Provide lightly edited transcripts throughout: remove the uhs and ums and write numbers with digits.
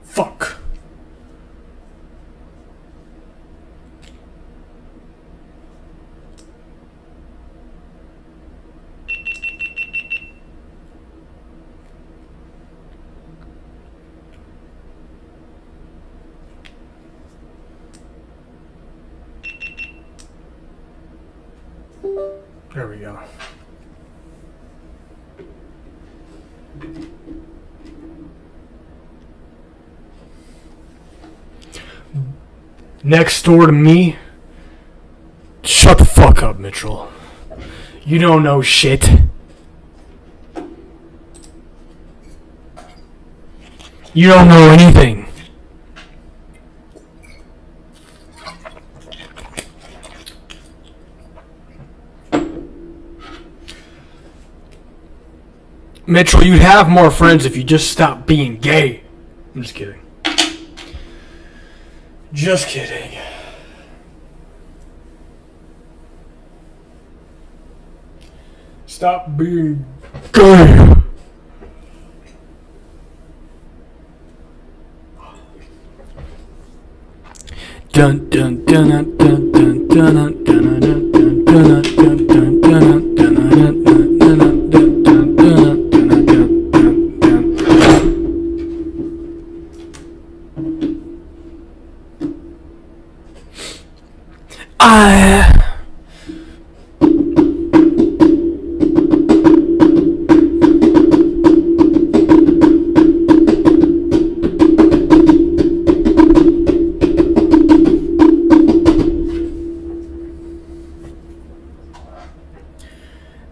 Fuck. There we go. Next door to me. Shut the fuck up, Mitchell. You don't know shit. You don't know anything. Mitchell, you'd have more friends if you just stopped being gay. I'm just kidding. Just kidding. Stop being gay. Dun dun dun dun dun dun dun dun dun dun dun dun dun dun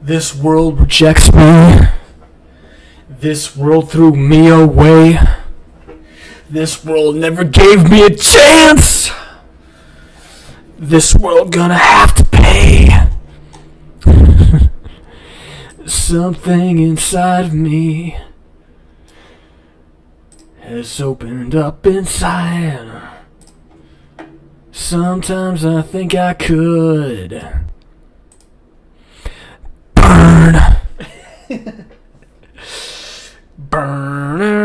This world rejects me. This world threw me away. This world never gave me a chance. This world gonna have to pay. Something inside of me has opened up inside. Sometimes I think I could burn. Burn.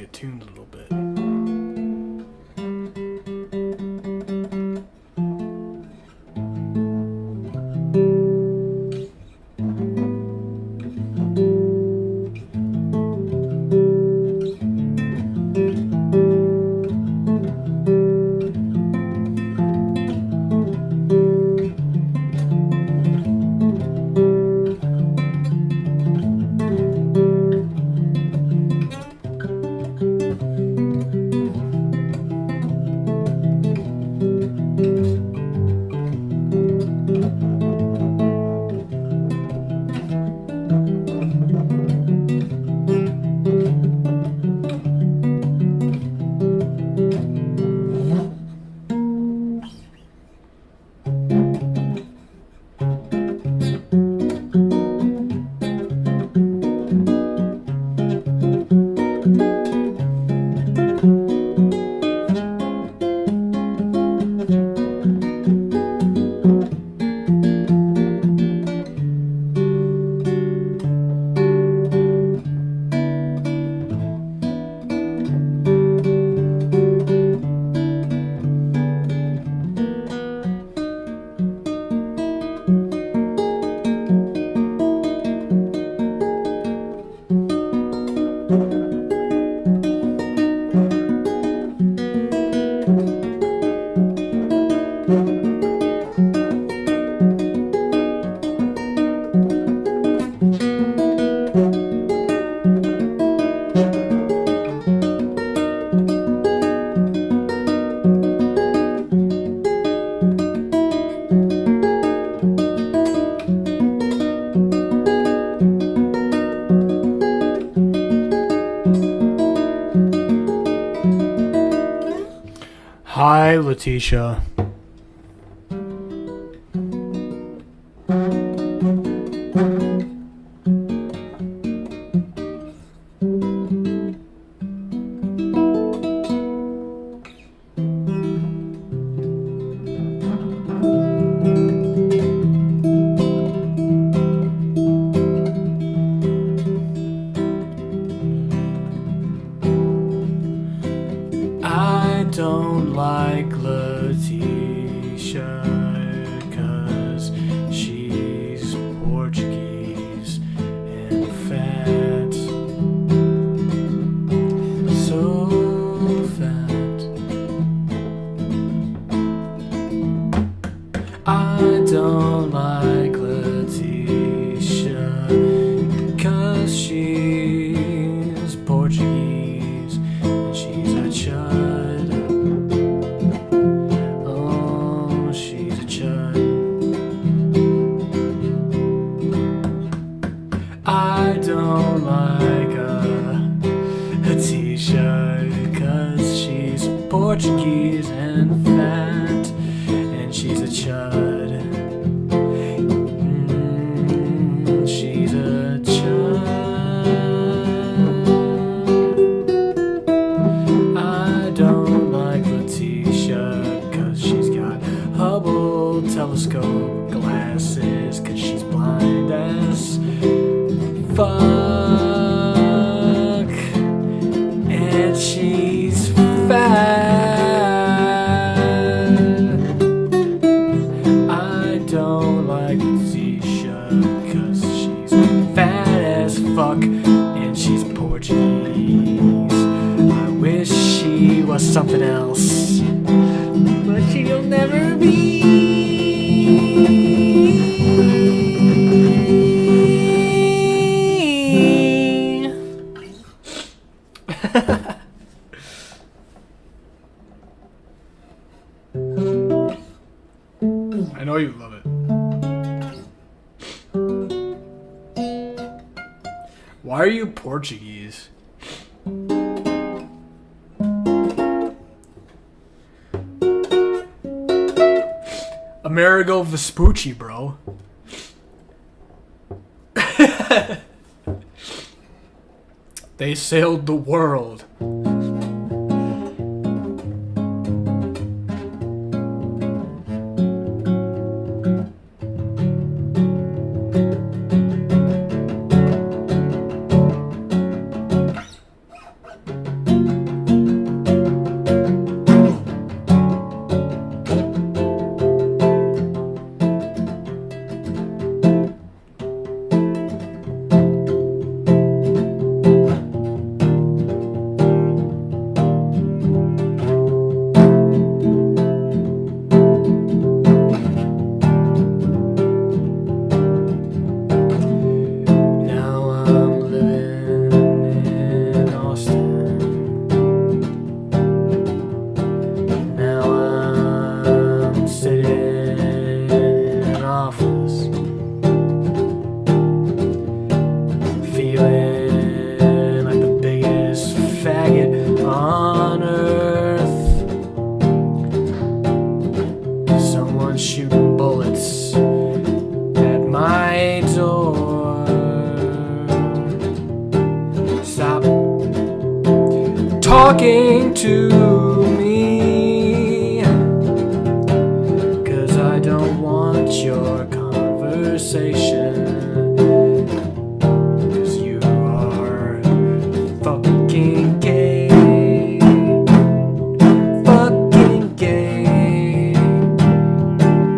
get tuned a little bit. Hi, Letitia. I don't like Letitia 'cause she's Portuguese and fat. So fat. I don't like Letitia 'cause she's Portuguese and she's a chud. Oh, she's a chud. I don't like Letitia 'cause she's Portuguese and fat and she's a chud. She's a chud. I don't like Letitia 'cause she's got Hubble telescope glasses 'cause she's blind as fuck and she's fat. I don't like Letitia 'cause she's fat as fuck and she's Portuguese. I wish she was something else, but she'll never be. I know you love it. Why are you Portuguese? Amerigo Vespucci, bro. They sailed the world. talking to me, 'cause I don't want your conversation, 'cause you are fucking gay, fucking gay,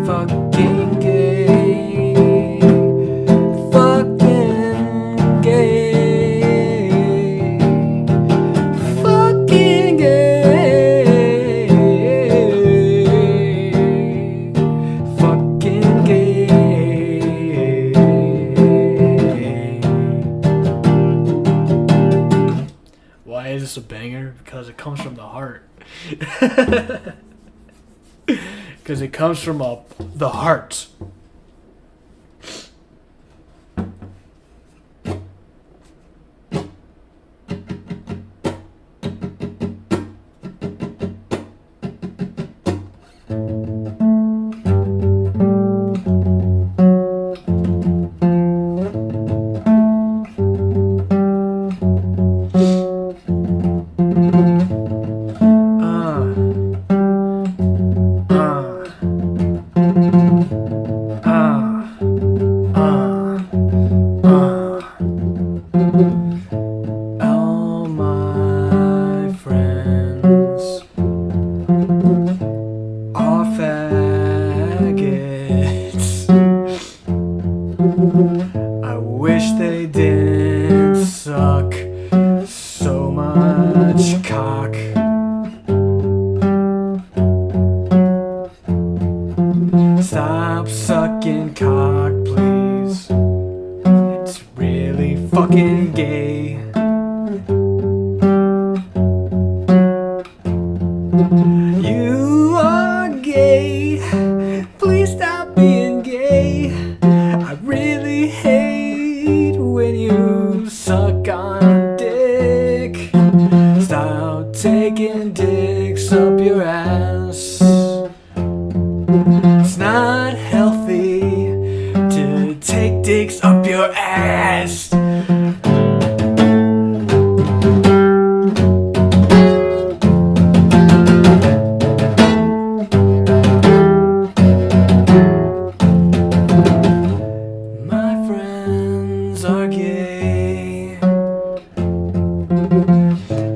fucking gay, fucking gay, fucking gay, fucking gay. Why is this a banger? Because it comes from the heart. Because it comes from the heart. All my friends are faggots. I wish they didn't suck so much cock. Stop sucking cock, please. It's really fucking gay. You are gay. Please stop being gay. I really hate when you suck on dick. Stop taking dicks up your ass. It's not healthy to take dicks up your ass. My friends are gay.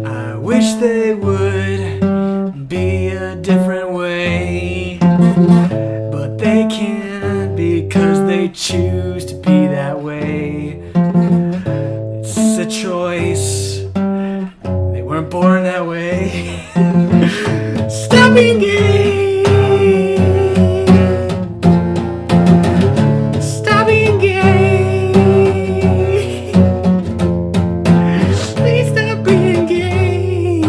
I wish they would be a different way, but they can't because they choose to be that way. It's a choice. They weren't born that way. Stop being gay. Stop being gay. Please stop being gay.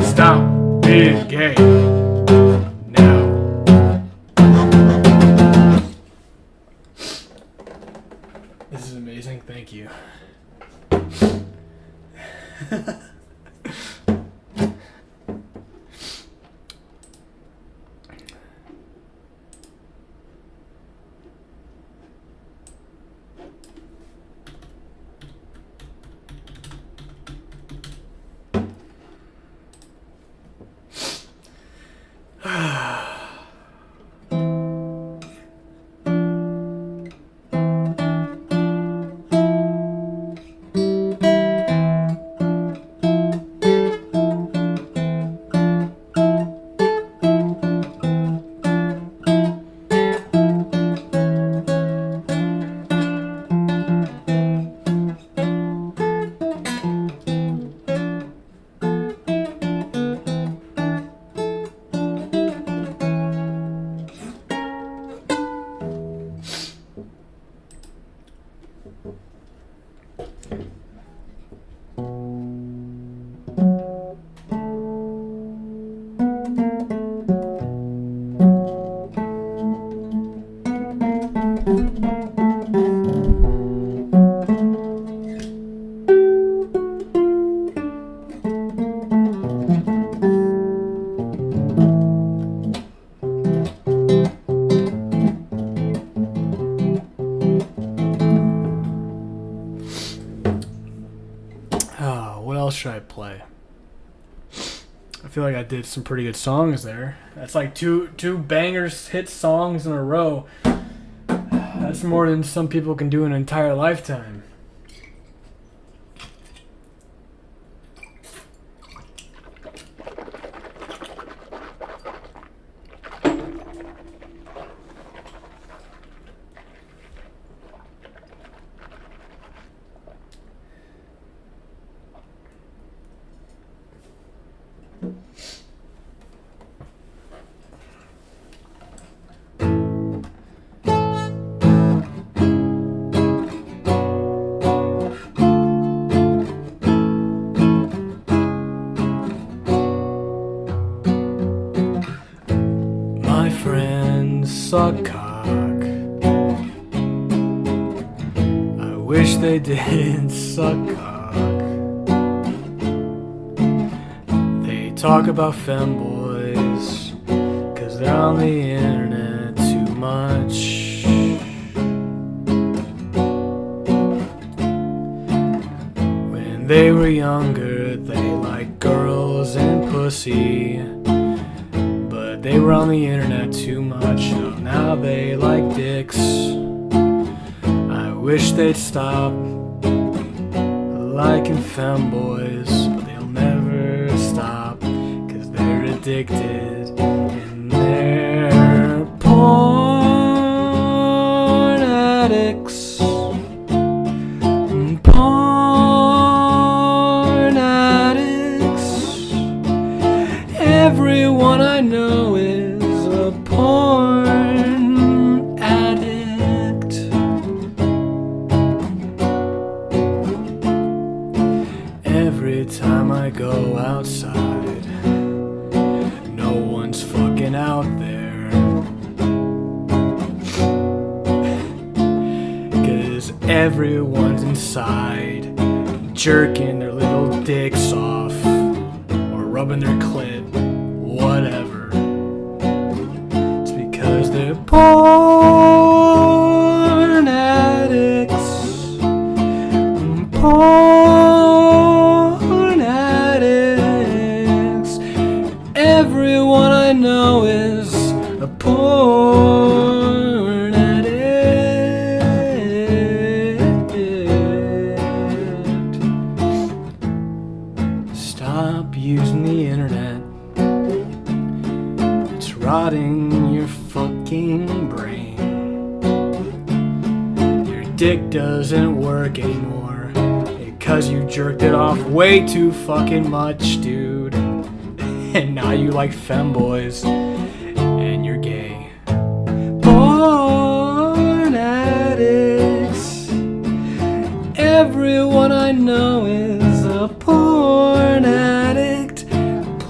Stop being gay. Now. This is amazing. Thank you. What else should I play? I feel like I did some pretty good songs there. That's like two bangers hit songs in a row. That's more than some people can do in an entire lifetime. Suck cock. I wish they did suck cock. They talk about femboys, cause they're on the internet too much. When they were younger, they liked girls and pussy. They were on the internet too much, so now they like dicks. I wish they'd stop liking femboys, but they'll never stop, cause they're addicted and they're porn addicts. Porn addicts. Everyone I know is a porn addict. Every time I go outside, no one's fucking out there. 'Cause everyone's inside, jerking their little dicks off, or rubbing their clit, whatever. It's because they're porn addicts. Porn addicts. Everyone I know is a porn addict. Stop using the internet. It's rotting your fucking brain. Your dick doesn't work anymore because you jerked it off way too fucking much, dude. And now you like femboys and you're gay. Porn addicts. Everyone I know is a porn addict.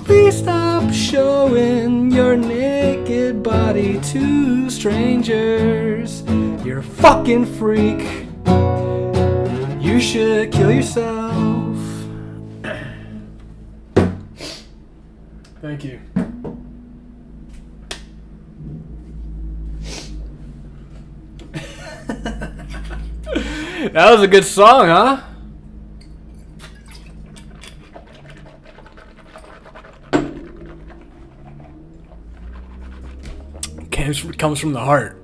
Please stop showing your naked body to strangers. You're a fucking freak. You should kill yourself. Thank you. That was a good song, huh? Comes from the heart.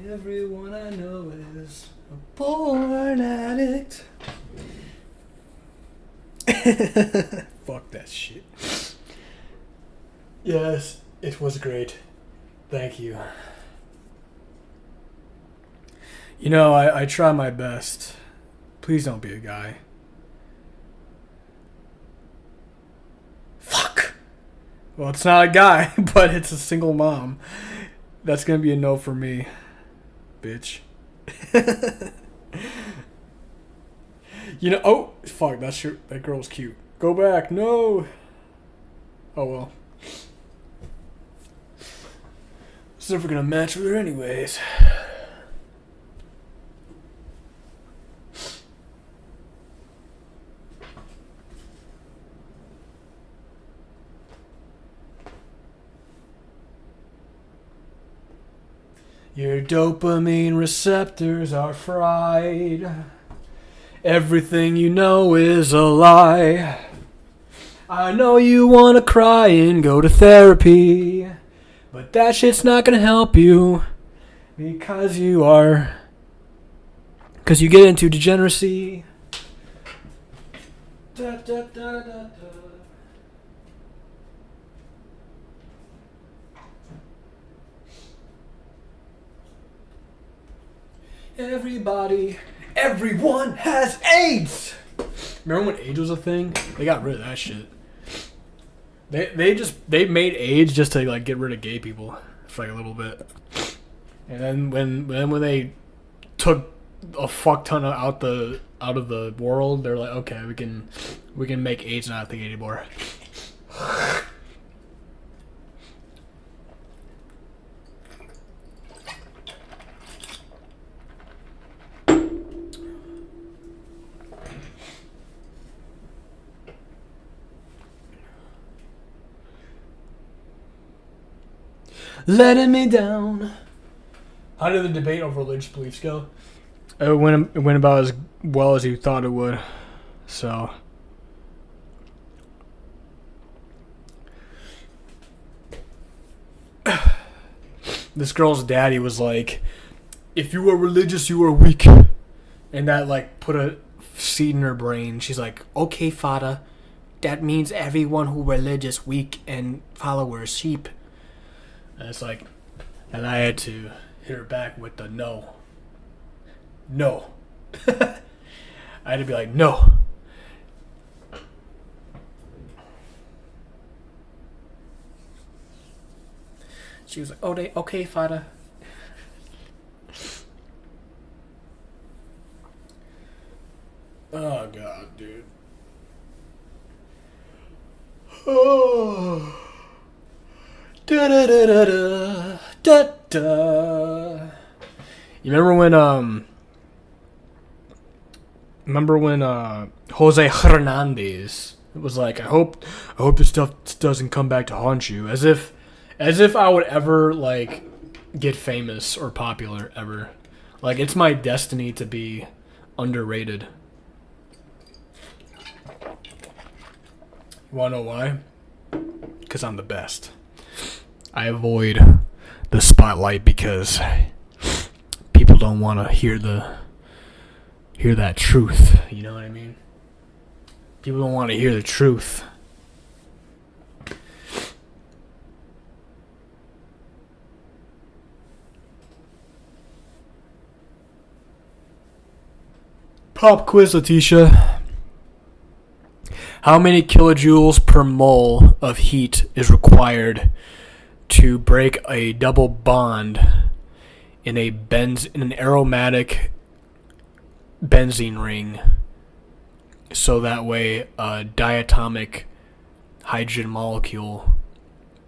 Everyone I know is a porn addict. Fuck that shit. Yes, it was great. Thank you. You know, I try my best. Please don't be a guy. Fuck. Well, it's not a guy, but it's a single mom. That's gonna be a no for me, bitch. You know, oh, fuck, that girl's cute. Go back, no. Oh well. I was never gonna match with her anyways. Your dopamine receptors are fried. Everything you know is a lie. I know you wanna cry and go to therapy, but that shit's not gonna help you because you get into degeneracy. Da, da, da, da, da. Everyone has AIDS. Remember when AIDS was a thing? They got rid of that shit. They made AIDS just to like get rid of gay people for like a little bit, and then when they took a fuck ton out of the world, they're like, okay, we can make AIDS not a thing anymore. Letting me down. How did the debate over religious beliefs go? It went about as well as you thought it would. So. This girl's daddy was like, if you are religious, you are weak. And that like put a seed in her brain. She's like, okay, Fada, that means everyone who religious weak and followers sheep. And it's like, and I had to hit her back with the no. No. I had to be like, no. She was like, oh, okay, Fada. Oh, God, dude. Oh. Da da da da da da da. You remember when Jose Hernandez was like, I hope this stuff doesn't come back to haunt you, as if I would ever like get famous or popular ever. Like it's my destiny to be underrated. You wanna know why? Because I'm the best. I avoid the spotlight because people don't want to hear that truth. You know what I mean? People don't want to hear the truth. Pop quiz, Letitia. How many kilojoules per mole of heat is required to break a double bond in an aromatic benzene ring, so that way a diatomic hydrogen molecule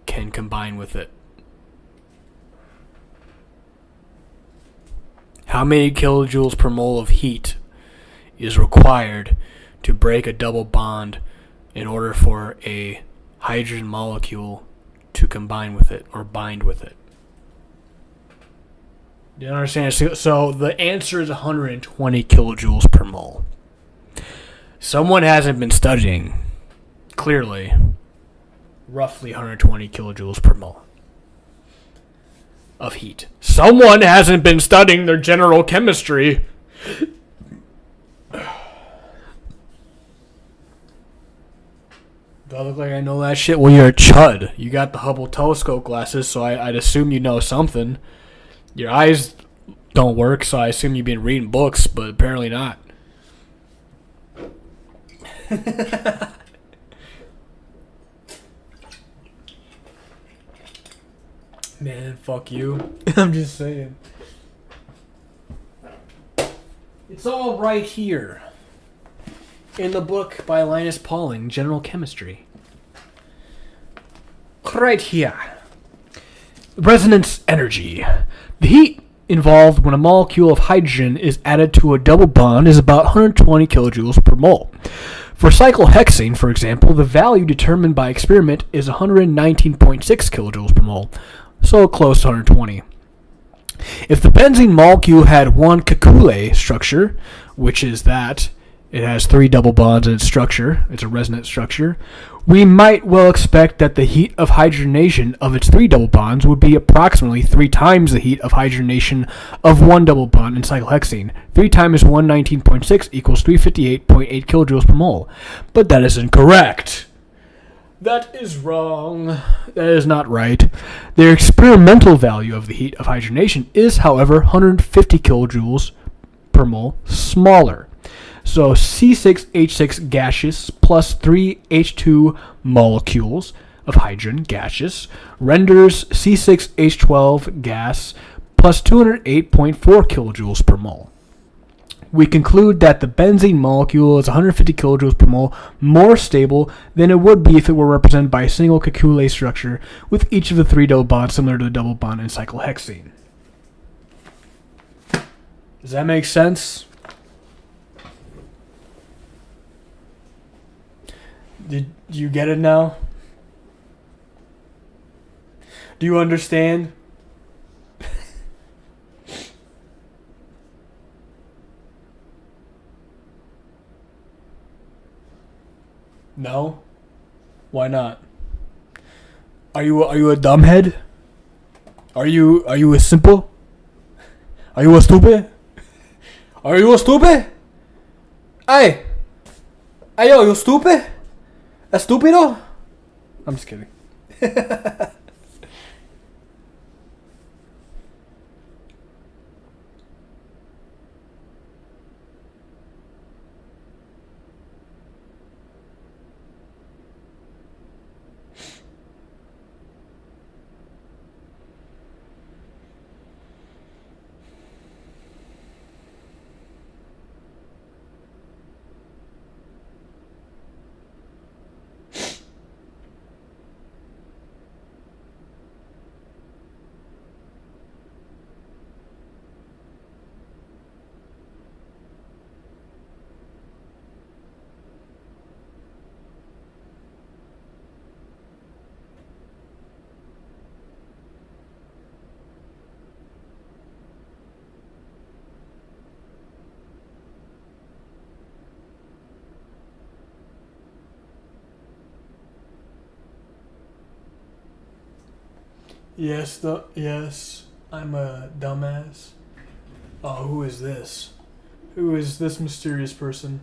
can combine with it? How many kilojoules per mole of heat is required to break a double bond in order for a hydrogen molecule to combine with it or bind with it? Do you understand? So the answer is 120 kilojoules per mole. Someone hasn't been studying, clearly, roughly 120 kilojoules per mole of heat. Someone hasn't been studying their general chemistry. Do I look like I know that shit? Well, you're a chud. You got the Hubble telescope glasses, so I'd assume you know something. Your eyes don't work, so I assume you've been reading books, but apparently not. Man, fuck you. I'm just saying. It's all right here. In the book by Linus Pauling, General Chemistry. Right here. Resonance energy. The heat involved when a molecule of hydrogen is added to a double bond is about 120 kilojoules per mole. For cyclohexane, for example, the value determined by experiment is 119.6 kilojoules per mole, so close to 120. If the benzene molecule had one Kekule structure, which is that it has 3 double bonds in its structure, it's a resonance structure, we might well expect that the heat of hydrogenation of its 3 double bonds would be approximately 3 times the heat of hydrogenation of 1 double bond in cyclohexene. 3 times 119.6 equals 358.8 kilojoules per mole. But that is incorrect. That is wrong. That is not right. Their experimental value of the heat of hydrogenation is, however, 150 kilojoules per mole smaller. So C6H6 gaseous plus 3H2 molecules of hydrogen gaseous renders C6H12 gas plus 208.4 kilojoules per mole. We conclude that the benzene molecule is 150 kilojoules per mole more stable than it would be if it were represented by a single Kekule structure with each of the 3 double bonds similar to the double bond in cyclohexene. Does that make sense? Did you get it now? Do you understand? No? Why not? Are you a dumbhead? Are you a simple? Are you a stupid? Are you a stupid? Hey! Hey yo, you stupid? Estúpido? I'm just kidding. Yes, I'm a dumbass. Oh, who is this? Who is this mysterious person?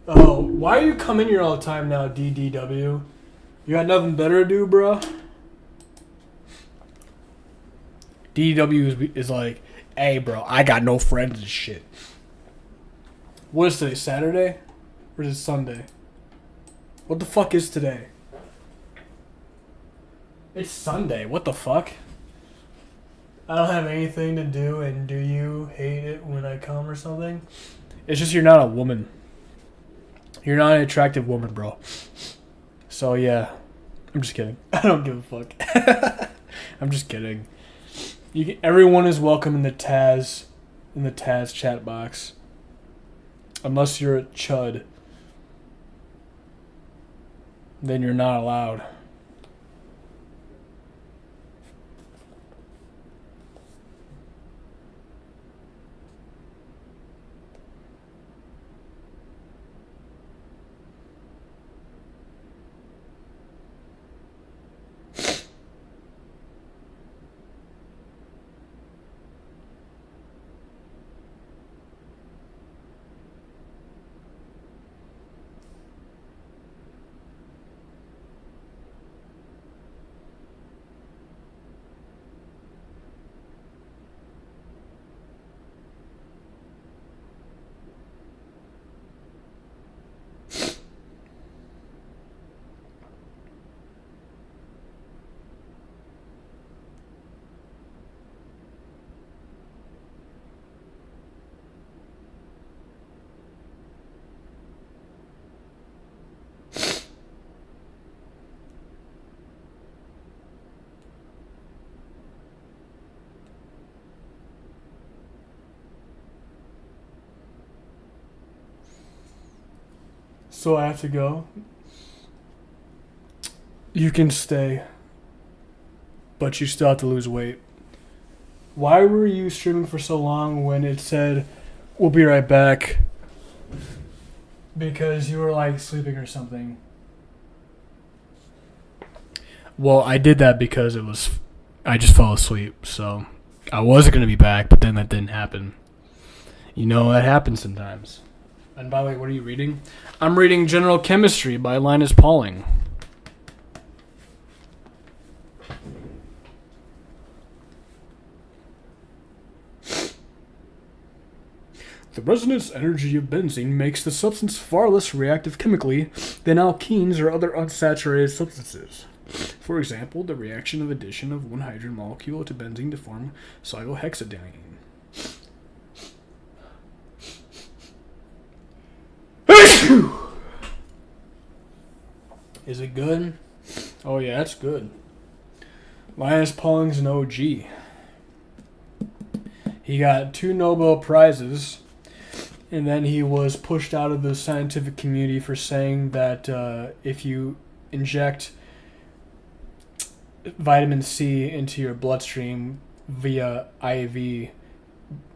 Oh, why are you coming here all the time now, DDW? You got nothing better to do, bro? DDW is like, hey, bro, I got no friends and shit. What is today, Saturday? Or is it Sunday? What the fuck is today? It's Sunday. What the fuck? I don't have anything to do, and do you hate it when I come or something? It's just you're not a woman. You're not an attractive woman, bro. So yeah, I'm just kidding. I don't give a fuck. I'm just kidding. Everyone is welcome in the Taz chat box, unless you're a chud. Then you're not allowed. So I have to go. You can stay, but you still have to lose weight. Why were you streaming for so long when it said, "We'll be right back"? Because you were like sleeping or something. Well, I did that because I just fell asleep, so I was going to be back, but then that didn't happen. You know, that happens sometimes. And by the way, what are you reading? I'm reading General Chemistry by Linus Pauling. The resonance energy of benzene makes the substance far less reactive chemically than alkenes or other unsaturated substances. For example, the reaction of addition of one hydrogen molecule to benzene to form cyclohexadiene. Is it good? Oh yeah, it's good. Linus Pauling's an OG. He got 2 Nobel Prizes, and then he was pushed out of the scientific community for saying that if you inject vitamin C into your bloodstream via IV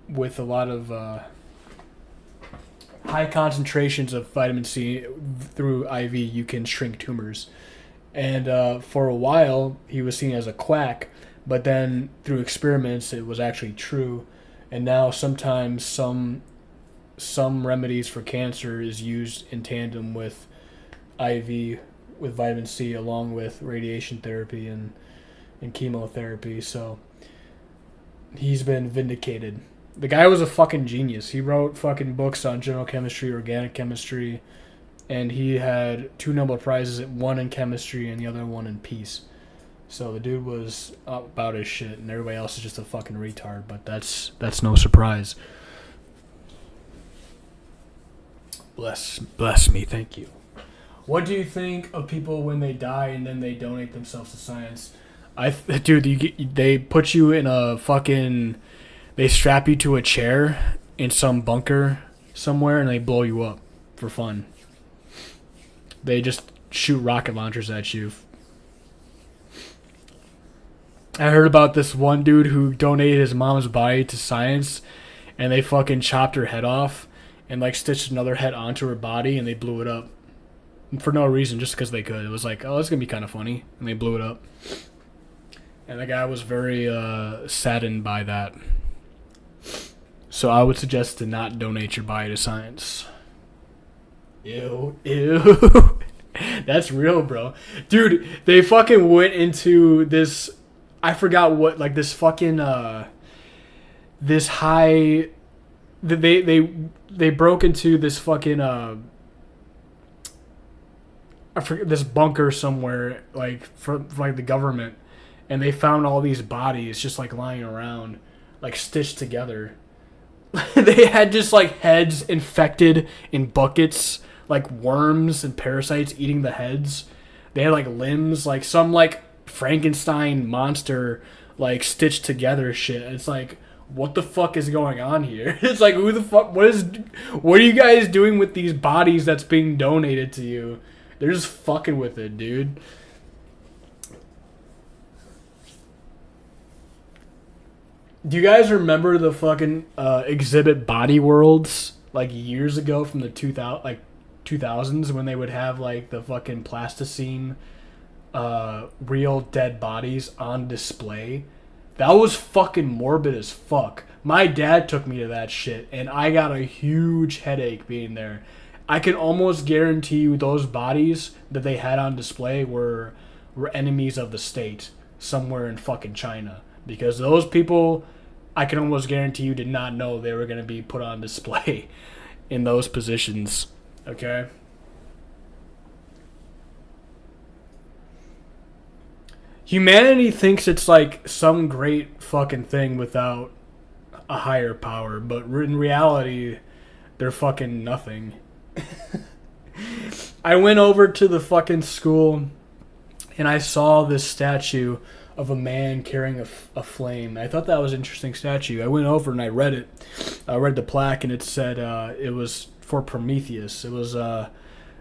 with a lot of high concentrations of vitamin C through IV, you can shrink tumors. And for a while, he was seen as a quack, but then through experiments, it was actually true. And now sometimes some remedies for cancer is used in tandem with IV with vitamin C along with radiation therapy and chemotherapy. So he's been vindicated. The guy was a fucking genius. He wrote fucking books on general chemistry, organic chemistry, and he had 2 Nobel Prizes, one in chemistry and the other one in peace. So the dude was about his shit, and everybody else is just a fucking retard. But that's no surprise. Bless me, thank you. What do you think of people when they die and then they donate themselves to science? They put you in a fucking, they strap you to a chair in some bunker somewhere and they blow you up for fun. They just shoot rocket launchers at you. I heard about this one dude who donated his mom's body to science, and they fucking chopped her head off and like stitched another head onto her body, and they blew it up for no reason, just because they could. It was like, oh, it's gonna be kind of funny, and they blew it up. And the guy was very saddened by that. So I would suggest to not donate your body to science. Ew. That's real, bro. Dude, they fucking went into this, I forgot what, like this fucking this high, they broke into this fucking I forget, this bunker somewhere, like for like the government, and they found all these bodies just like lying around, like stitched together. They had just like heads infected in buckets, like worms and parasites eating the heads. They had like limbs, like some like Frankenstein monster, like stitched together shit. It's like, what the fuck is going on here? It's like, who the fuck, what are you guys doing with these bodies that's being donated to you? They're just fucking with it, dude. Do you guys remember the fucking exhibit Body Worlds like years ago from the 2000s when they would have like the fucking plasticine real dead bodies on display? That was fucking morbid as fuck. My dad took me to that shit, and I got a huge headache being there. I can almost guarantee you those bodies that they had on display were enemies of the state somewhere in fucking China. Because those people, I can almost guarantee you, did not know they were going to be put on display in those positions. Okay? Humanity thinks it's like some great fucking thing without a higher power, but in reality, they're fucking nothing. I went over to the fucking school and I saw this statue of a man carrying a flame. I thought that was an interesting statue. I went over and I read it. I read the plaque, and it said it was for Prometheus. It was the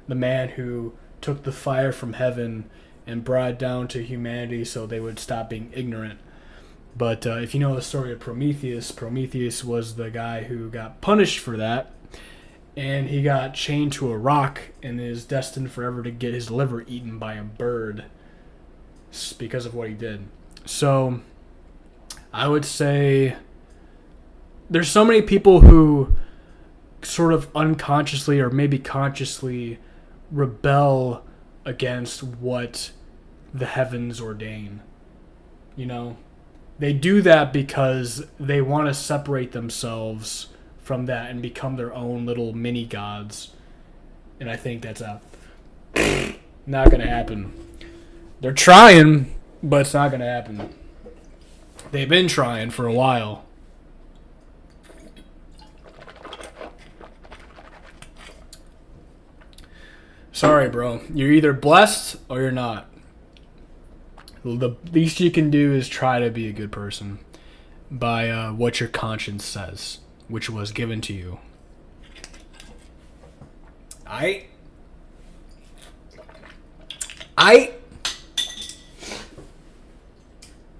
man who took the fire from heaven and brought it down to humanity so they would stop being ignorant. But if you know the story of Prometheus, Prometheus was the guy who got punished for that, and he got chained to a rock and is destined forever to get his liver eaten by a bird because of what he did. So I would say there's so many people who sort of unconsciously or maybe consciously rebel against what the heavens ordain. You know, they do that because they want to separate themselves from that and become their own little mini gods. And I think that's not going to happen. They're trying, but it's not going to happen. They've been trying for a while. Sorry, bro. You're either blessed or you're not. The least you can do is try to be a good person by what your conscience says, which was given to you. I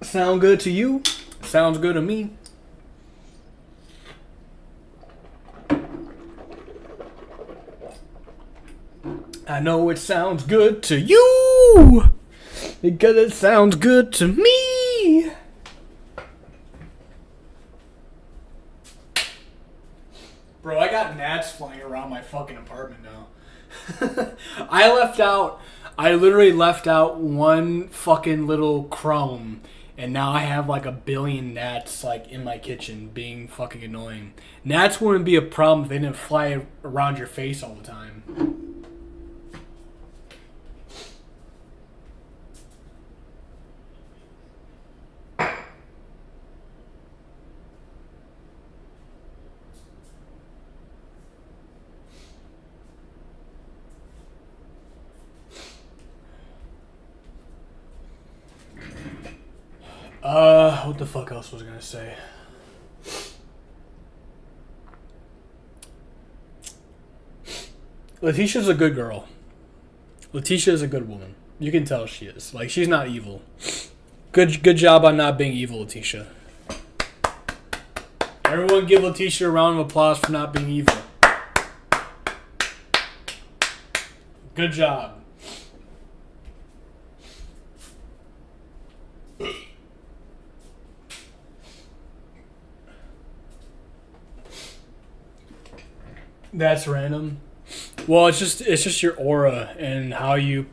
sound good to you? Sounds good to me. I know it sounds good to you because it sounds good to me. Bro, I got gnats flying around my fucking apartment now. I literally left out one fucking little crumb, and now I have like a billion gnats like in my kitchen being fucking annoying. Gnats wouldn't be a problem if they didn't fly around your face all the time. What the fuck else was I gonna say? Letitia's a good girl. Letitia is a good woman. You can tell she is. Like, she's not evil. Good job on not being evil, Letitia. Everyone give Letitia a round of applause for not being evil. Good job. That's random. Well, it's just your aura and how you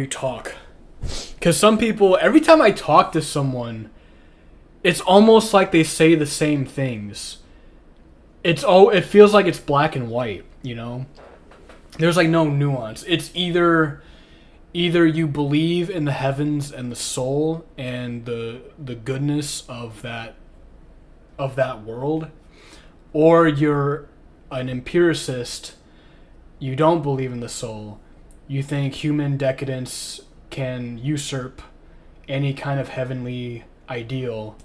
talk. Because some people, every time I talk to someone, it's almost like they say the same things. It feels like it's black and white, you know? There's like no nuance. It's either you believe in the heavens and the soul and the goodness of that world, or you're an empiricist. You don't believe in the soul. You think human decadence can usurp any kind of heavenly ideal,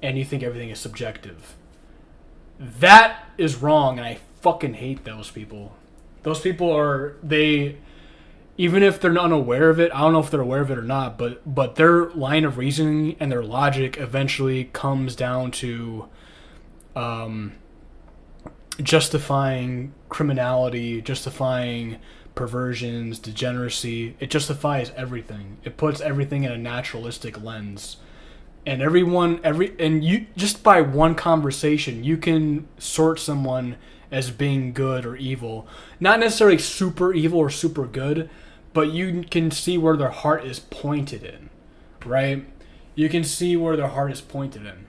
and you think everything is subjective. That is wrong, and I fucking hate those people. Those people even if they're not aware of it, I don't know if they're aware of it or not, but their line of reasoning and their logic eventually comes down to justifying criminality, justifying perversions, degeneracy. It justifies everything. It puts everything in a naturalistic lens. And you just by one conversation, you can sort someone as being good or evil. Not necessarily super evil or super good, but you can see where their heart is pointed in, right? You can see where their heart is pointed in.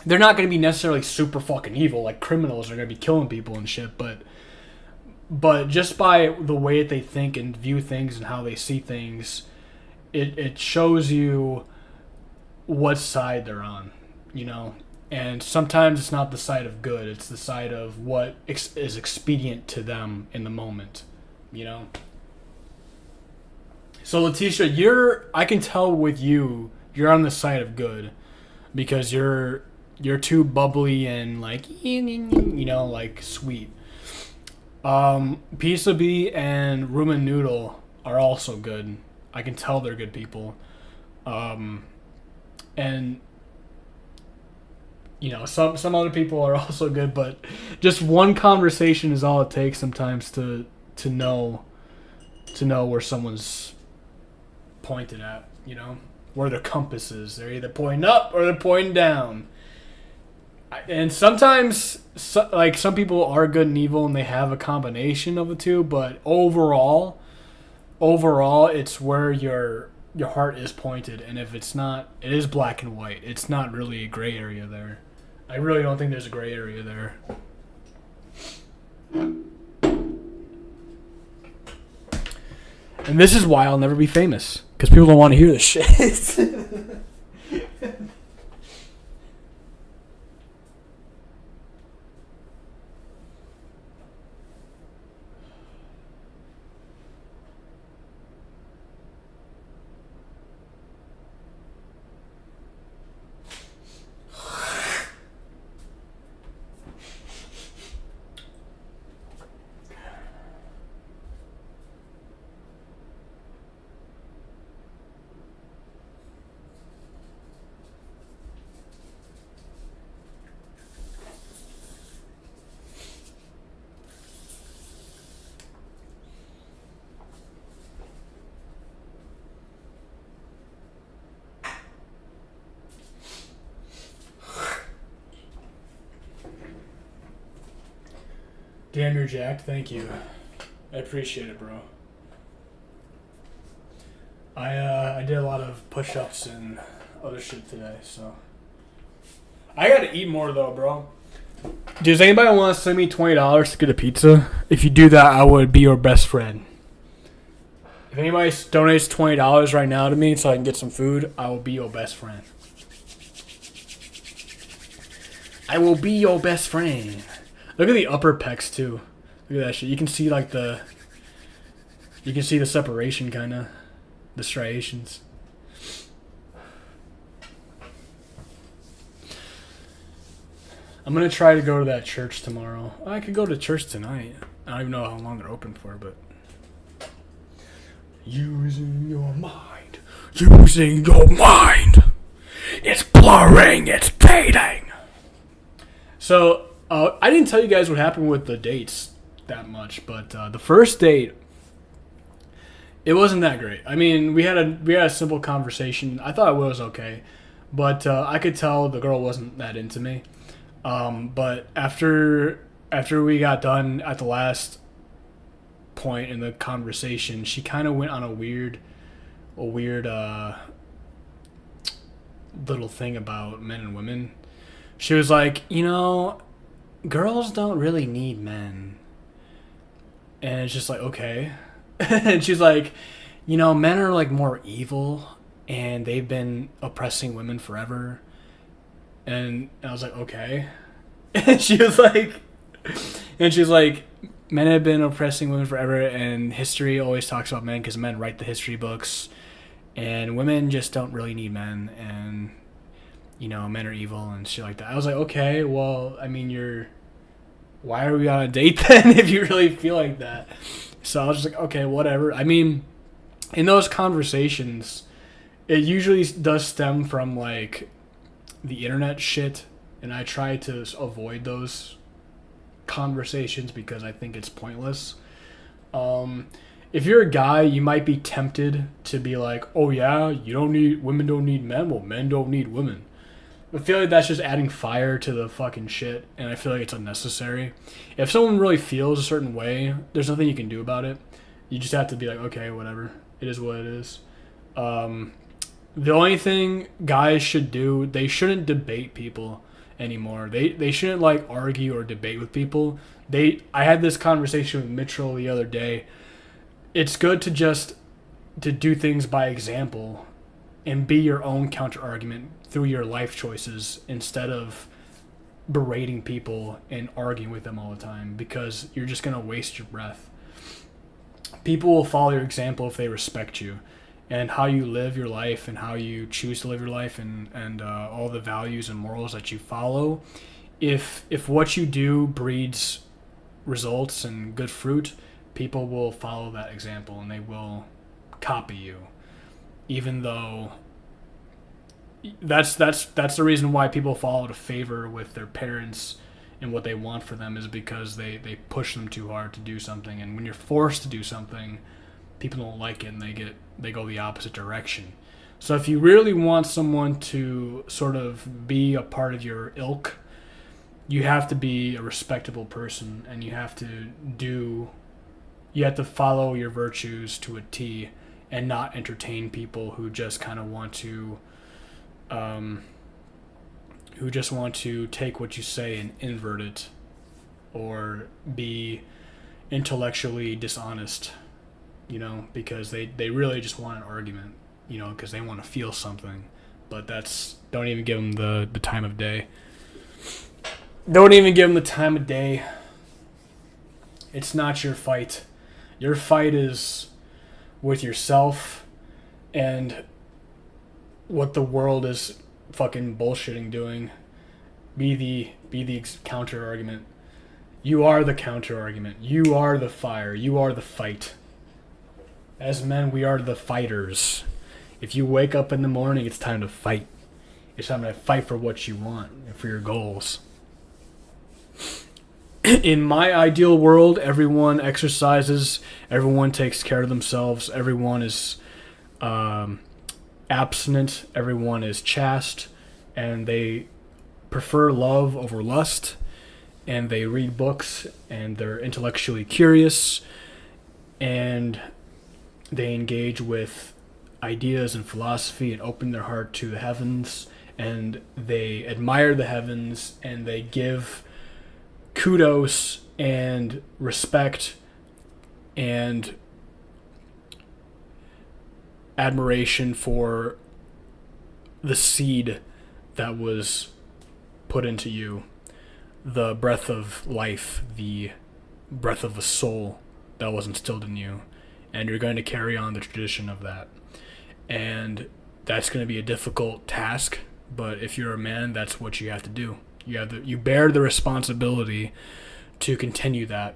They're not going to be necessarily super fucking evil, like criminals are going to be killing people and shit, but just by the way that they think and view things and how they see things, it shows you what side they're on, you know? And sometimes it's not the side of good, it's the side of what is expedient to them in the moment, you know? So Letitia, I can tell with you're on the side of good, because you're too bubbly and like, you know, like sweet. Pizza Bee and Rumen Noodle are also good. I can tell they're good people. And some other people are also good, but just one conversation is all it takes sometimes to know where someone's pointed at, where their compass is. They're either pointing up or they're pointing down. And sometimes, like, some people are good and evil and they have a combination of the two, but overall, it's where your heart is pointed, and if it's not, it is black and white. It's not really a gray area there. I really don't think there's a gray area there. And this is why I'll never be famous, because people don't want to hear this shit. Damn, you're jacked. Thank you. I appreciate it, bro. I did a lot of push-ups and other shit today, so I gotta eat more though, bro. Does anybody want to send me $20 to get a pizza? If you do that, I would be your best friend. If anybody donates $20 right now to me so I can get some food, I will be your best friend. I will be your best friend. Look at the upper pecs too. Look at that shit. You can see the separation, kind of, the striations. I'm gonna try to go to that church tomorrow. I could go to church tonight. I don't even know how long they're open for, but using your mind, it's blurring, it's fading. So. I didn't tell you guys what happened with the dates that much, but the first date, it wasn't that great. I mean, we had a simple conversation. I thought it was okay, but I could tell the girl wasn't that into me. But after we got done at the last point in the conversation, she kind of went on a weird little thing about men and women. She was like, girls don't really need men. And it's just like, okay. And she's like, men are like more evil and they've been oppressing women forever. And I was like, okay. And she's like, men have been oppressing women forever, and history always talks about men because men write the history books, and women just don't really need men, and men are evil and shit like that. I was like, okay, well, I mean, why are we on a date then if you really feel like that? So I was just like, okay, whatever. I mean, in those conversations, it usually does stem from like the internet shit, and I try to avoid those conversations because I think it's pointless. If you're a guy, you might be tempted to be like, oh yeah, women don't need men, well, men don't need women. I feel like that's just adding fire to the fucking shit, and I feel like it's unnecessary. If someone really feels a certain way, there's nothing you can do about it. You just have to be like, okay, whatever. It is what it is. The only thing guys should do, they shouldn't debate people anymore. They shouldn't like argue or debate with people. I had this conversation with Mitchell the other day. It's good to do things by example and be your own counter argument through your life choices instead of berating people and arguing with them all the time, because you're just going to waste your breath. People will follow your example if they respect you and how you live your life and how you choose to live your life, and all the values and morals that you follow. If what you do breeds results and good fruit, people will follow that example and they will copy you, even though that's the reason why people fall out of favor with their parents and what they want for them is because they push them too hard to do something, and when you're forced to do something, people don't like it and they go the opposite direction. So if you really want someone to sort of be a part of your ilk, you have to be a respectable person, and you have to follow your virtues to a T, and not entertain people who just kind of want to take what you say and invert it, or be intellectually dishonest, because they really just want an argument, because they want to feel something. But don't even give them the time of day. Don't even give them the time of day. It's not your fight. Your fight is with yourself and what the world is fucking bullshitting doing. Be the counter argument. You are the counter argument. You are the fire. You are the fight. As men, we are the fighters. If you wake up in the morning, it's time to fight. It's time to fight for what you want and for your goals. In my ideal world, everyone exercises, everyone takes care of themselves, everyone is abstinent, everyone is chaste, and they prefer love over lust, and they read books, and they're intellectually curious, and they engage with ideas and philosophy and open their heart to the heavens, and they admire the heavens, and they give kudos and respect and admiration for the seed that was put into you, the breath of life, the breath of a soul that was instilled in you, and you're going to carry on the tradition of that. And that's going to be a difficult task, but if you're a man, that's what you have to do. You bear the responsibility to continue that.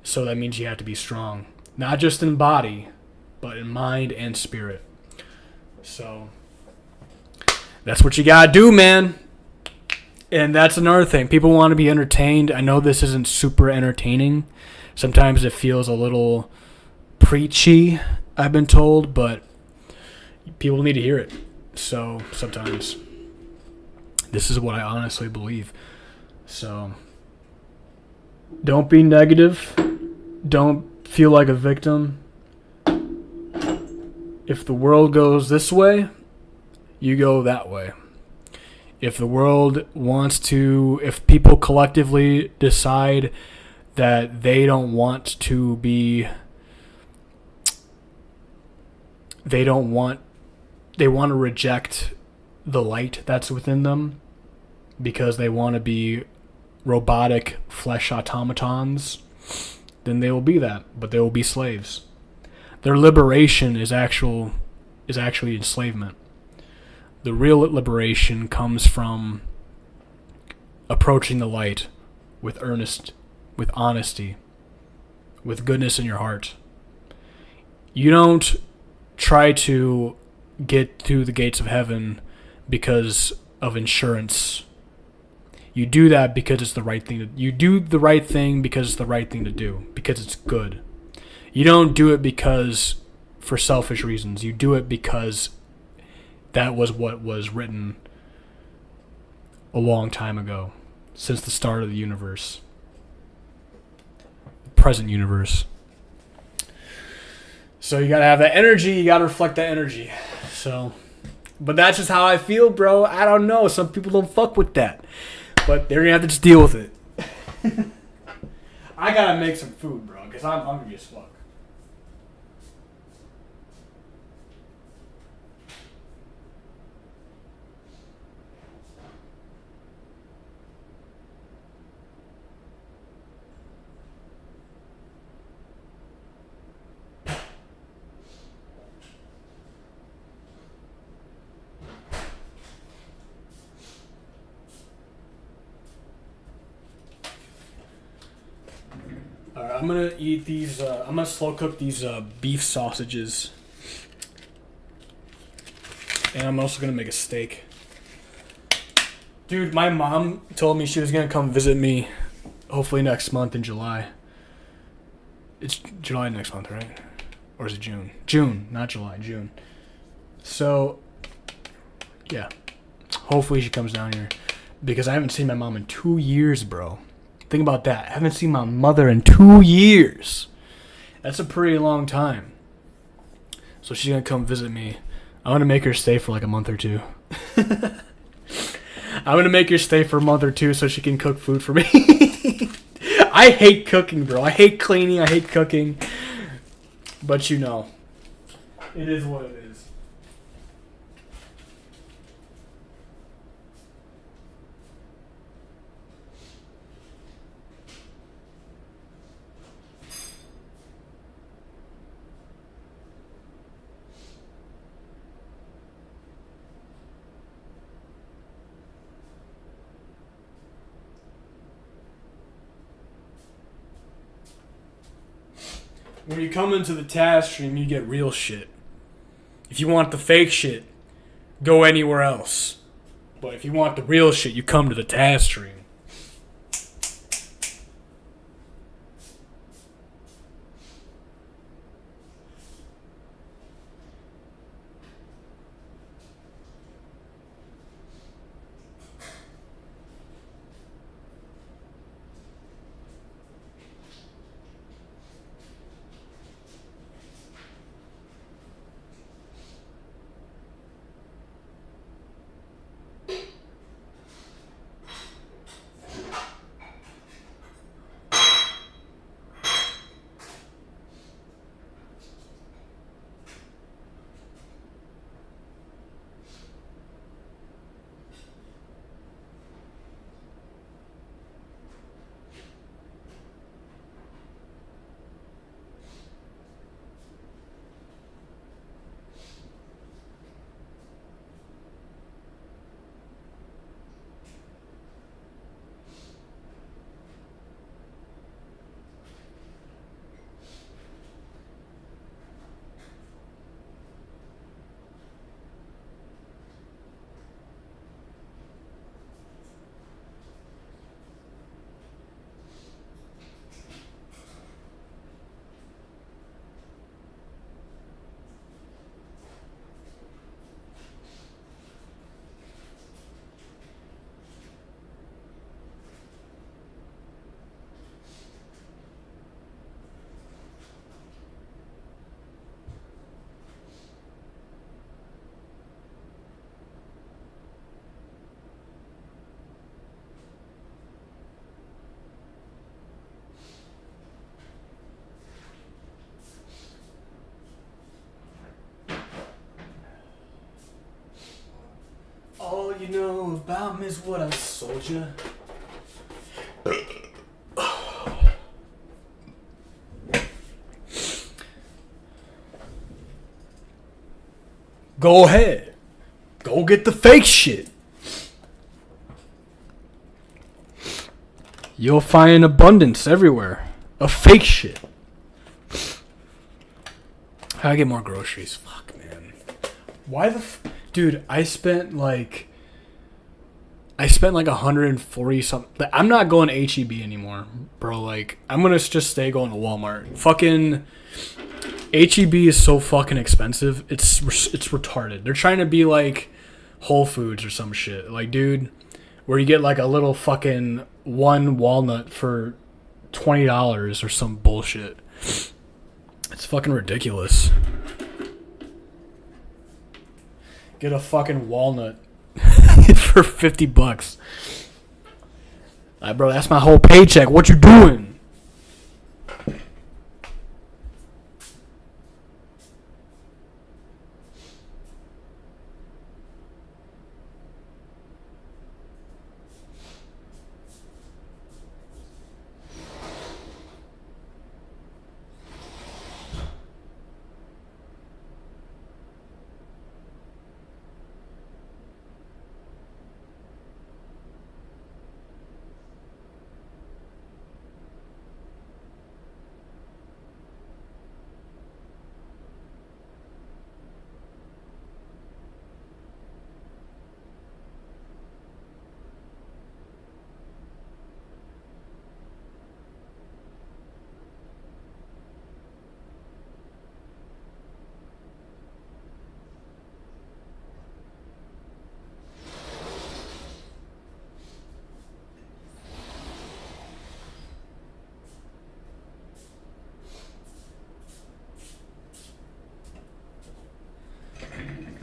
So that means you have to be strong, not just in body, but in mind and spirit. So that's what you gotta do, man. And that's another thing. People want to be entertained. I know this isn't super entertaining. Sometimes it feels a little preachy, I've been told, but people need to hear it. So sometimes this is what I honestly believe. So don't be negative. Don't feel like a victim. If the world goes this way, you go that way. If the world if people collectively decide that they want to reject the light that's within them because they want to be robotic flesh automatons, then they will be that, but they will be slaves. Their liberation is actually enslavement. The real liberation comes from approaching the light with honesty, with goodness in your heart. You don't try to get through the gates of heaven because of insurance. You do that because it's the right thing you do the right thing because it's the right thing to do, because it's good. You don't do it for selfish reasons. You do it because that was what was written a long time ago, since the start of the universe, the present universe. So you gotta have that energy. You gotta reflect that energy. So, but that's just how I feel, bro. I don't know. Some people don't fuck with that, but they're gonna have to just deal with it. I gotta make some food, bro, because I'm hungry as fuck. Alright, I'm gonna eat these. I'm gonna slow cook these beef sausages, and I'm also gonna make a steak. Dude, my mom told me she was gonna come visit me, hopefully next month in July. It's July next month, right? Or is it June? June, not July, June. So, yeah. Hopefully she comes down here. Because I haven't seen my mom in 2 years, bro. Think about that. I haven't seen my mother in 2 years. That's a pretty long time. So she's going to come visit me. I'm going to make her stay for like a month or two. I'm going to make her stay for a month or two so she can cook food for me. I hate cooking, bro. I hate cleaning. I hate cooking. But you know, it is what it is. When you come into the Taz stream, you get real shit. If you want the fake shit, go anywhere else. But if you want the real shit, you come to the Taz stream. All you know about me is what I sold you. Go ahead. Go get the fake shit. You'll find abundance everywhere of fake shit. How do I get more groceries? Fuck, man. Why the dude, I spent like 140 something. I'm not going to HEB anymore, bro. Like, I'm gonna just stay going to Walmart. Fucking HEB is so fucking expensive. It's retarded. They're trying to be like Whole Foods or some shit. Like, dude, where you get like a little fucking one walnut for $20 or some bullshit. It's fucking ridiculous. Get a fucking walnut for $50. Bro, that's my whole paycheck. What you doing?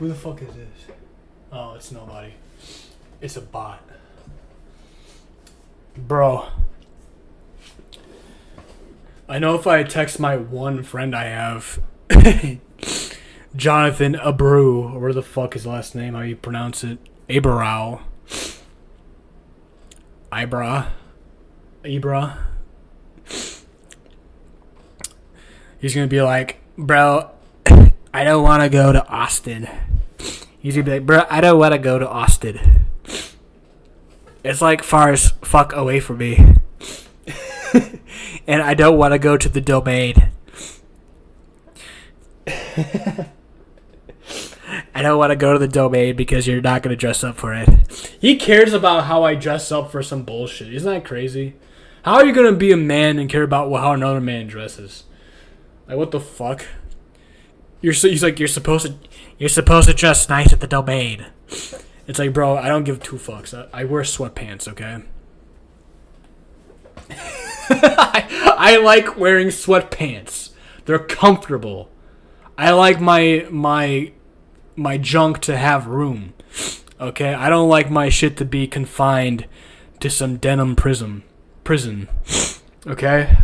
Who the fuck is this? Oh, it's nobody. It's a bot. Bro. I know if I text my one friend I have, Jonathan Abreu, or where the fuck his last name, how you pronounce it? Ibra. He's gonna be like, bro, I don't want to go to Austin. He's gonna be like, bro, I don't want to go to Austin. It's like far as fuck away from me. And I don't want to go to the domain. I don't want to go to the domain because you're not going to dress up for it. He cares about how I dress up for some bullshit. Isn't that crazy? How are you going to be a man and care about how another man dresses? Like, what the fuck? He's like, you're supposed to dress nice at the domain. It's like, bro, I don't give two fucks. I wear sweatpants, okay? I like wearing sweatpants. They're comfortable. I like my junk to have room. Okay? I don't like my shit to be confined to some denim prison. Okay?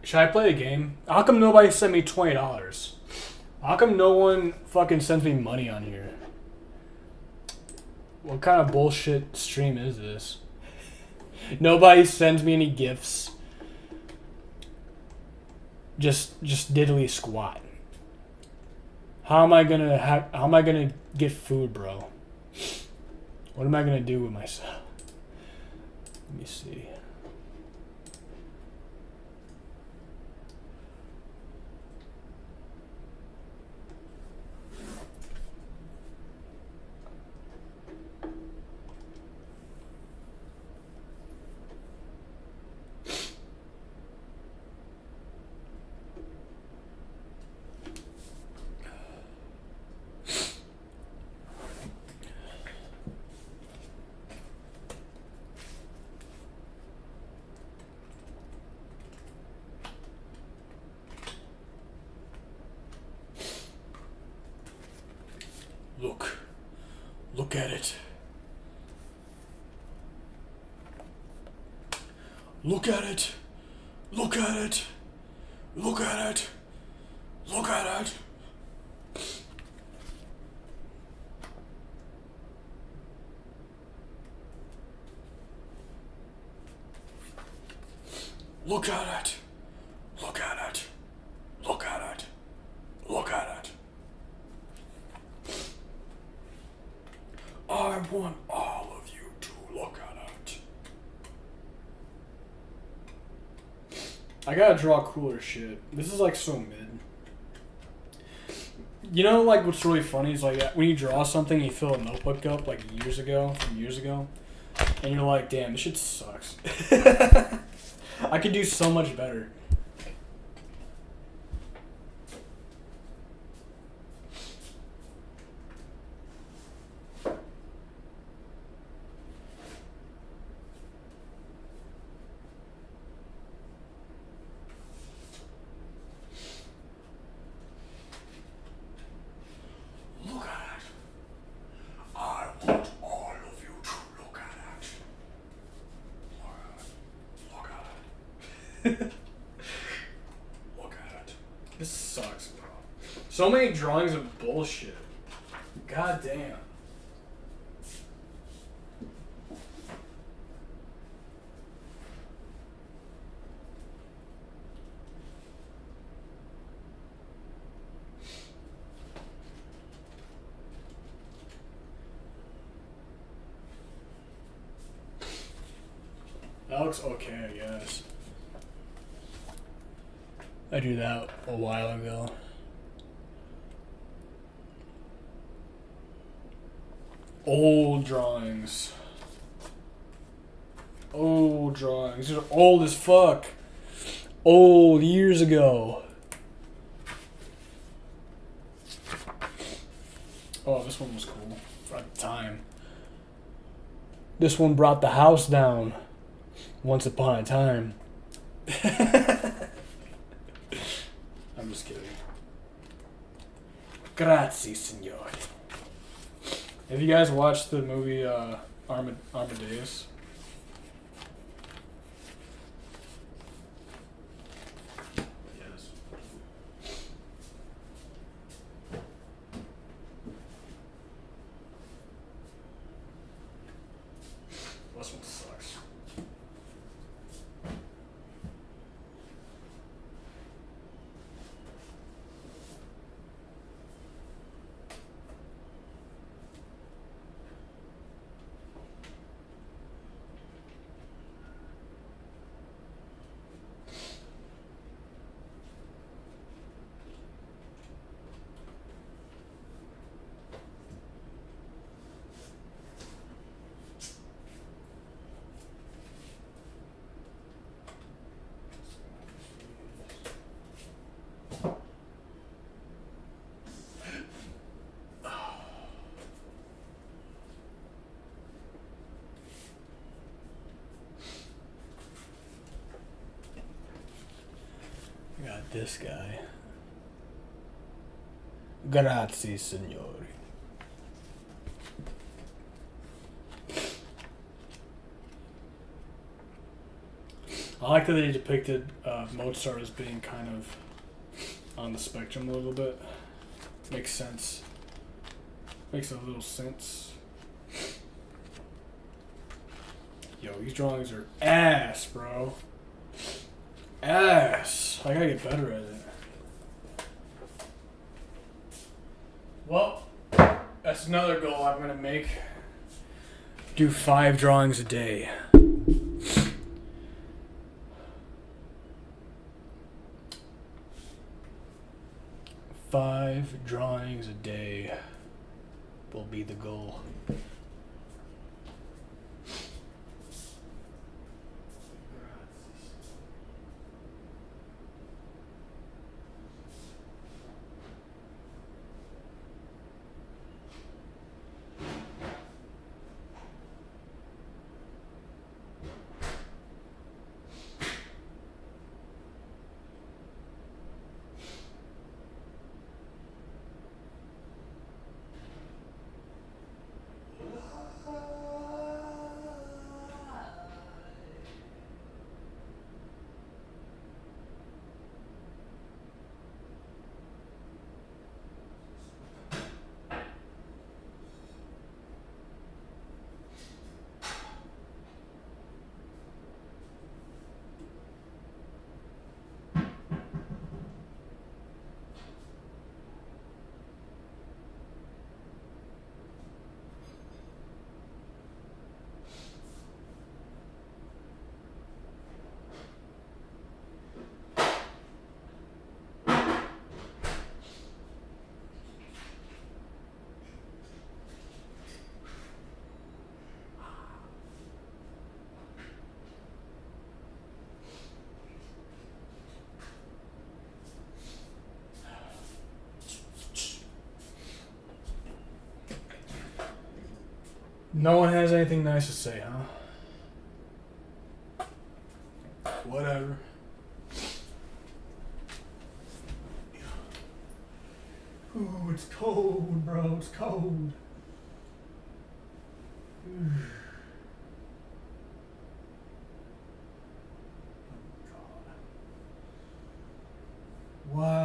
Should I play a game? How come nobody sent me $20? How come no one fucking sends me money on here? What kind of bullshit stream is this? Nobody sends me any gifts. Just diddly squat. How am I gonna get food, bro? What am I gonna do with myself? Let me see. Look at it. Look at it. Look at it. Look at it. Look at it. Look at it. Look at it. Look at it. Look at it. I want all of you to look at it. I gotta draw cooler shit. This is like so mid. You know, like what's really funny is like when you draw something, you fill a notebook up like from years ago, and you're like, damn, this shit sucks. I could do so much better. Look at it. This sucks, bro. So many drawings of bullshit. God damn. That looks okay, I guess. I drew that a while ago. Old drawings. Old drawings. These are old as fuck. Old years ago. Oh, this one was cool at the time. This one brought the house down. Once upon a time. I'm just kidding. Grazie, signore. Have you guys watched the movie Amadeus? Yes. This one sucks. I got this guy. Grazie, signori. I like that they depicted Mozart as being kind of on the spectrum a little bit. Makes sense. Makes a little sense. Yo, these drawings are ass, bro. Ass. I gotta get better at it. Well, that's another goal I'm gonna make. Do 5 drawings a day. 5 drawings a day will be the goal. No one has anything nice to say, huh? Whatever. Ooh, it's cold, bro. It's cold. Oh, God.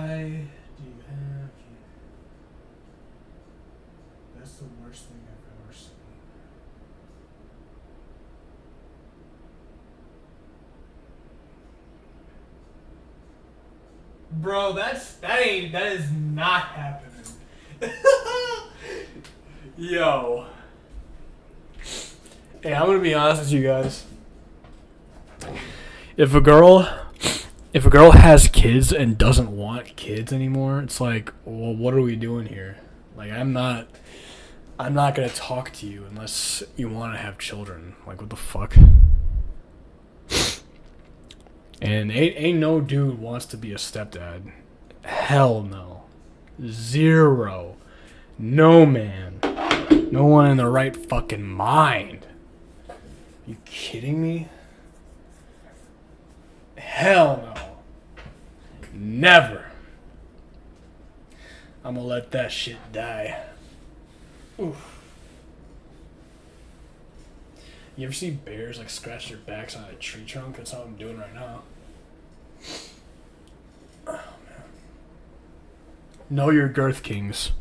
Why do you have you? That's the worst thing I've ever seen. Bro, that is not happening. Yo. Hey, I'm gonna be honest with you guys. If a girl has kids and doesn't want kids anymore, it's like, well, what are we doing here? Like, I'm not gonna talk to you unless you want to have children. Like, what the fuck? And ain't no dude wants to be a stepdad. Hell no. Zero. No man. No one in the right fucking mind. You kidding me? Hell no. Never. I'm gonna let that shit die. Oof. You ever see bears like scratch their backs on a tree trunk? That's what I'm doing right now. Oh man. Know your girth, kings.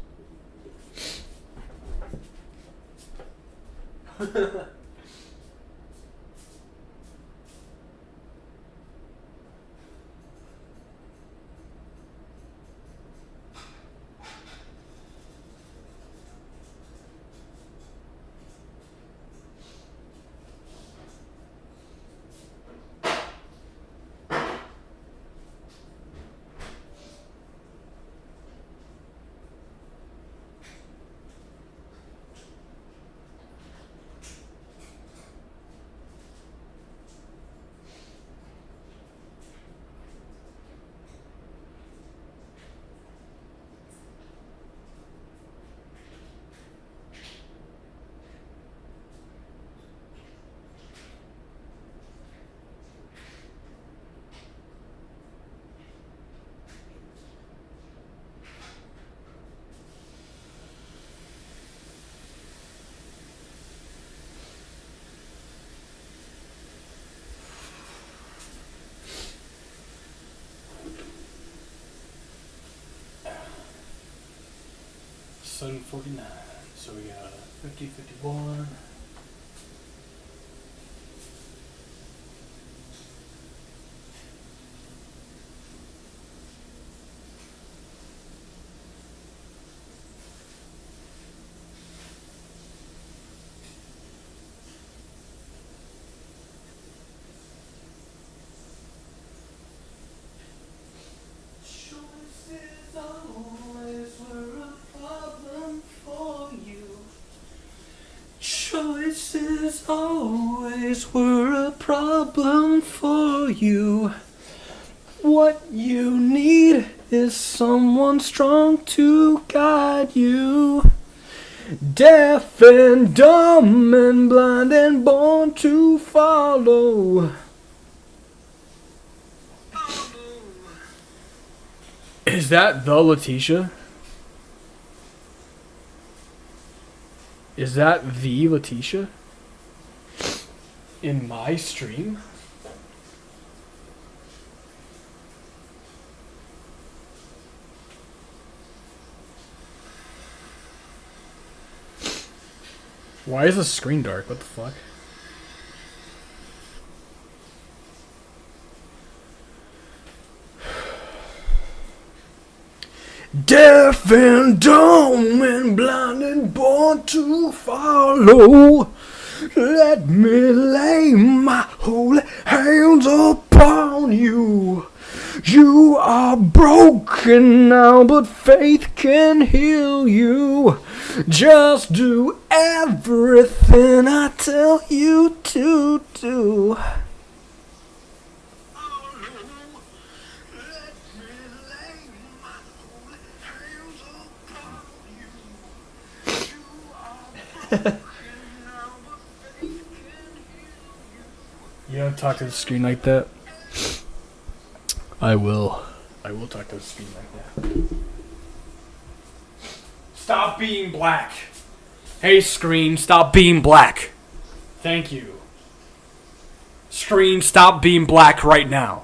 $7.49. So we got 50-51. Choices always were a problem for you. Choices always were a problem for you. What you need is someone strong to guide you. Deaf and dumb and blind and born to follow. Is that the Letitia? Is that the Letitia? In my stream? Why is the screen dark? What the fuck? Deaf and dumb and blind and born to follow. Let me lay my holy hands upon you. You are broken now, but faith can heal you. Just do everything I tell you to do. You don't talk to the screen like that? I will. I will talk to the screen like that. Stop being black. Hey, screen, stop being black. Thank you. Screen, stop being black right now.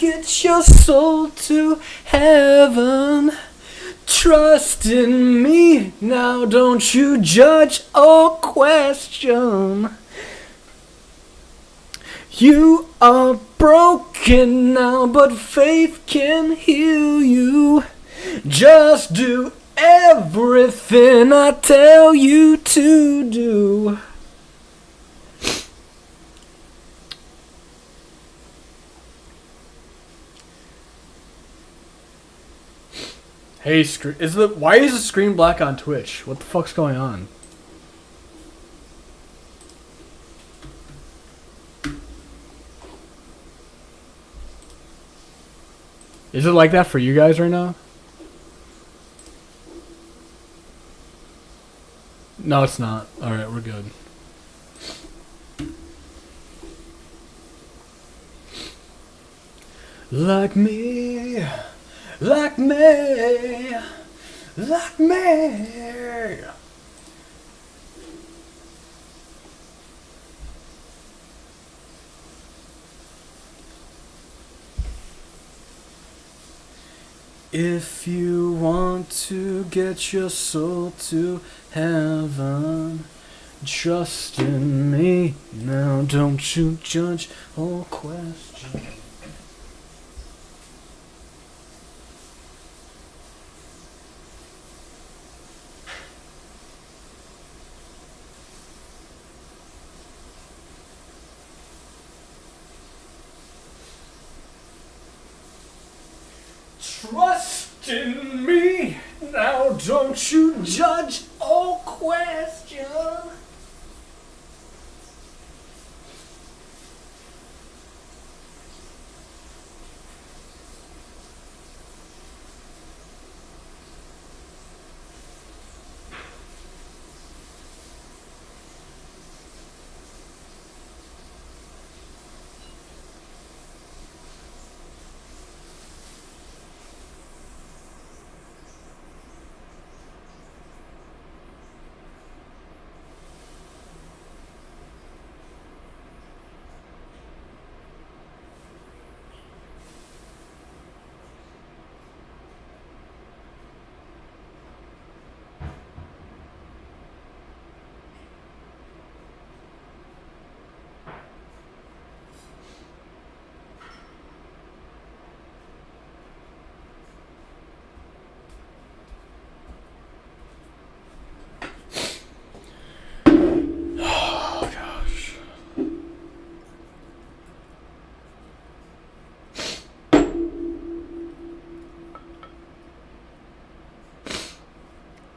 get your soul to heaven. Trust in me, now don't you judge or question. You are broken now, but faith can heal you. Just do everything I tell you to do. Hey, why is the screen black on Twitch? What the fuck's going on? Is it like that for you guys right now? No, it's not. Alright, we're good. Like me, like me, like me. If you want to get your soul to heaven, trust in me. Now don't you judge or question. Trust in me, now don't you judge or question.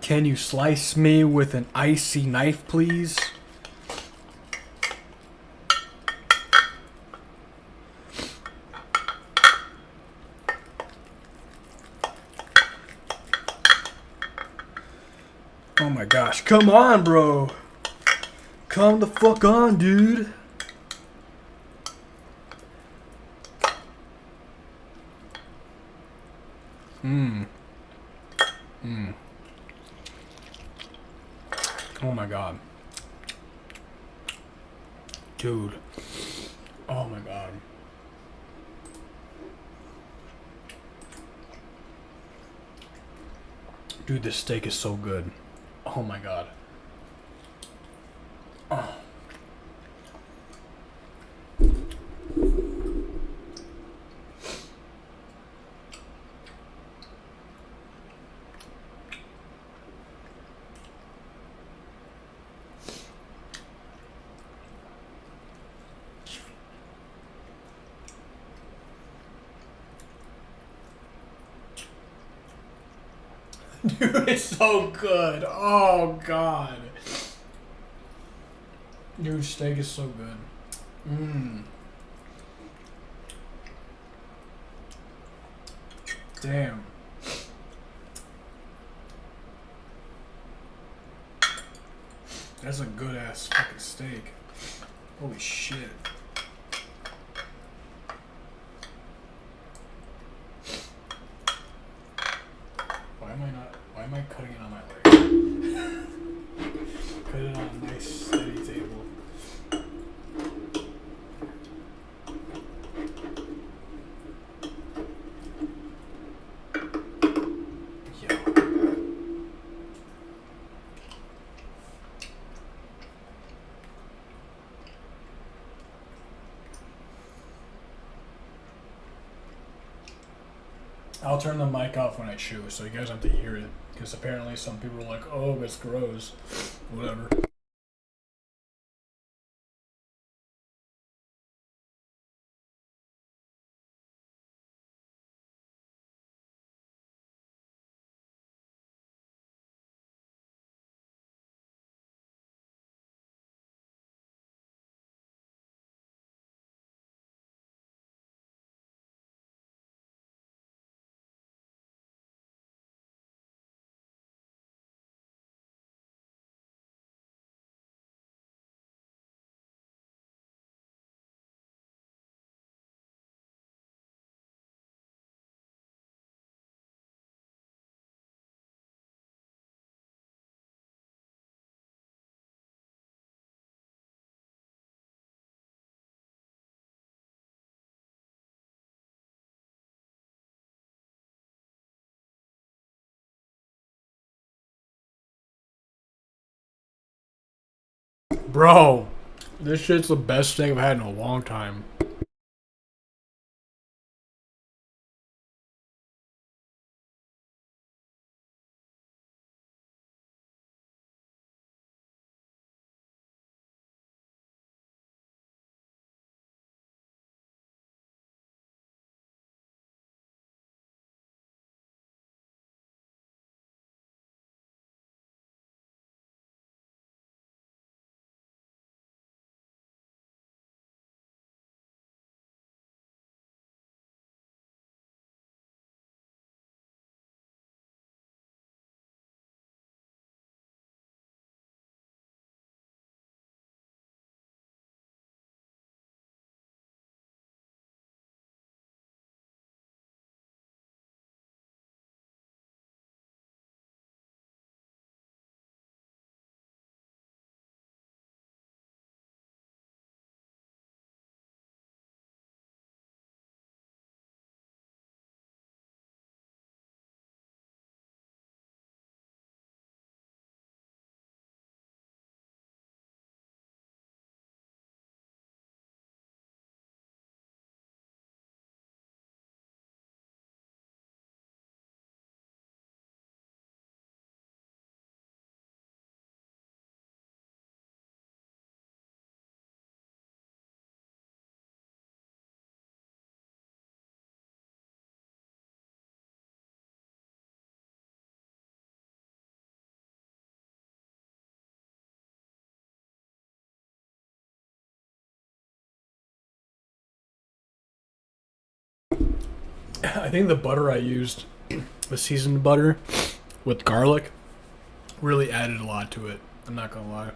Can you slice me with an icy knife, please? Oh my gosh, come on, bro. Come the fuck on, dude. Oh my god. Dude. Oh my god. Dude, this steak is so good. Oh my god. Oh. Dude, it's so good. Oh, God. Dude, steak is so good. Damn. That's a good-ass fucking steak. Holy shit. Why am I cutting it on my leg? Cut it on a nice steady table. I'll turn the mic off when I chew, so you guys have to hear it. Because apparently some people are like, "Oh, it's gross." Whatever. Bro, this shit's the best steak I've had in a long time. I think the butter I used, the seasoned butter with garlic, really added a lot to it. I'm not gonna lie.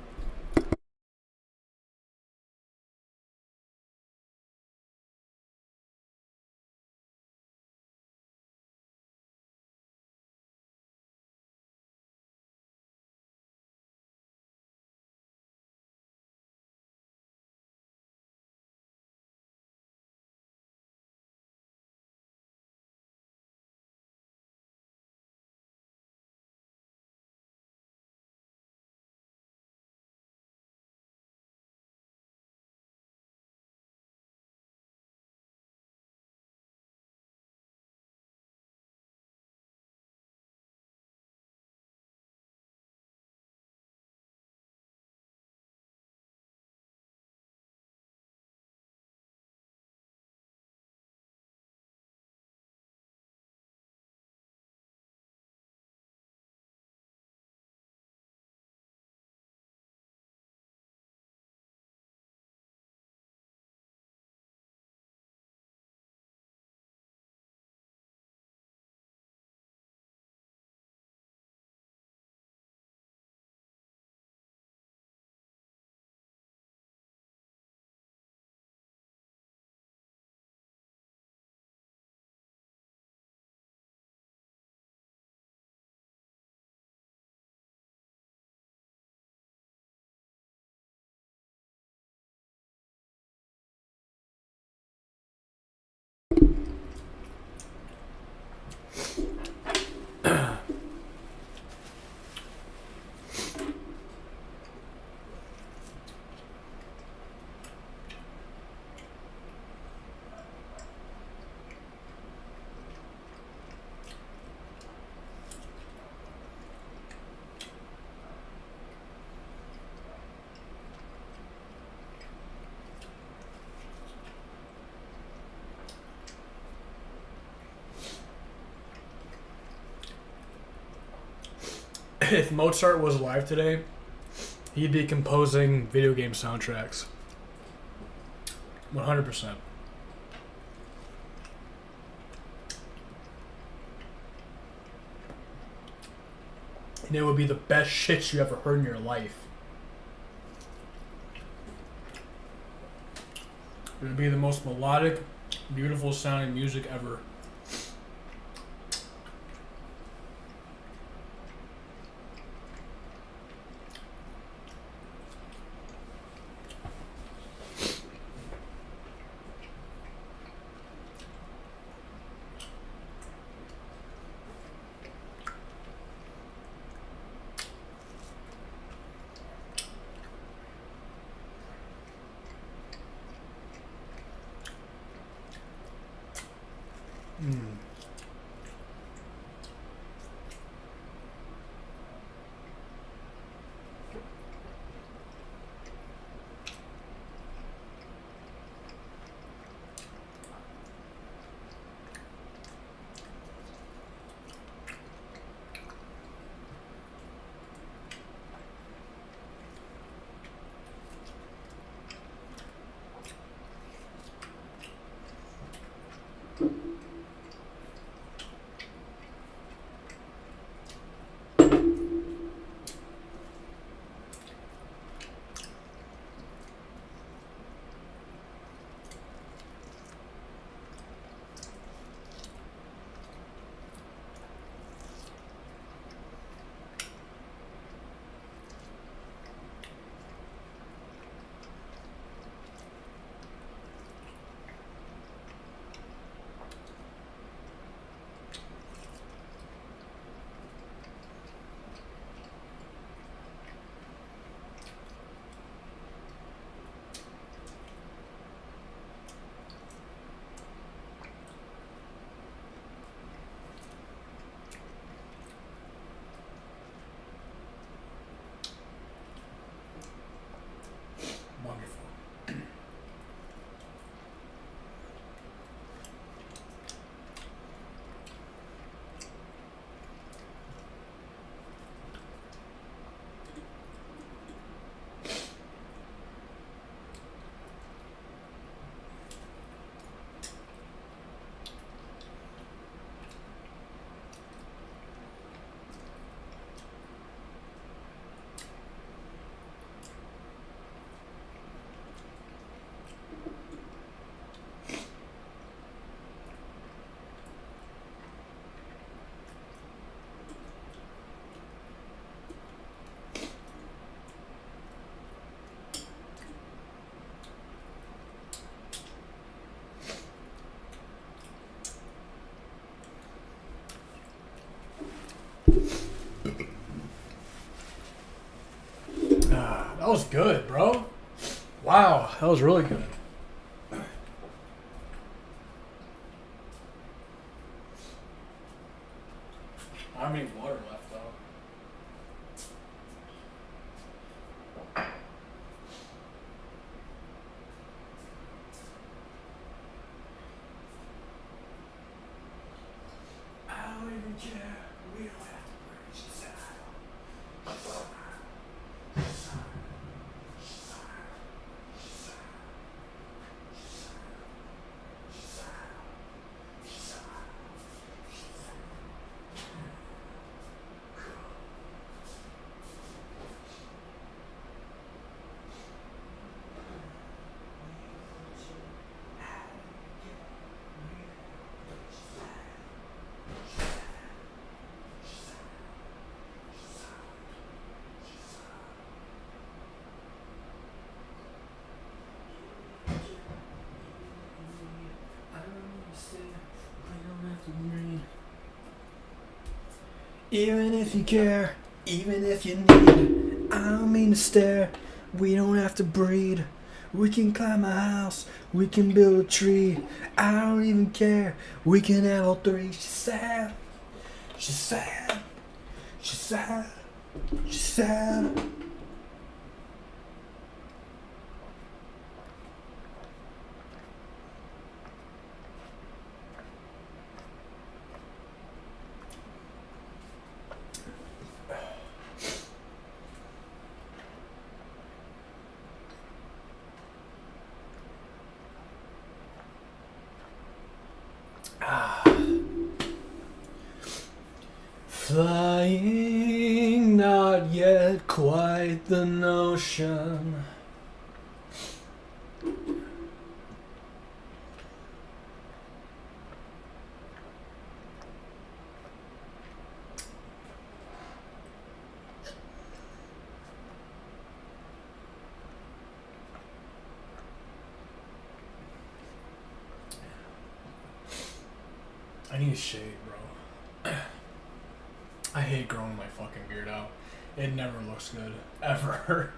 if Mozart was alive today, he'd be composing video game soundtracks. 100%. And it would be the best shit you ever heard in your life. It would be the most melodic, beautiful sounding music ever. That was good, bro. Wow, that was really good. I don't have any water left, though. I don't even care. We don't have to bridge this out. Even if you care, even if you need, I don't mean to stare, we don't have to breed. We can climb a house, we can build a tree, I don't even care, we can have all three. She's sad, she's sad, she's sad, she's sad. Flying, not yet quite the notion. I need a shave, bro. I hate growing my fucking beard out. It never looks good. Ever.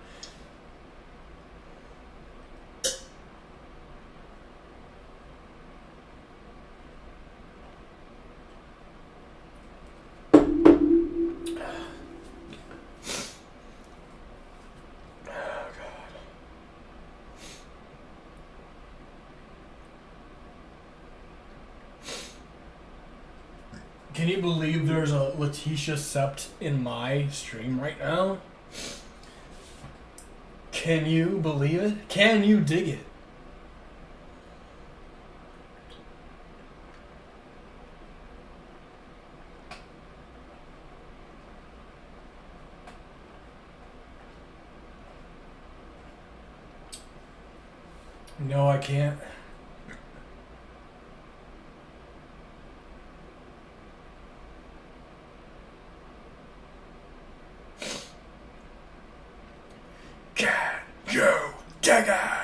Can you believe there's a Letitia Sept in my stream right now? Can you believe it? Can you dig it? No, I can't. Can you dig it?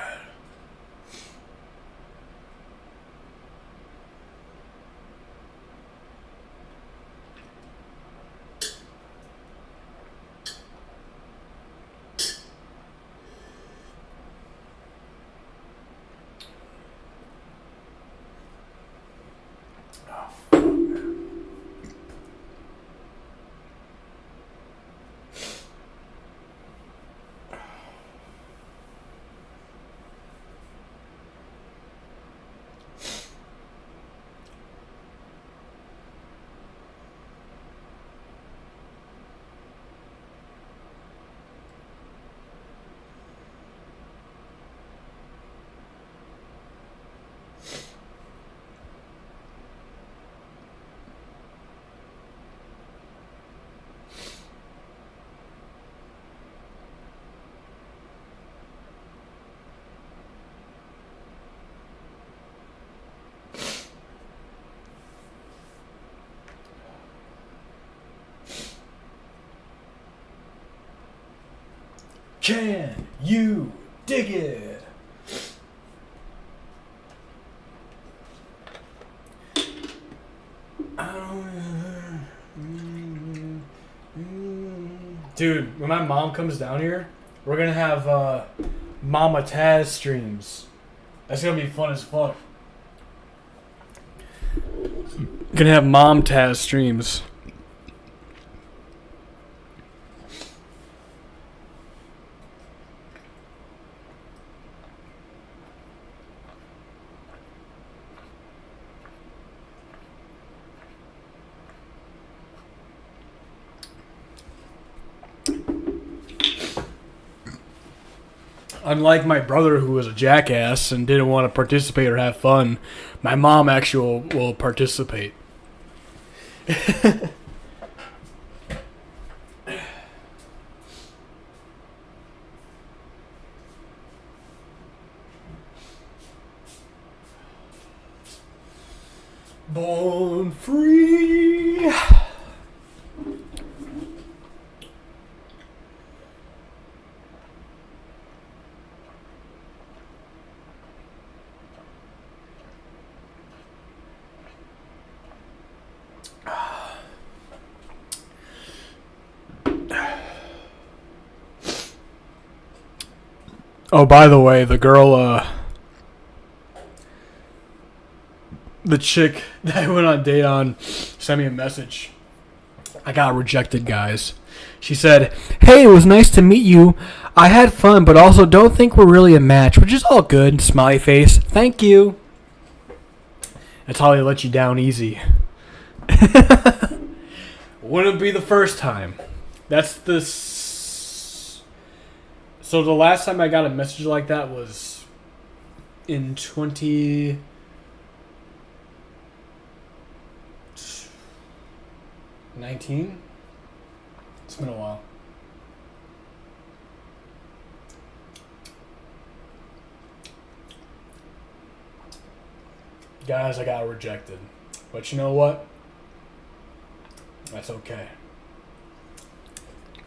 Can you dig it? Dude, when my mom comes down here, we're gonna have Mama Taz streams. That's gonna be fun as fuck. Gonna have Mom Taz streams. Unlike my brother, who was a jackass and didn't want to participate or have fun, my mom actually will participate. Born free. Oh, by the way, the girl, the chick that I went on a date on sent me a message. I got rejected, guys. She said, "Hey, it was nice to meet you. I had fun, but also don't think we're really a match," which is all good. Smiley face. Thank you. That's how they let you down easy. Wouldn't be the first time. That's the... So the last time I got a message like that was in 20... 19? It's been a while. Guys, I got rejected. But you know what? That's okay.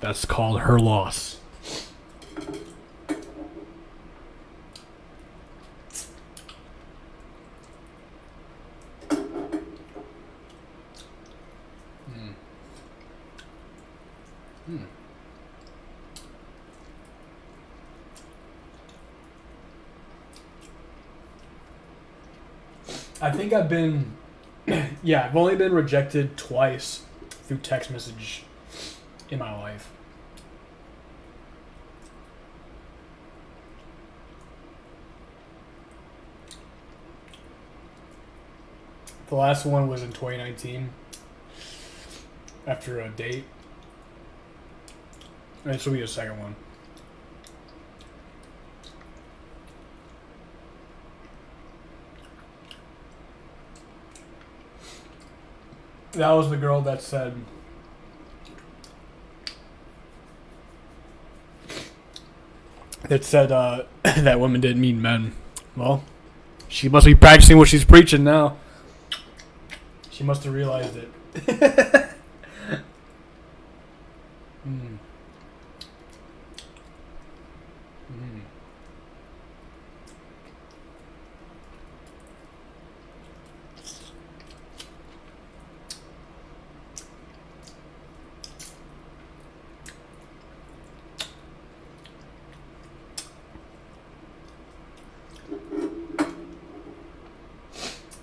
That's called her loss. I think I've been, yeah, I've only been rejected twice through text message in my life. The last one was in 2019 after a date. And this will be a second one. That was the girl that said that women didn't mean men. Well, she must be practicing what she's preaching now. She must have realized it.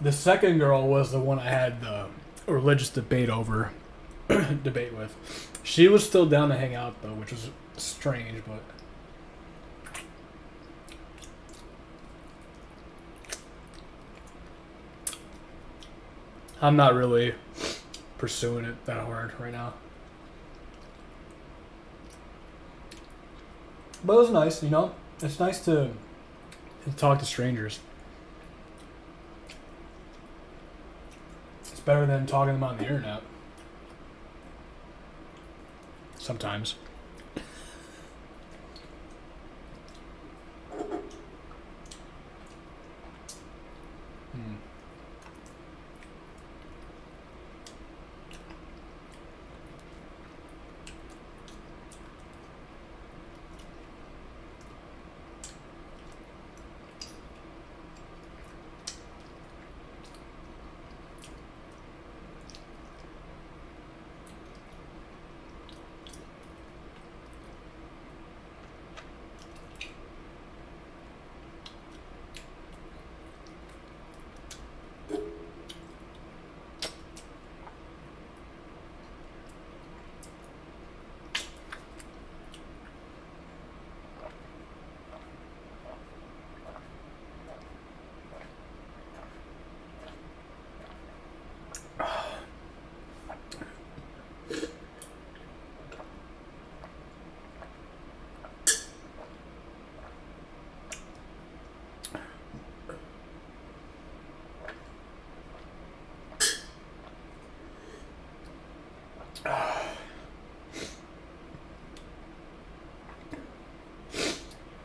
The second girl was the one I had the religious debate with. She was still down to hang out though, which was strange, but I'm not really pursuing it that hard right now. But it was nice, you know? It's nice to talk to strangers. It's better than talking to them on the internet. Sometimes.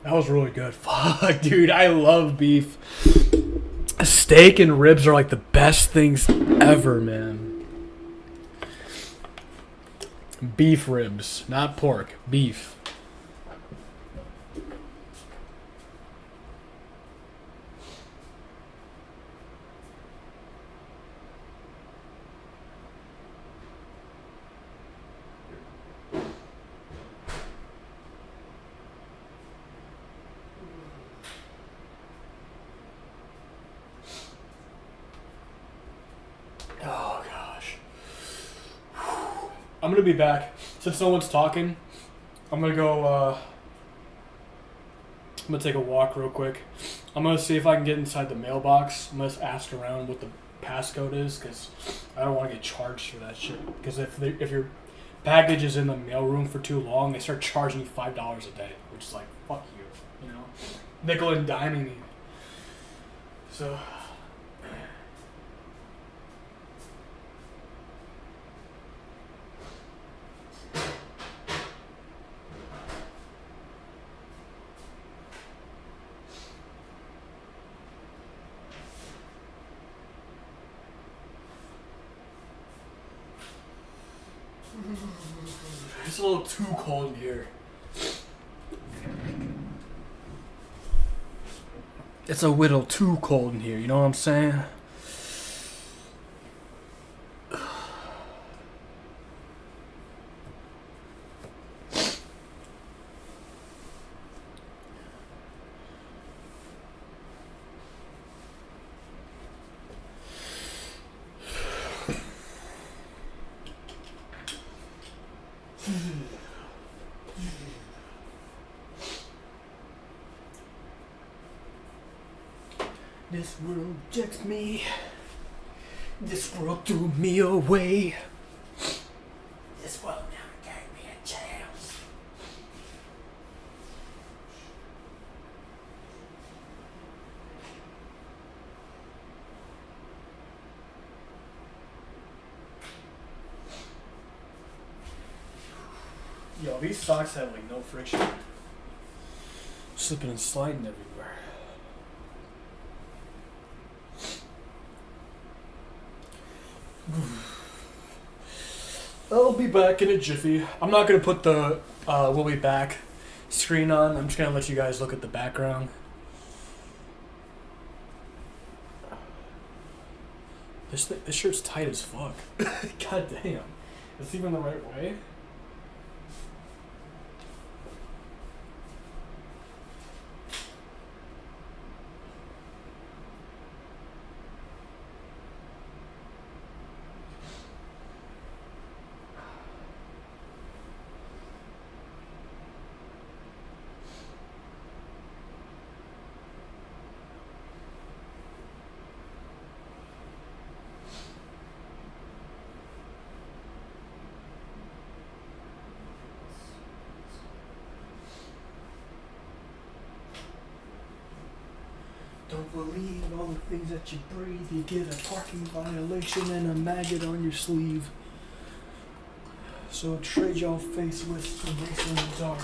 That was really good. Fuck, dude, I love beef. Steak and ribs are like the best things ever, man. Beef ribs, not pork. Beef. Oh, gosh. I'm going to be back. Since no one's talking, I'm going to go, I'm going to take a walk real quick. I'm going to see if I can get inside the mailbox. I'm going to ask around what the passcode is, because I don't want to get charged for that shit. Because if your package is in the mailroom for too long, they start charging you $5 a day, which is like, fuck you, you know? Nickel and diming me. So... It's a little too cold in here. It's a little too cold in here, you know what I'm saying? This world rejects me. This world threw me away. This world never gave me a chance. Yo, these socks have like no friction. Slipping and sliding everywhere. I'll be back in a jiffy. I'm not gonna put the we'll be back screen on. I'm just gonna let you guys look at the background. This shirt's tight as fuck. God damn. Is this even the right way? Don't believe all the things that you breathe. You get a parking violation and a maggot on your sleeve. So trade your face with some race in the dark.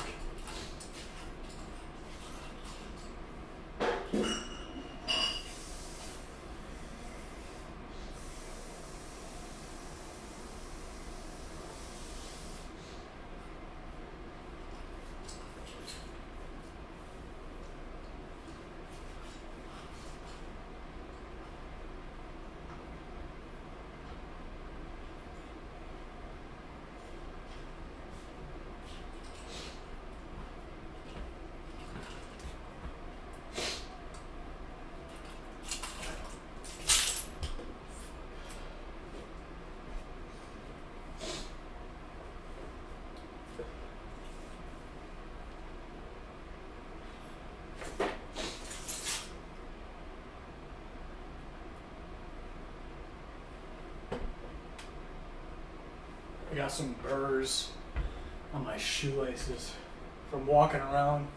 I got some burrs on my shoelaces from walking around.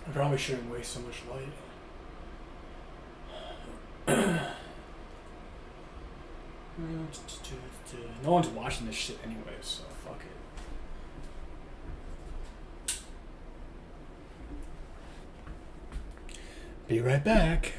I probably shouldn't waste so much light. No one's watching this shit anyway, so fuck it. Be right back.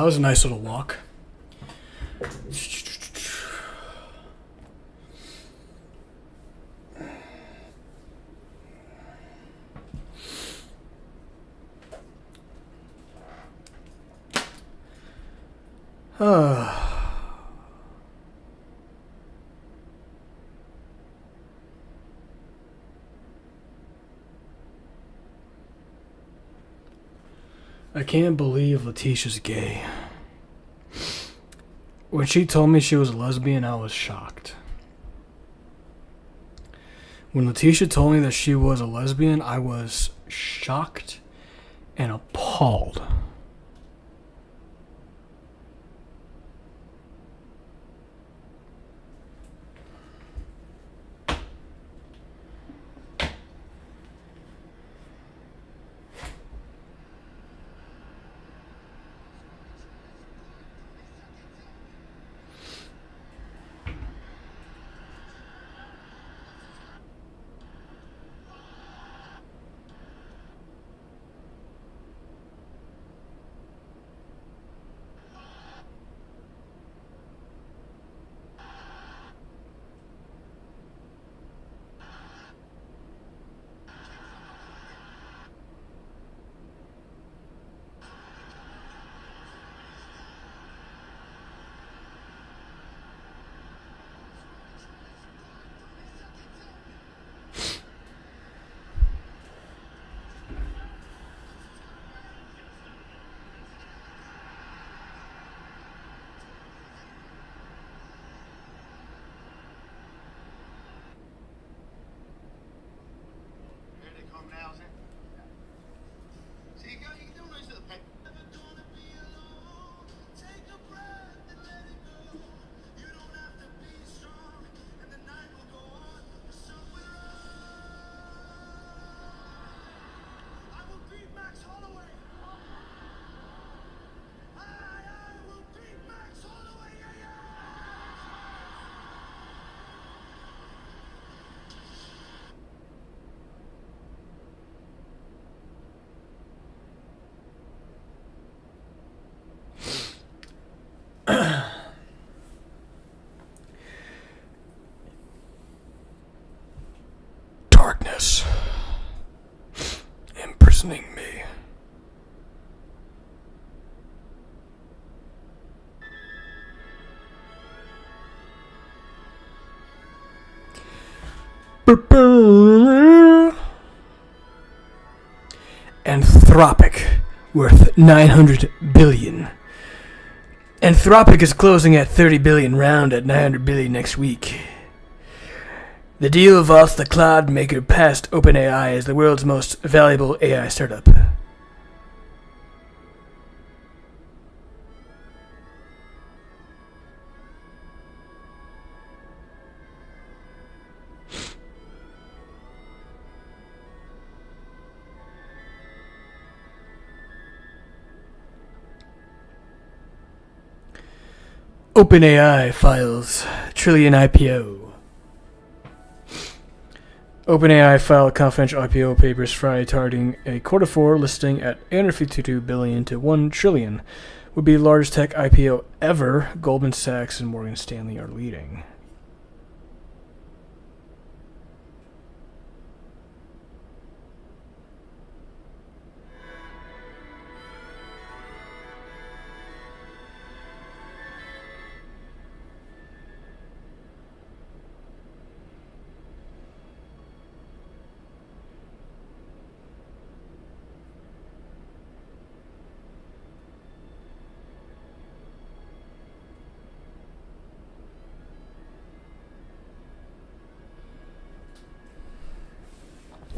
that was a nice little walk. I can't believe Letitia's gay. When she told me she was a lesbian, I was shocked. When Letitia told me that she was a lesbian, I was shocked and appalled. Darkness imprisoning me. Anthropic, worth 900 billion. Anthropic is closing at 30 billion, round at 900 billion next week. The deal vaults the cloud maker past OpenAI as the world's most valuable AI startup. OpenAI files trillion IPO. OpenAI filed confidential IPO papers Friday targeting a Q4 listing at 852 billion to 1 trillion. Would be the largest tech IPO ever. Goldman Sachs and Morgan Stanley are leading.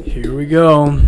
Here we go.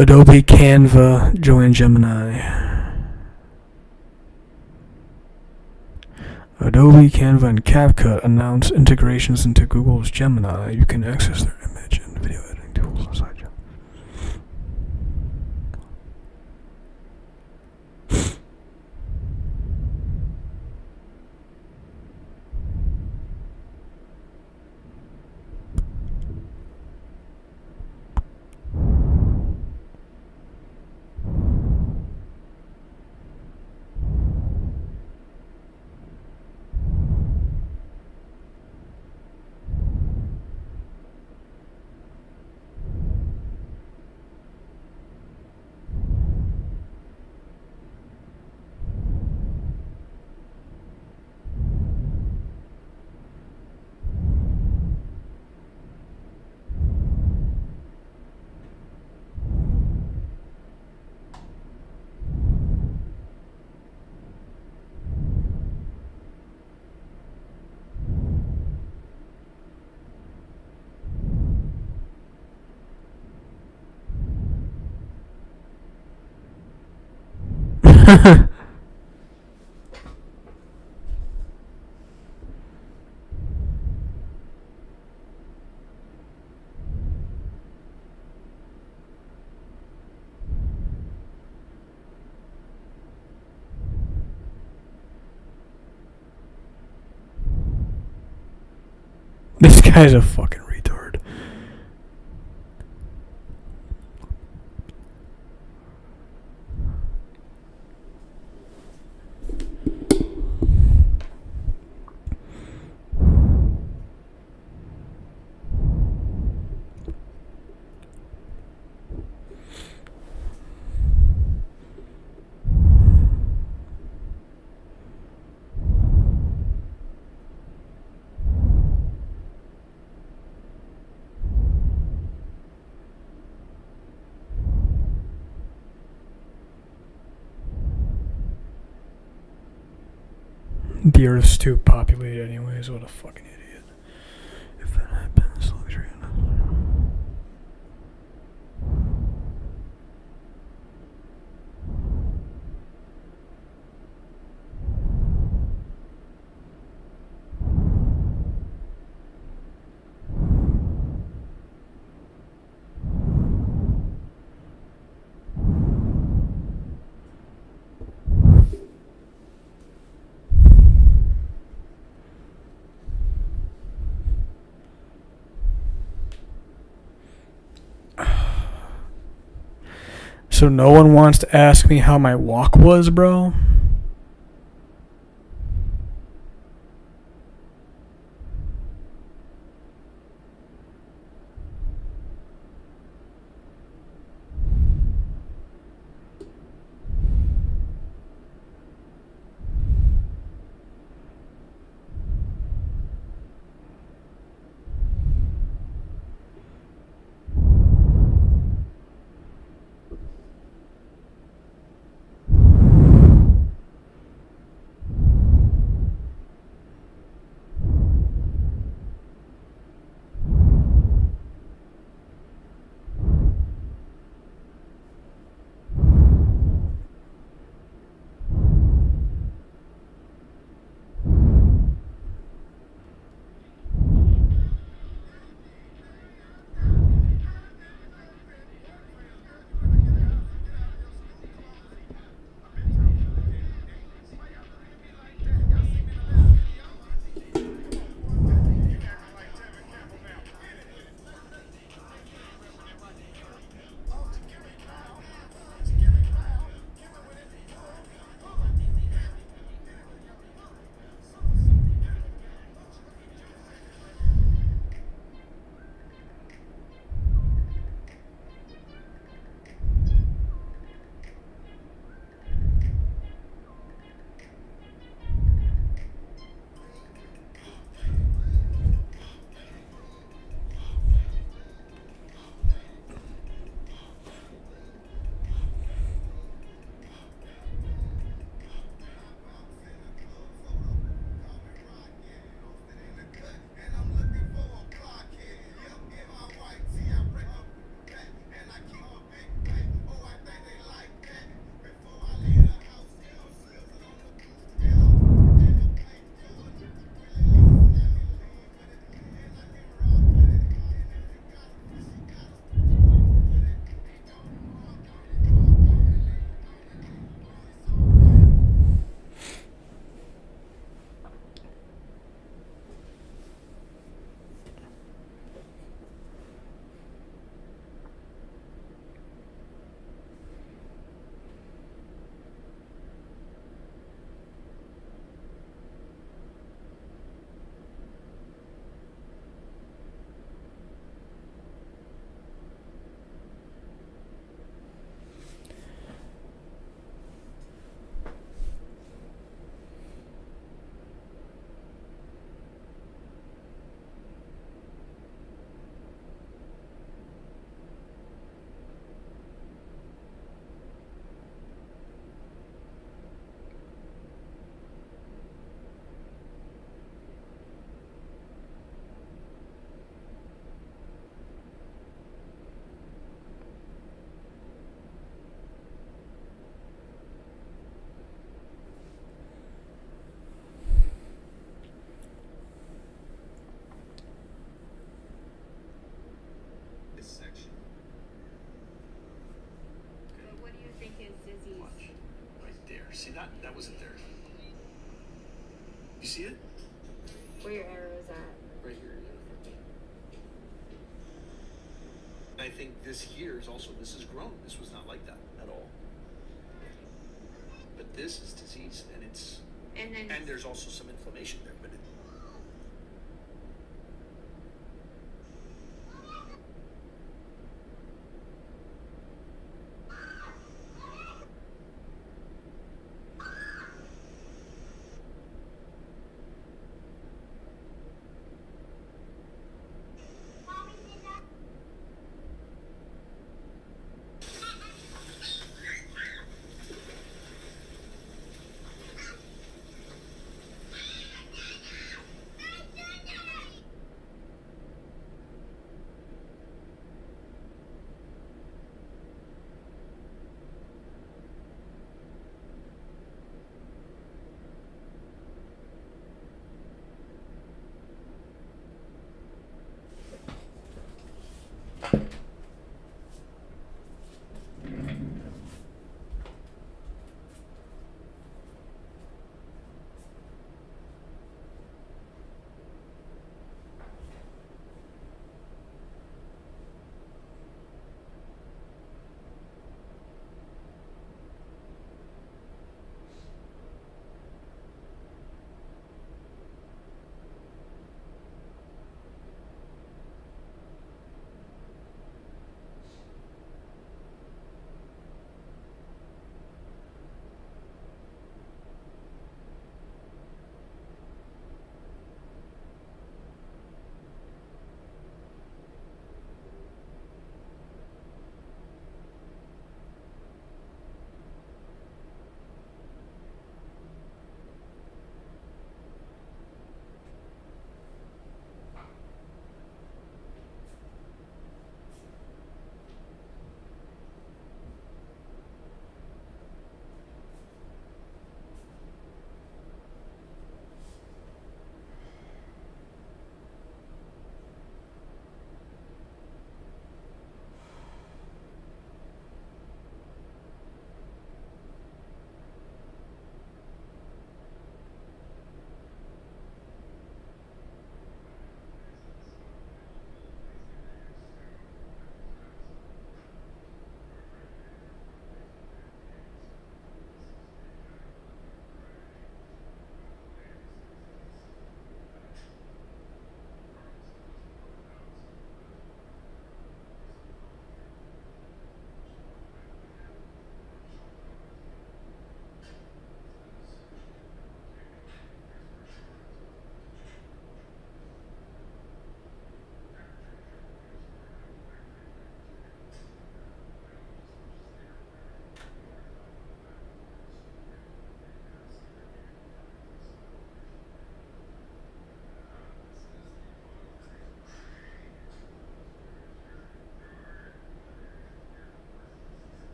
Adobe, Canva, join Gemini. Adobe, Canva, and CapCut announce integrations into Google's Gemini. You can access their image and video editing tools inside Gemini. This guy's a fucking retard. The Earth's too populated anyways, what a fucking idiot. If that happens, luxury enough. So no one wants to ask me how my walk was, bro? wasn't there. You see it? Where your arrow is at. Right here. I think this here is also, this is grown. This was not like that at all. But this is disease, and it's, and there's also some inflammation there, but it,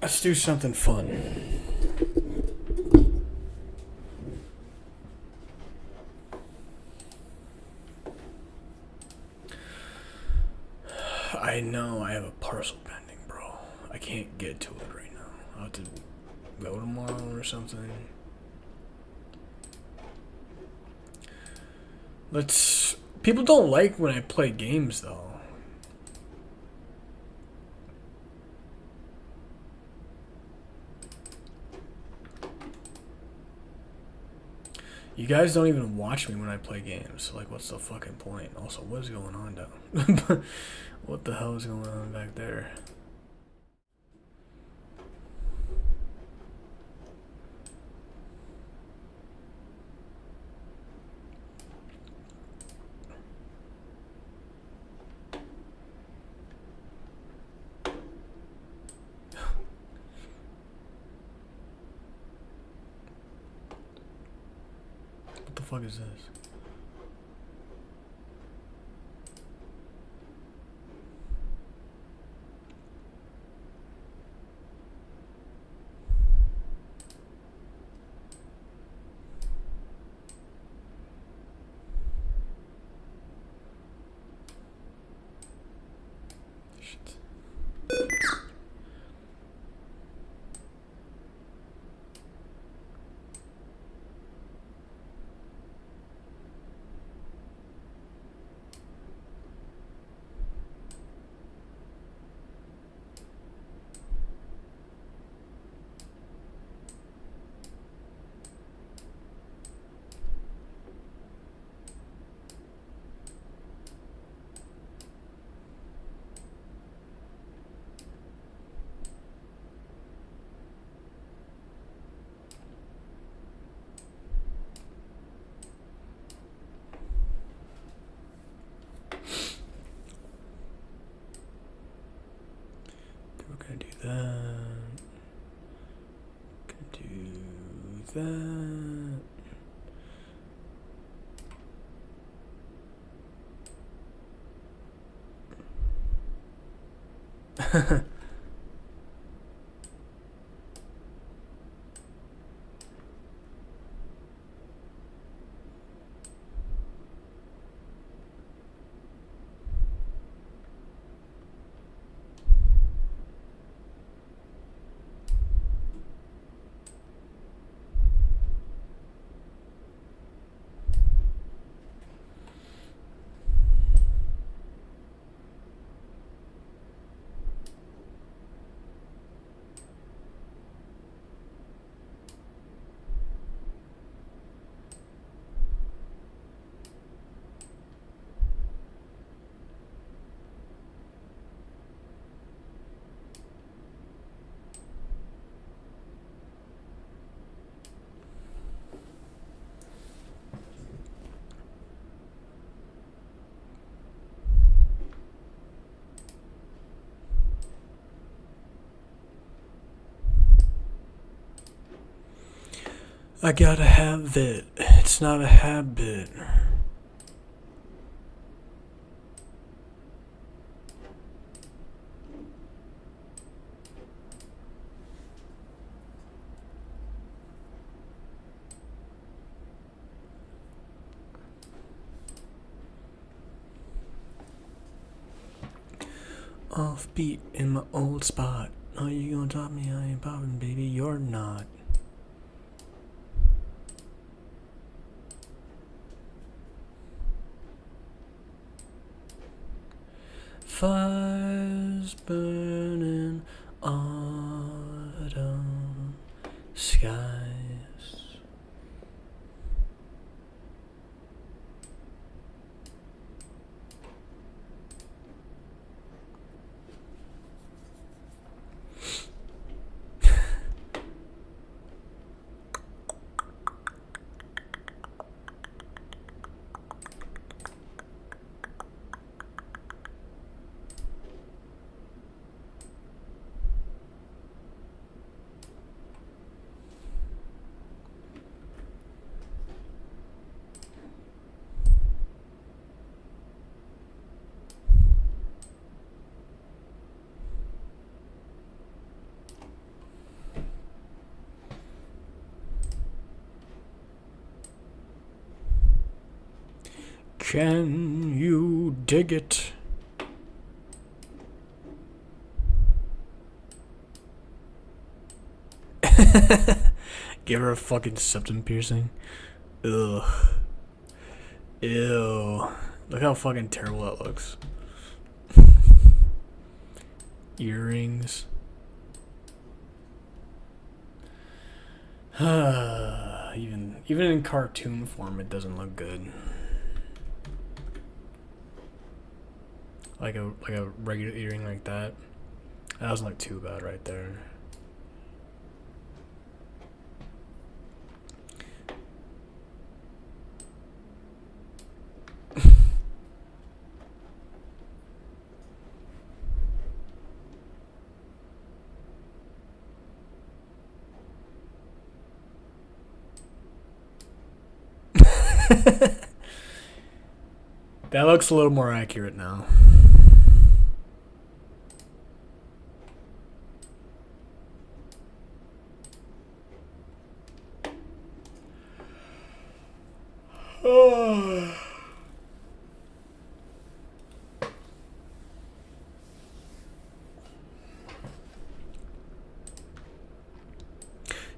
let's do something fun. I know I have a parcel pending, bro. I can't get to it right now. I'll have to go tomorrow or something. People don't like when I play games, though. You guys don't even watch me when I play games. Like, what's the fucking point? Also, what is going on down? What the hell is going on back there? What the fuck is this? Shit. We're gonna do that. Gonna do that. I gotta have it. It's not a habit. Offbeat in my old spot. Oh, you gonna top me? I ain't popping, baby. You're not. Fires burning autumn skies. Can you dig it? Give her a fucking septum piercing. Ugh. Ew. Look how fucking terrible that looks. Earrings. even in cartoon form, it doesn't look good. Like a regular earring like that. That doesn't look too bad right there. That looks a little more accurate now.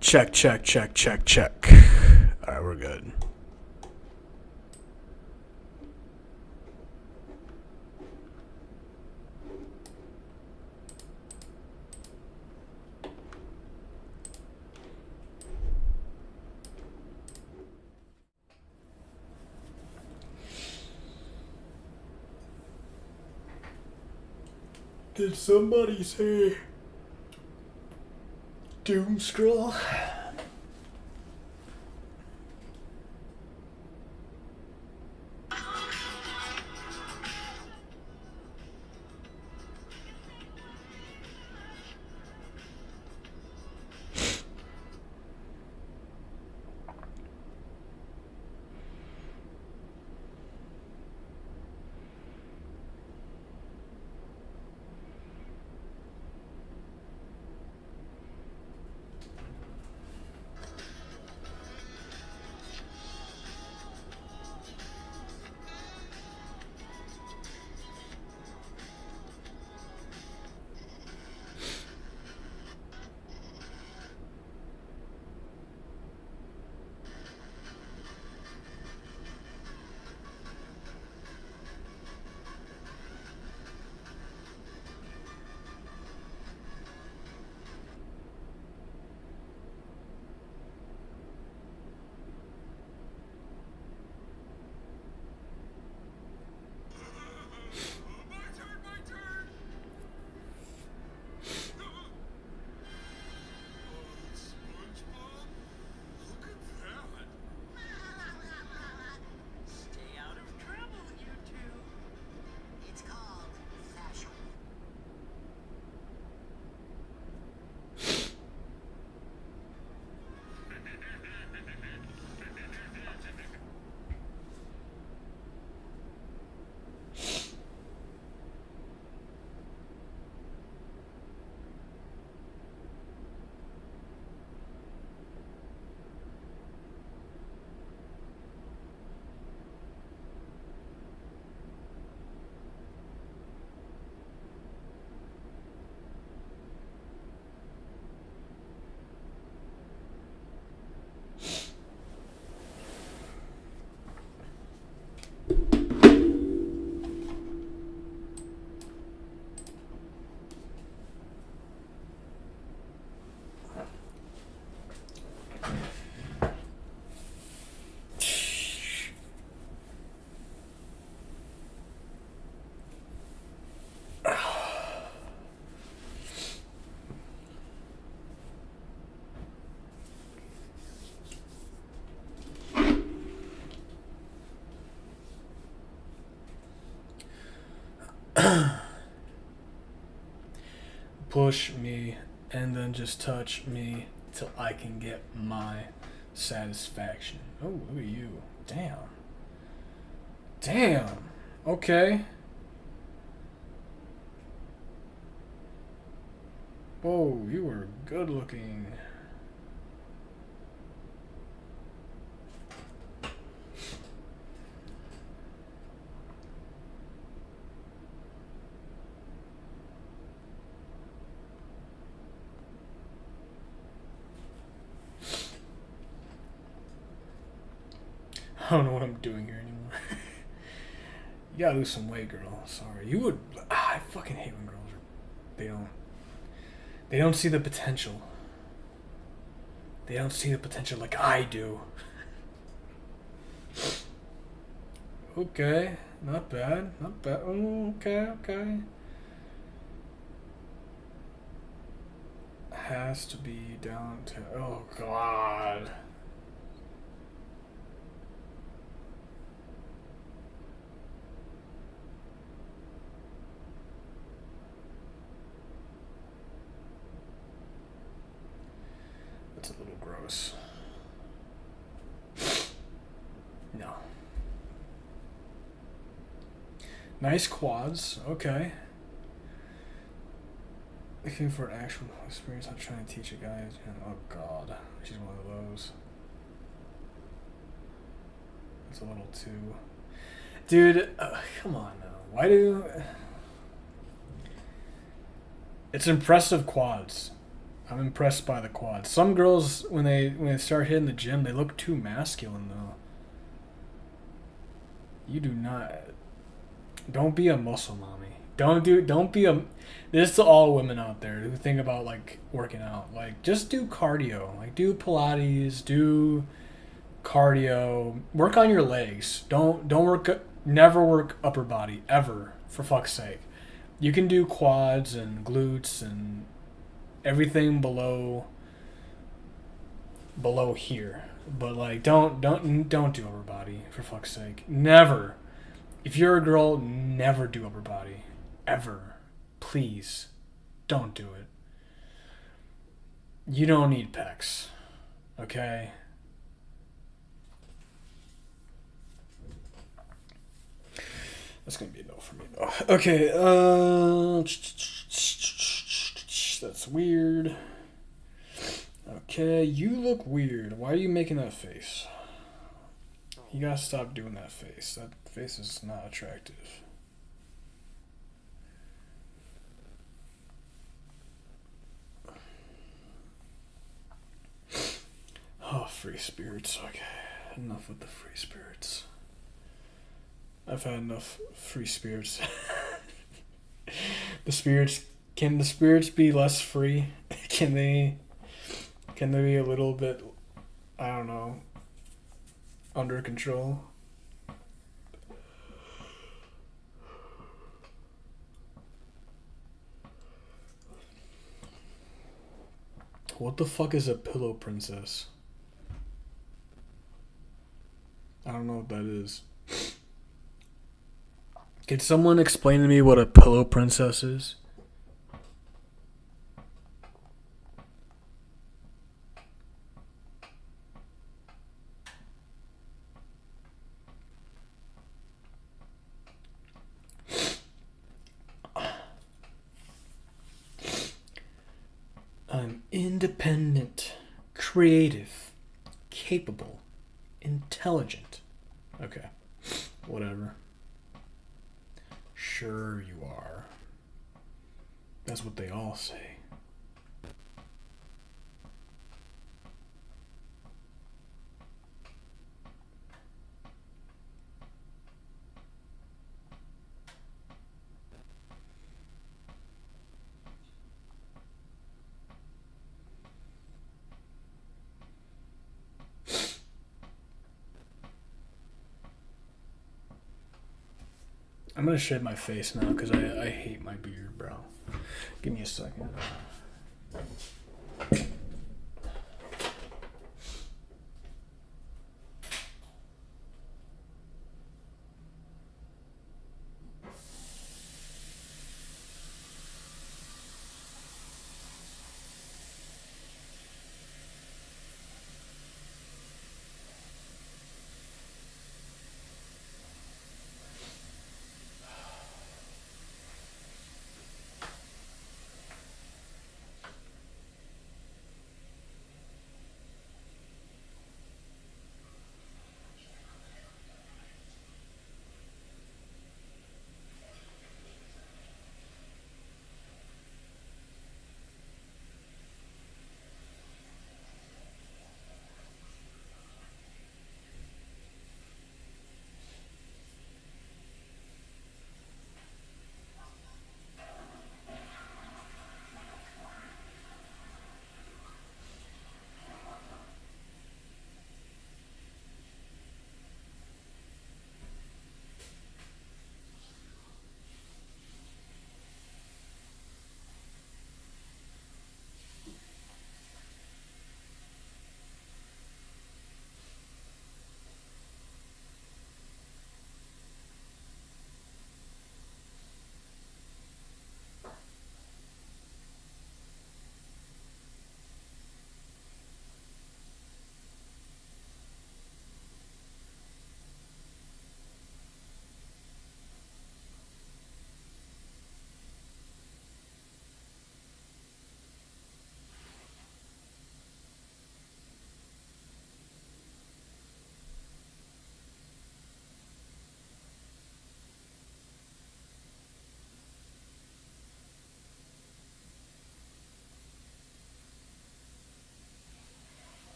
Check, check, check, check, check. Alright, we're good. Did somebody say doom scroll? Push me and then just touch me till I can get my satisfaction. Oh, look at you. Damn. Damn. Okay. Whoa, you were good looking. I don't know what I'm doing here anymore. You gotta lose some weight, girl. Sorry. You would. I fucking hate when girls are. They don't. They don't see the potential. They don't see the potential like I do. Okay. Not bad. Not bad. Okay, okay. Has to be down to. Oh, God. That's a little gross. No. Nice quads. Okay. Looking for an actual experience. I'm trying to teach a guy. Oh, God. She's one of those. It's a little too. Dude, come on now. Why do. It's impressive quads. I'm impressed by the quads. Some girls, when they start hitting the gym, they look too masculine though. You do not. Don't be a muscle mommy. Don't be a. This is to all women out there who think about like working out. Like just do cardio. Like do Pilates. Do cardio. Work on your legs. Don't work. Never work upper body ever. For fuck's sake. You can do quads and glutes and everything below here, but like don't do upper body for fuck's sake. Never. If you're a girl, never do upper body ever. Please don't do it. You don't need pecs, okay? That's gonna be a no for me though. Okay, that's weird. Okay, you look weird. Why are you making that face? You gotta stop doing that face. That face is not attractive. Oh, free spirits. Okay, enough with the free spirits. I've had enough free spirits. Can the spirits be less free? Can they be a little bit, I don't know, under control? What the fuck is a pillow princess? I don't know what that is. Can someone explain to me what a pillow princess is? I'm independent, creative, capable, intelligent. Okay, whatever. Sure you are. That's what they all say. I'm gonna shave my face now because I hate my beard, bro. Give me a second.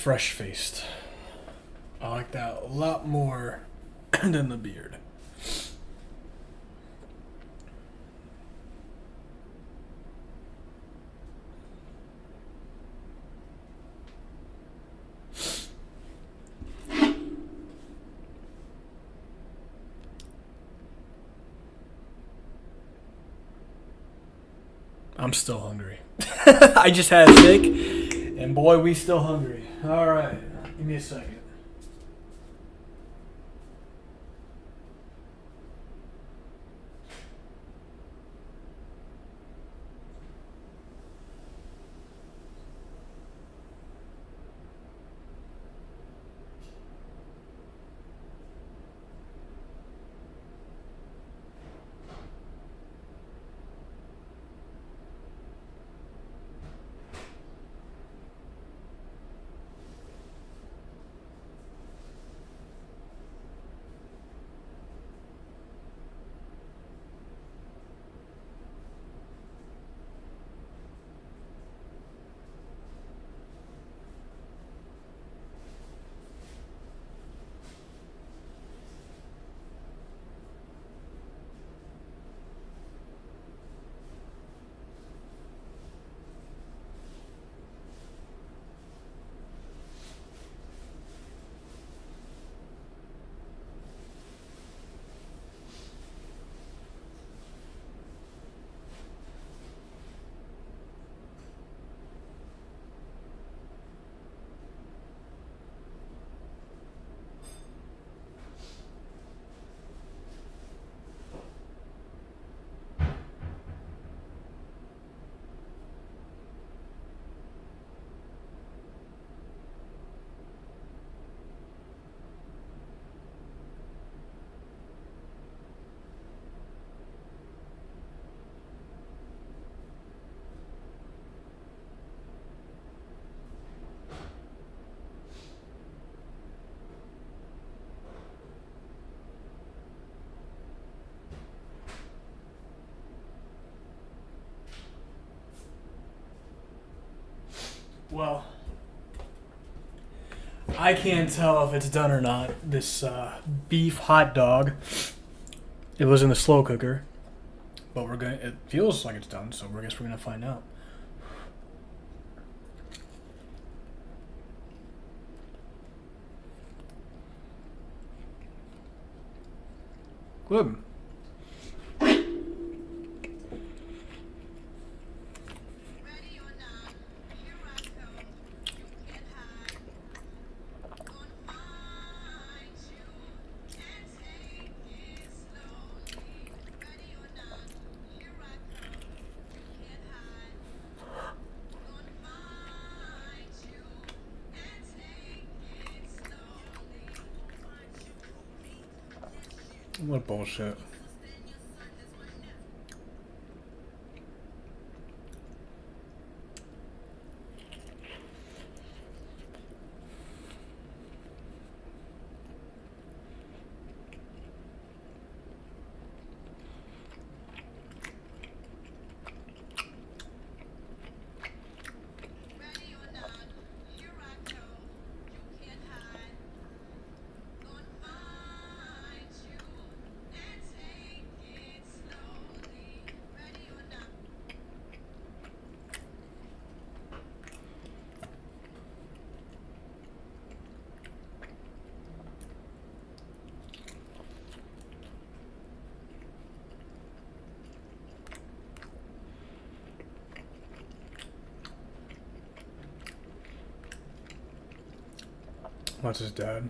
fresh faced. I like that a lot more than the beard. I'm still hungry. I just had a steak, and boy, we still hungry. All right, give me a second. Well, I can't tell if it's done or not. This beef hot dog. It was in the slow cooker, but we're gonna. It feels like it's done, so I guess we're gonna find out. Good. What bullshit. That's his dad.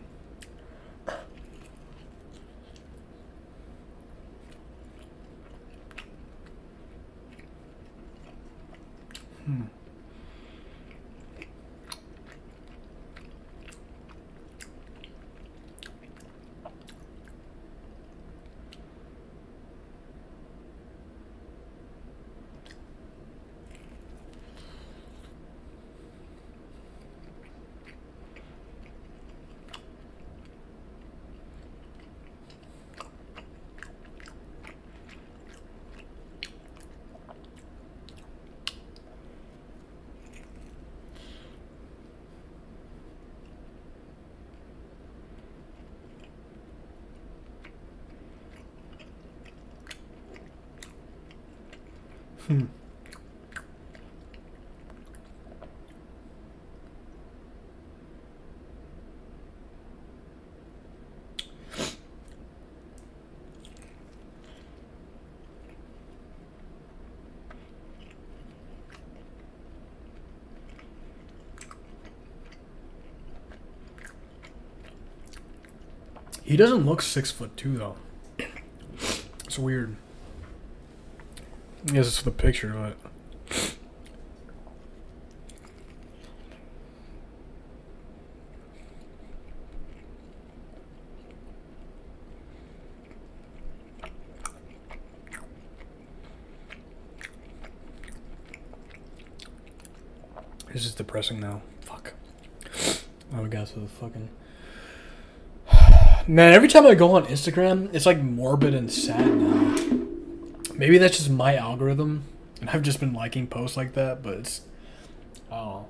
He doesn't look 6'2" though. It's weird. I guess it's for the picture, but it's just depressing now. Fuck. Oh, we got to the fucking. Man, every time I go on Instagram, it's like morbid and sad now. Maybe that's just my algorithm, and I've just been liking posts like that, but it's. Oh.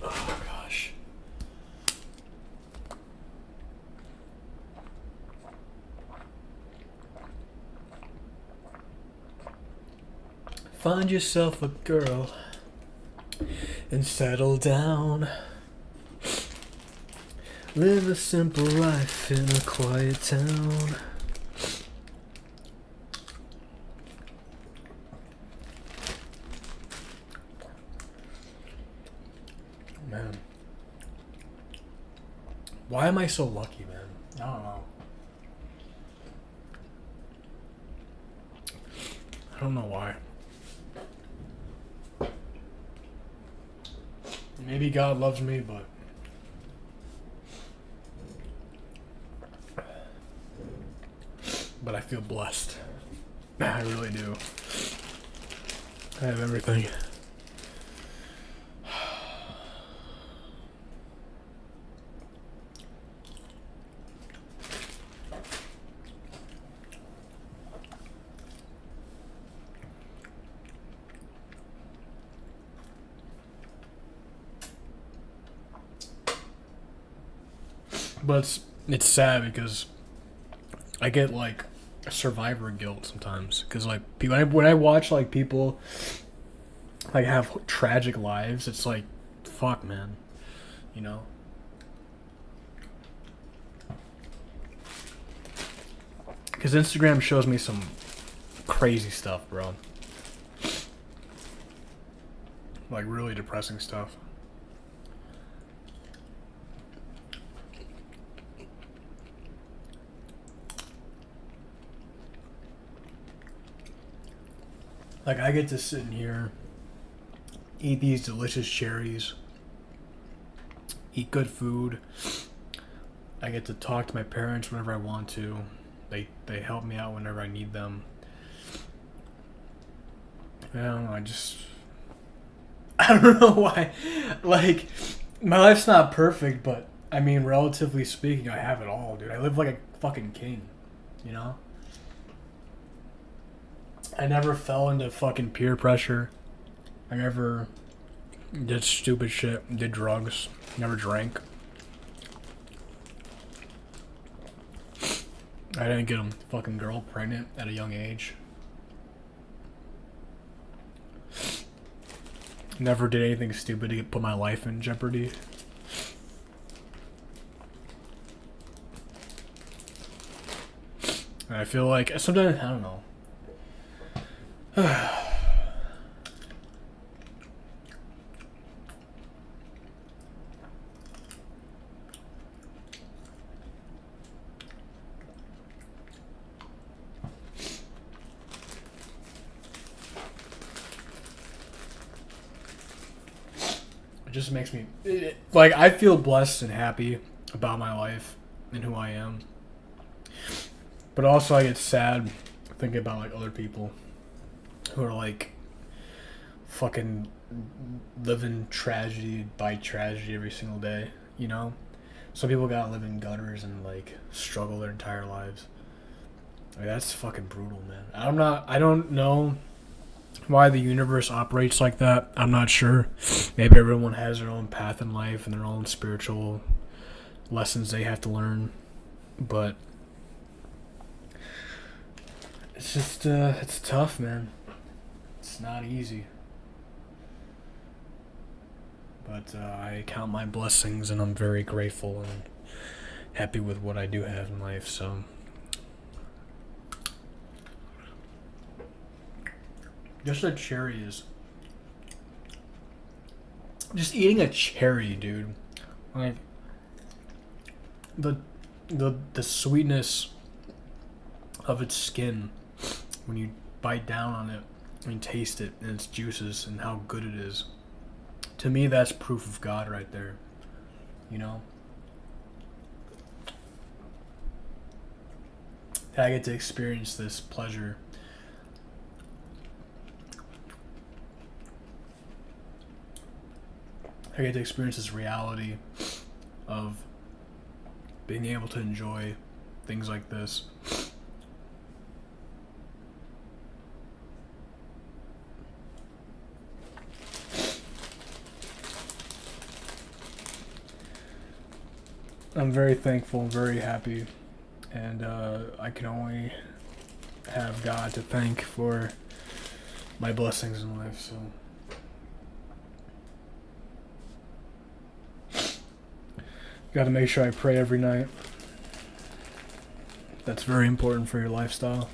Oh gosh. Find yourself a girl and settle down. Live a simple life in a quiet town. Man. Why am I so lucky, man? I don't know. I don't know why. Maybe God loves me, but I feel blessed. I really do. I have everything. But it's sad because I get like survivor guilt sometimes because like when I watch like people like have tragic lives, it's like fuck, man, you know. Because Instagram shows me some crazy stuff, bro. Like really depressing stuff. Like, I get to sit in here, eat these delicious cherries, eat good food. I get to talk to my parents whenever I want to. They help me out whenever I need them. I don't know, I don't know why. Like, my life's not perfect, but, I mean, relatively speaking, I have it all, dude. I live like a fucking king, you know? I never fell into fucking peer pressure. I never did stupid shit, did drugs, never drank. I didn't get a fucking girl pregnant at a young age. Never did anything stupid to put my life in jeopardy. And I feel like sometimes, I don't know. It just makes me like I feel blessed and happy about my life and who I am. But also I get sad thinking about like other people who are like fucking living tragedy by tragedy every single day, you know? Some people gotta live in gutters and like struggle their entire lives. Like, that's fucking brutal, man. I don't know why the universe operates like that. I'm not sure. Maybe everyone has their own path in life and their own spiritual lessons they have to learn. But it's just, it's tough, man. It's not easy. But I count my blessings and I'm very grateful and happy with what I do have in life, so. Just a cherry is. Just eating a cherry, dude. Like the sweetness of its skin when you bite down on it and taste it and its juices and how good it is. To me, that's proof of God right there. You know? I get to experience this pleasure. I get to experience this reality of being able to enjoy things like this. I'm very thankful, very happy, and I can only have God to thank for my blessings in life, so. Gotta make sure I pray every night. That's very important for your lifestyle.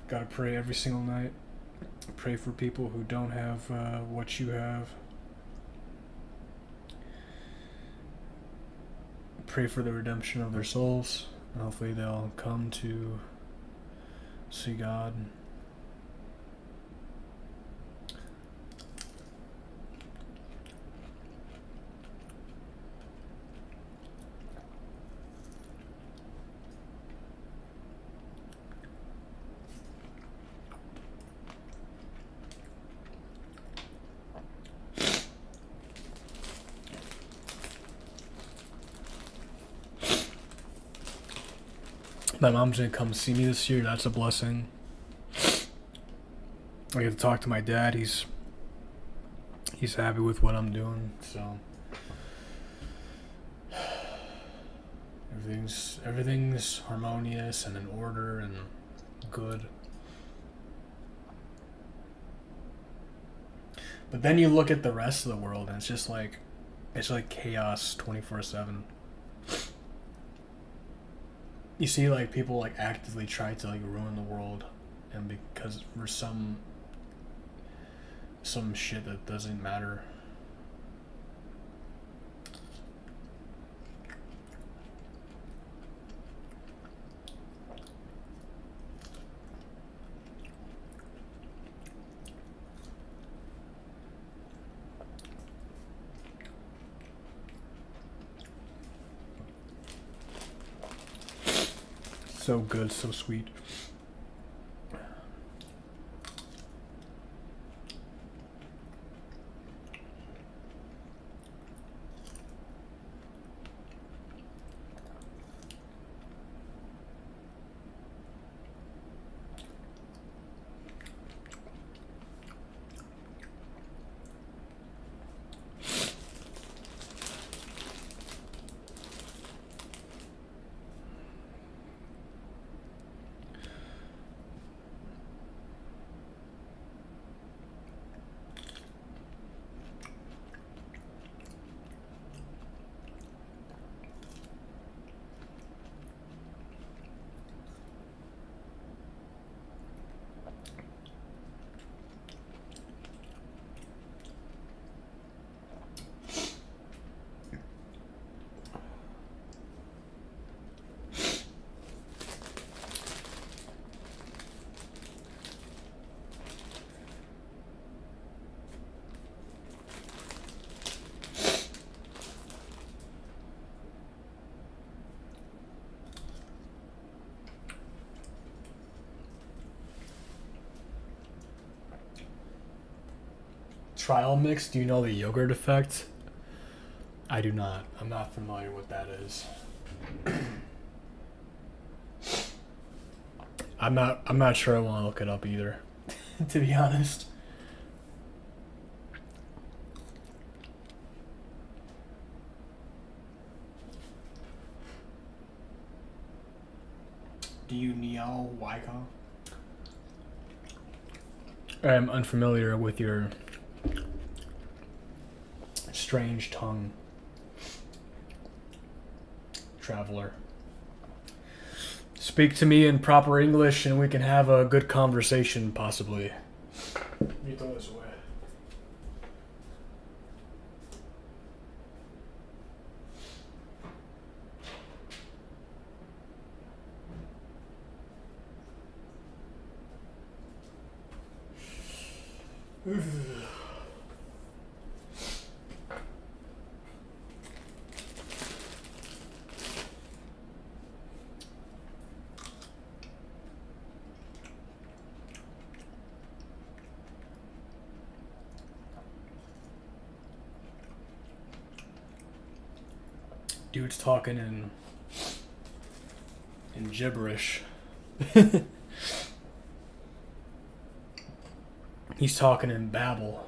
Gotta pray every single night. Pray for people who don't have what you have. Pray for the redemption of their souls. And hopefully they'll come to see God. My mom's gonna come see me this year. That's a blessing. I get to talk to my dad. He's happy with what I'm doing. So everything's harmonious and in order and good. But then you look at the rest of the world and it's like chaos 24/7. You see, like, people, like, actively try to, like, ruin the world, and because for some shit that doesn't matter. So good, so sweet. trial mix. Do you know the yogurt effect? I do not. I'm not familiar with that is. I'm not sure I want to look it up either, to be honest. Do you Neo Wyckoff? I'm unfamiliar with your strange tongue, traveler. Speak to me in proper English and we can have a good conversation, possibly. Let me throw this away. Dude's talking in gibberish. He's talking in babble.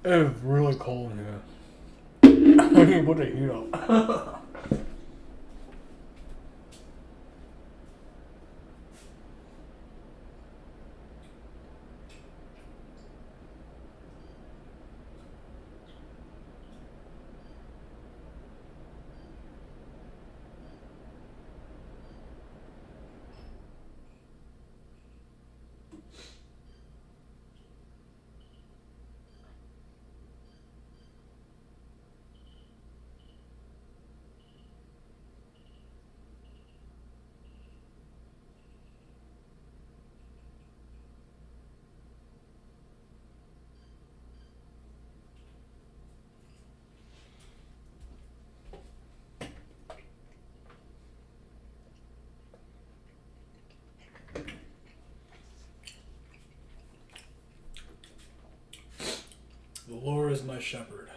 It's really cold here. I can't put the heat up. Lord is my shepherd.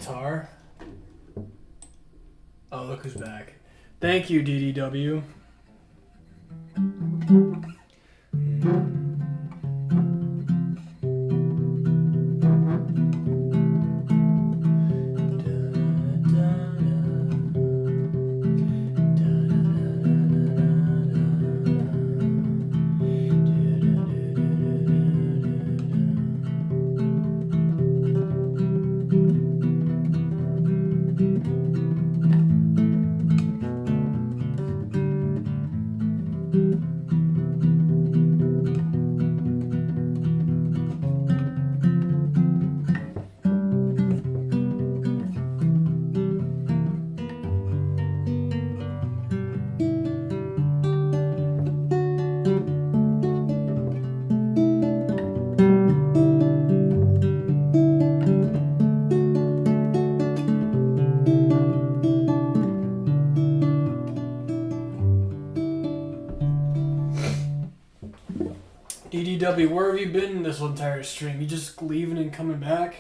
guitar. Oh, look who's back. Thank you, DDW. DDW, where have you been this entire stream? You just leaving and coming back?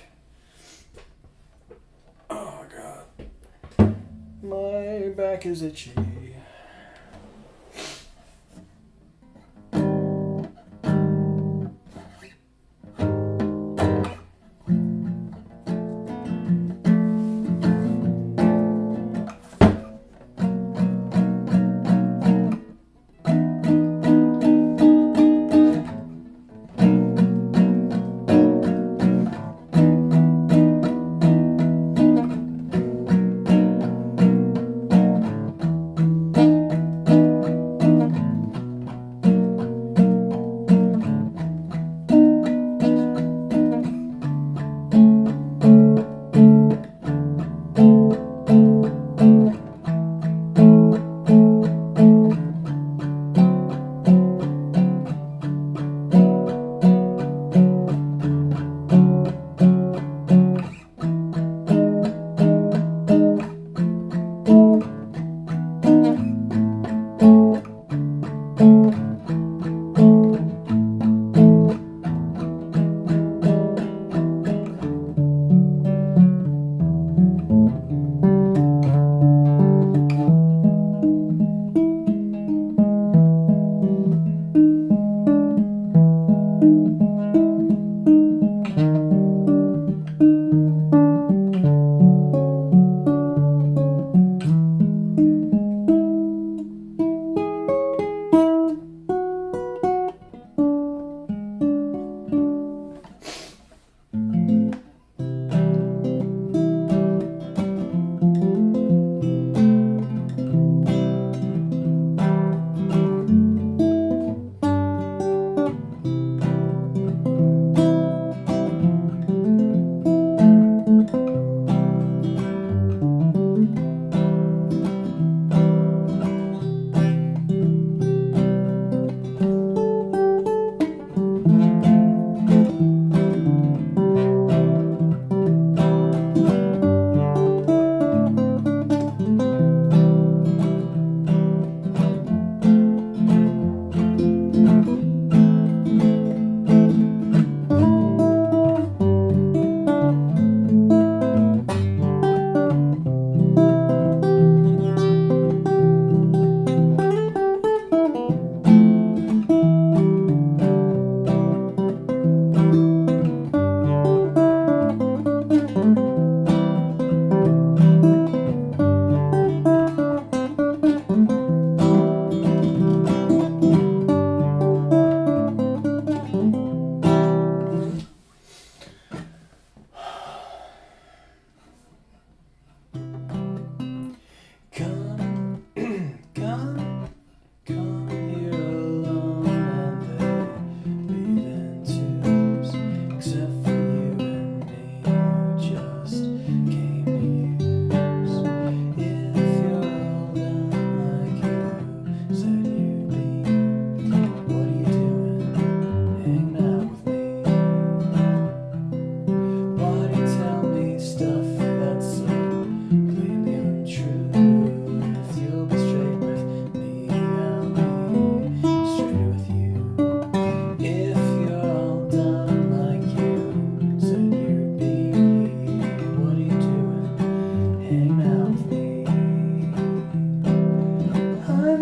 Oh, God. My back is itchy.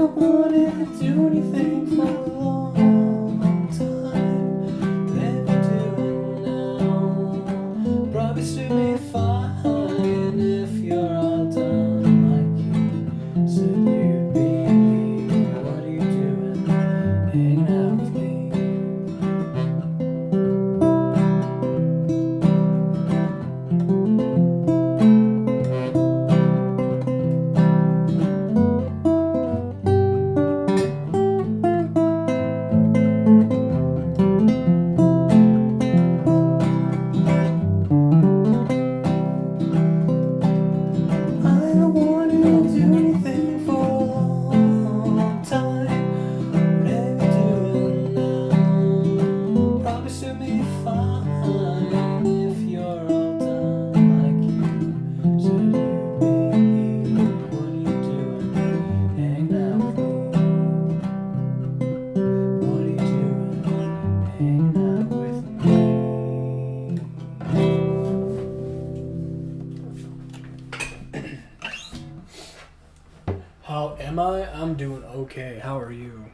don't wanna do anything for a long time. Let me do it now. Promise to be fine if you're all done like you said you'd be. What are you doing hanging out with me? I don't wanna do anything for a long time. Whatever you're doing now, promise to be fine if you're all done like you said you'd be. What are you doing hanging out with me? What are you doing hanging out with me? How am I? I'm doing okay. How are you?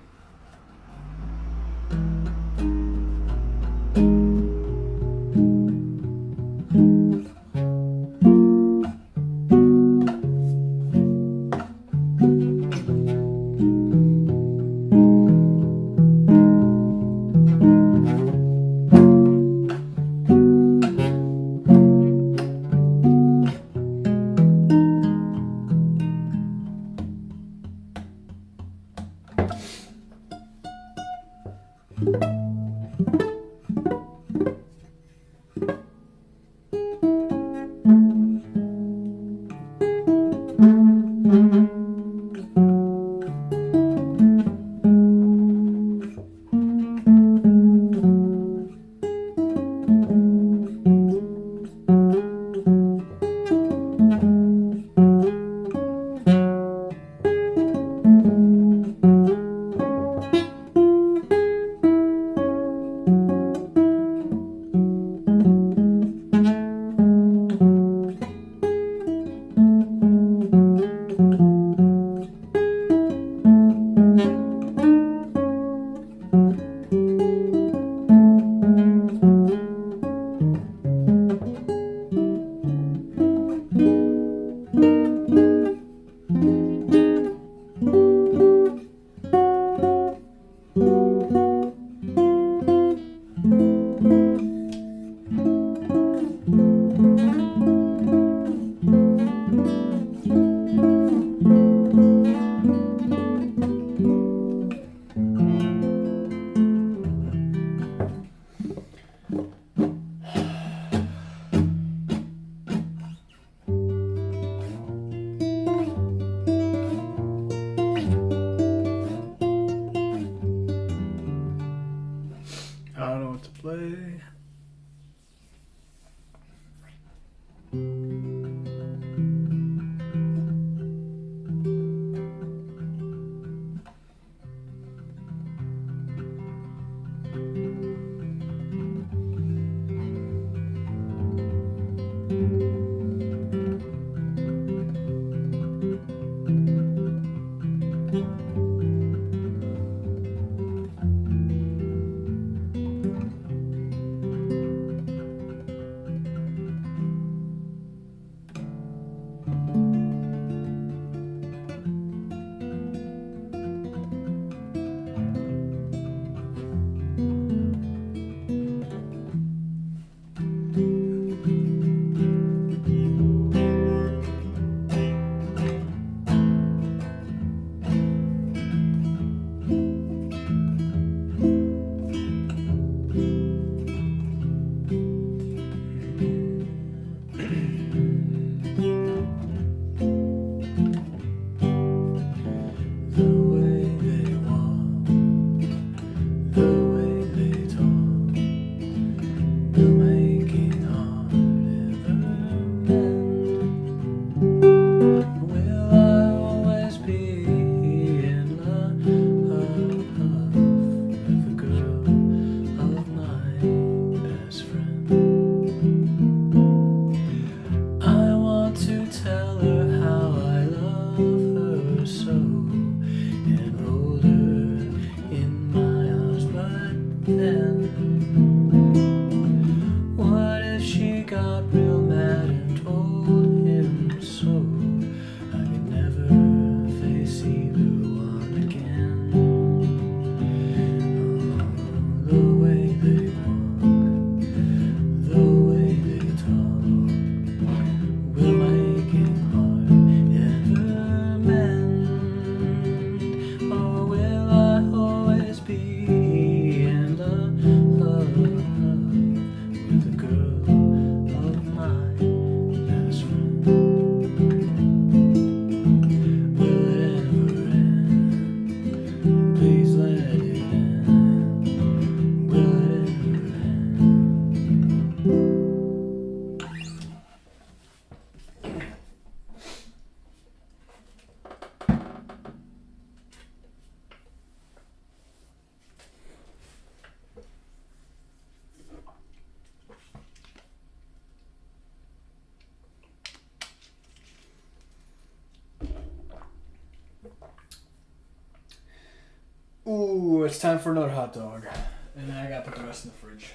I don't know what to play. then? What if she got real mad and told him so? I could never face either one again. Oh, the way they walk, the way they talk, will make it hard ever mend. Or will I always be in love with the girl of my best friend? Will it ever end? Please let it end. Will it ever end? Ooh, it's time for another hot dog. And then I gotta put the rest in the fridge.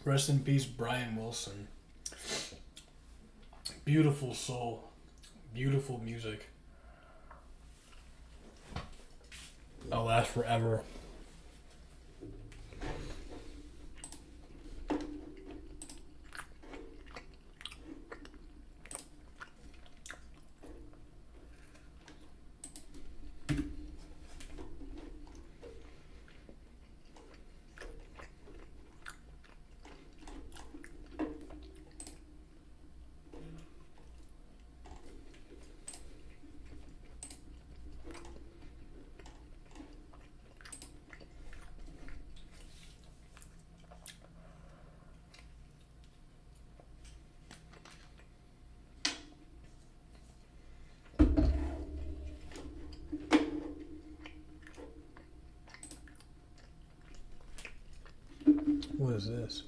Rest in peace, Brian Wilson. Beautiful soul. Beautiful music. I'll last forever. What is this?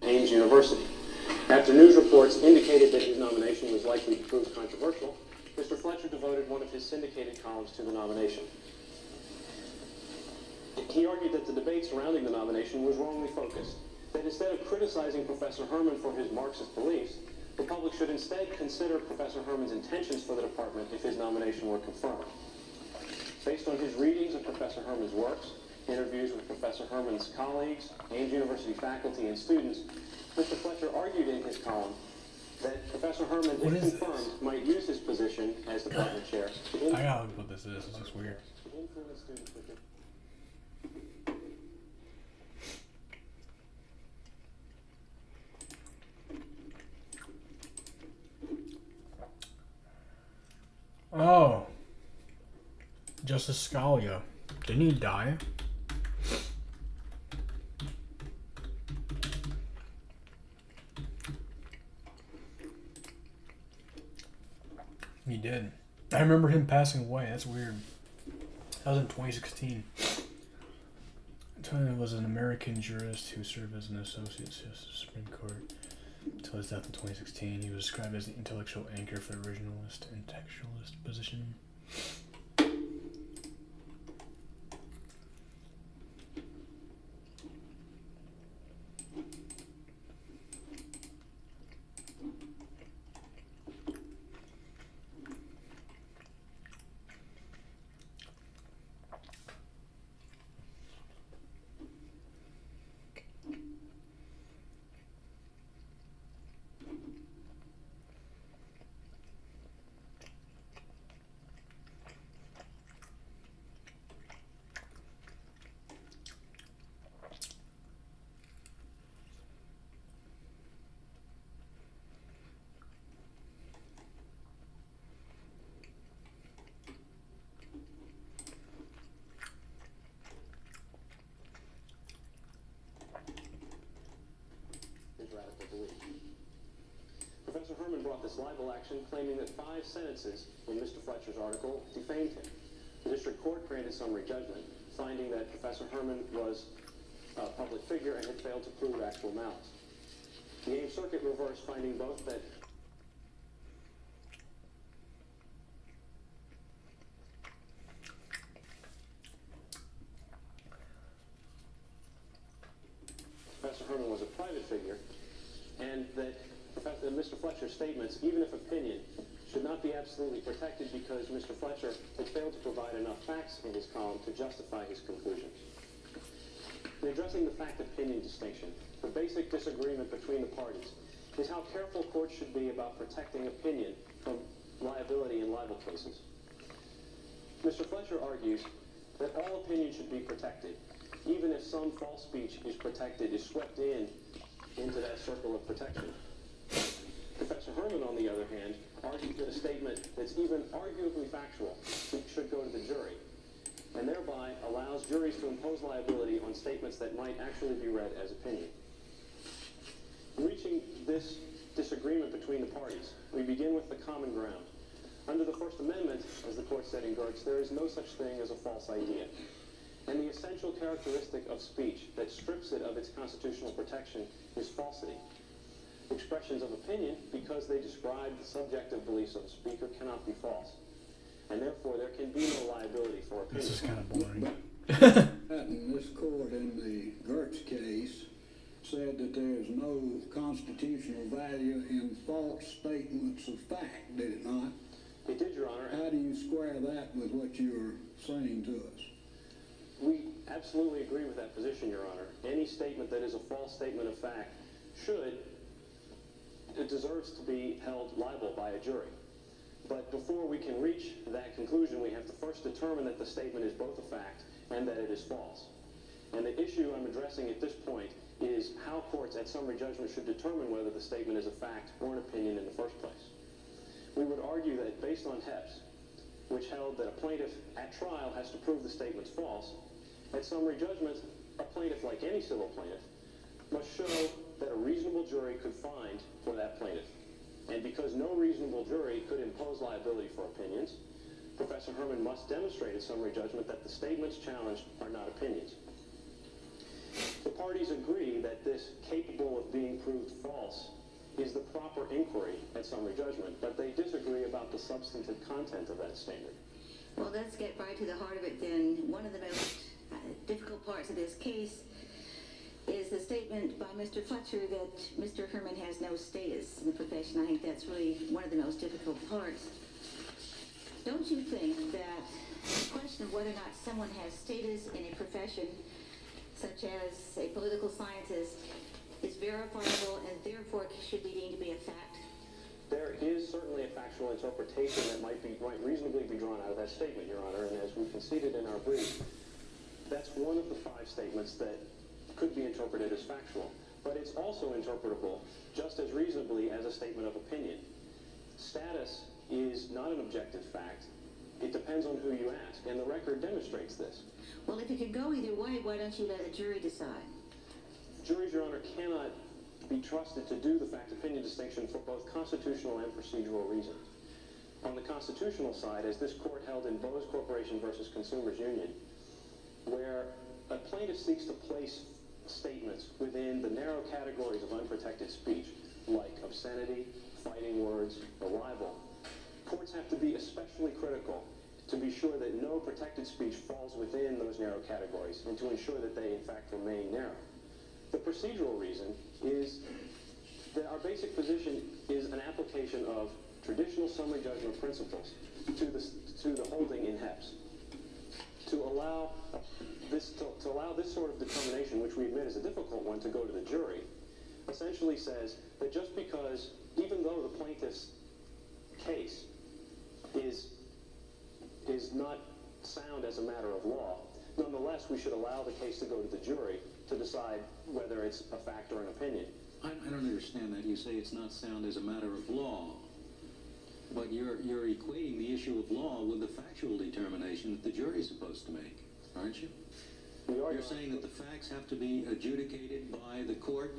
Ames University. After news reports indicated that his nomination was likely to prove controversial, Mr. Fletcher devoted one of his syndicated columns to the nomination. He argued that the debate surrounding the nomination was wrongly focused, that instead of criticizing Professor Herman for his Marxist beliefs, the public should instead consider Professor Herman's intentions for the department if his nomination were confirmed. Based on his readings of Professor Herman's works, interviews with Professor Herman's colleagues, Ames University faculty, and students, Mr. Fletcher argued in his column that Professor Herman, if confirmed, might use his position as department chair to I gotta look what this is. This looks weird. influence students with their Oh. Justice Scalia. Didn't he die? He did. I remember him passing away. That's weird. That was in 2016. He was an American jurist who served as an associate justice of the Supreme Court until his death in 2016. He was described as the intellectual anchor for the originalist and textualist position. radical belief. Professor Herman brought this libel action claiming that 5 sentences in Mr. Fletcher's article defamed him. The district court granted summary judgment, finding that Professor Herman was a public figure and had failed to prove actual malice. The Ames Circuit reversed, finding both that Professor Herman was a private figure, and that Mr. Fletcher's statements, even if opinion, should not be absolutely protected because Mr. Fletcher had failed to provide enough facts in his column to justify his conclusions. In addressing the fact-opinion distinction, the basic disagreement between the parties is how careful courts should be about protecting opinion from liability in libel cases. Mr. Fletcher argues that all opinion should be protected, even if some false speech is protected, is swept into that circle of protection. Professor Herman, on the other hand, argues that a statement that's even arguably factual should go to the jury, and thereby allows juries to impose liability on statements that might actually be read as opinion. In reaching this disagreement between the parties, we begin with the common ground. Under the First Amendment, as the court said in Gertz, there is no such thing as a false idea. And the essential characteristic of speech that strips it of its constitutional protection is falsity. Expressions of opinion, because they describe the subjective beliefs of a speaker, cannot be false. And therefore, there can be no liability for opinion. This is kind of boring. This court in the Gertz case said that there is no constitutional value in false statements of fact, did it not? It did, Your Honor. How do you square that with what you're saying to us? We absolutely agree with that position, Your Honor. Any statement that is a false statement of fact it deserves to be held liable by a jury. But before we can reach that conclusion, we have to first determine that the statement is both a fact and that it is false. And the issue I'm addressing at this point is how courts at summary judgment should determine whether the statement is a fact or an opinion in the first place. We would argue that based on Hepps, which held that a plaintiff at trial has to prove the statement's false, at summary judgment, a plaintiff, like any civil plaintiff, must show that a reasonable jury could find for that plaintiff. And because no reasonable jury could impose liability for opinions, Professor Herman must demonstrate at summary judgment that the statements challenged are not opinions. The parties agree that this capable of being proved false is the proper inquiry at summary judgment, but they disagree about the substantive content of that standard. Well, let's get right to the heart of it then. One of the most difficult parts of this case is the statement by Mr. Fletcher that Mr. Herman has no status in the profession. I think that's really one of the most difficult parts. Don't you think that the question question of whether or not someone has status in a profession, such as a political scientist, is verifiable and therefore should be deemed to be a fact? There is certainly a factual interpretation that might reasonably be drawn out of that statement, Your Honor, and as we conceded in our brief, that's one of the 5 statements that could be interpreted as factual. But it's also interpretable just as reasonably as a statement of opinion. Status is not an objective fact. It depends on who you ask, and the record demonstrates this. Well, if it could go either way, why don't you let a jury decide? Juries, Your Honor, cannot be trusted to do the fact-opinion distinction for both constitutional and procedural reasons. On the constitutional side, as this court held in Bose Corporation versus Consumers Union, where a plaintiff seeks to place statements within the narrow categories of unprotected speech, like obscenity, fighting words, or libel, courts have to be especially critical to be sure that no protected speech falls within those narrow categories and to ensure that they, in fact, remain narrow. The procedural reason is that our basic position is an application of traditional summary judgment principles to the holding in Hepps. To allow this sort of determination, which we admit is a difficult one, to go to the jury, essentially says that just because, even though the plaintiff's case is not sound as a matter of law, nonetheless we should allow the case to go to the jury to decide whether it's a fact or an opinion. I don't understand that. You say it's not sound as a matter of law, but you're equating the issue of law with the factual determination that the jury is supposed to make, aren't you? You're saying that the facts have to be adjudicated by the court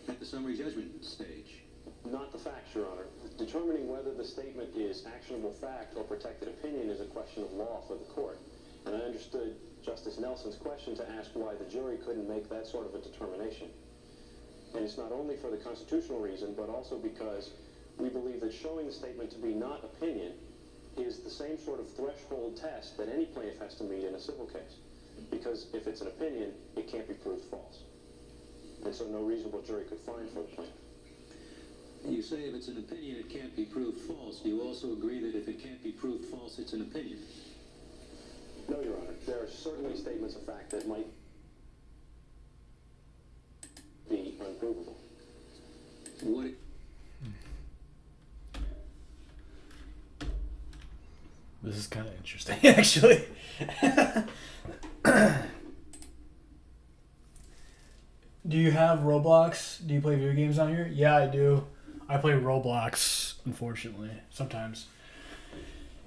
at the summary judgment stage. Not the facts, Your Honor. Determining whether the statement is actionable fact or protected opinion is a question of law for the court. And I understood Justice Nelson's question to ask why the jury couldn't make that sort of a determination. And it's not only for the constitutional reason, but also because we believe that showing the statement to be not opinion is the same sort of threshold test that any plaintiff has to meet in a civil case. Because if it's an opinion, it can't be proved false. And so no reasonable jury could find for the plaintiff. You say if it's an opinion, it can't be proved false. Do you also agree that if it can't be proved false, it's an opinion? No, Your Honor. There are certainly statements of fact that might be unprovable. What? This is kind of interesting, actually. Do you have Roblox? Do you play video games on here? Yeah, I do. I play Roblox, unfortunately, sometimes.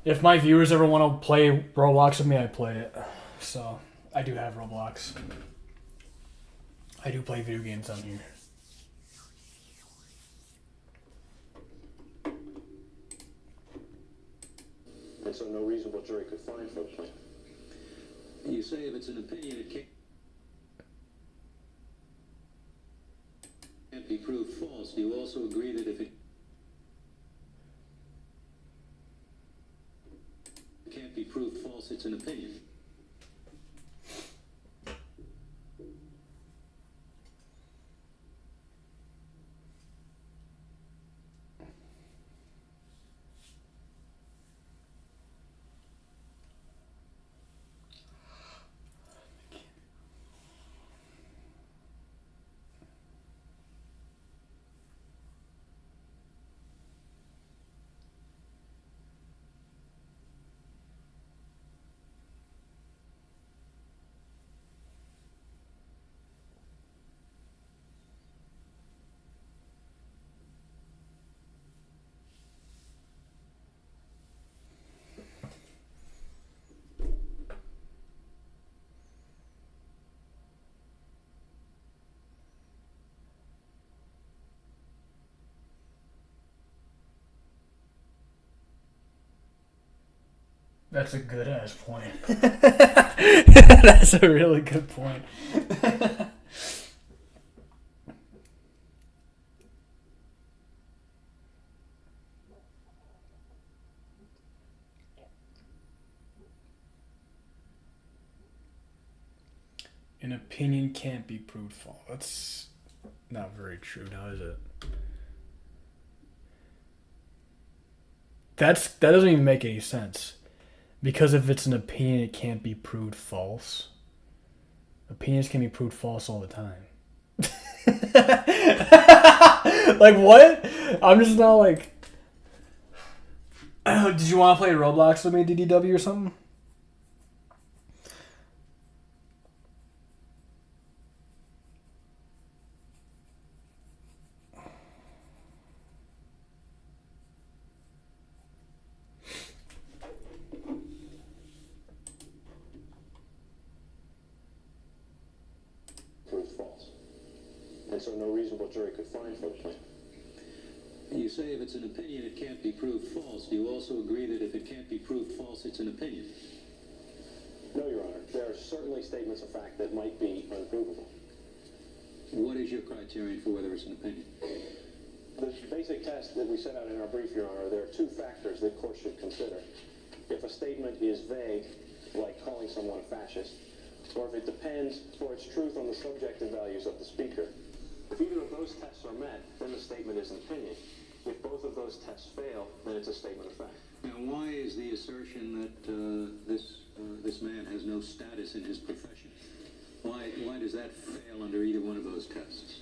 If my viewers ever want to play Roblox with me, I play it. So, I do have Roblox. I do play video games on here. And so no reasonable jury could find for the plaintiff. You say if it's an opinion, it can't be proved false. Do you also agree that if it can't be proved false, it's an opinion? That's a good ass point. That's a really good point. An opinion can't be proved false. That's not very true, now is it? That doesn't even make any sense. Because if it's an opinion, it can't be proved false. Opinions can be proved false all the time. Like, what? I'm just not like... Did you want to play Roblox with me, DDW, or something? Proved false. And so no reasonable jury could find for the plaintiff. You say if it's an opinion, it can't be proved false. Do you also agree that if it can't be proved false, it's an opinion? No, Your Honor. There are certainly statements of fact that might be unprovable. What is your criterion for whether it's an opinion? The basic test that we set out in our brief, Your Honor, there are two factors that courts should consider. If a statement is vague, like calling someone a fascist, or if it depends for its truth on the subjective values of the speaker. If either of those tests are met, then the statement is an opinion. If both of those tests fail, then it's a statement of fact. Now, why is the assertion that this man has no status in his profession? Why does that fail under either one of those tests?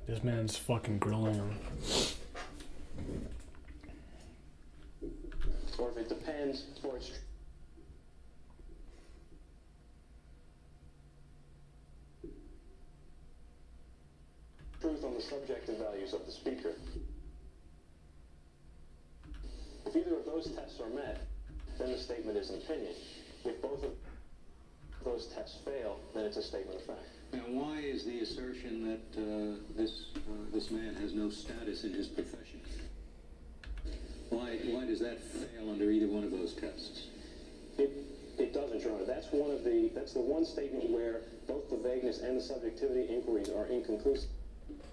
This man's fucking grilling him. Or if it depends for its truth on the subjective values of the speaker. If either of those tests are met, then the statement is an opinion. If both of those tests fail, then it's a statement of fact. Now, why is the assertion that this man has no status in his profession? Why does that fail under either one of those tests? It doesn't, Your Honor. That's the one statement where both the vagueness and the subjectivity inquiries are inconclusive.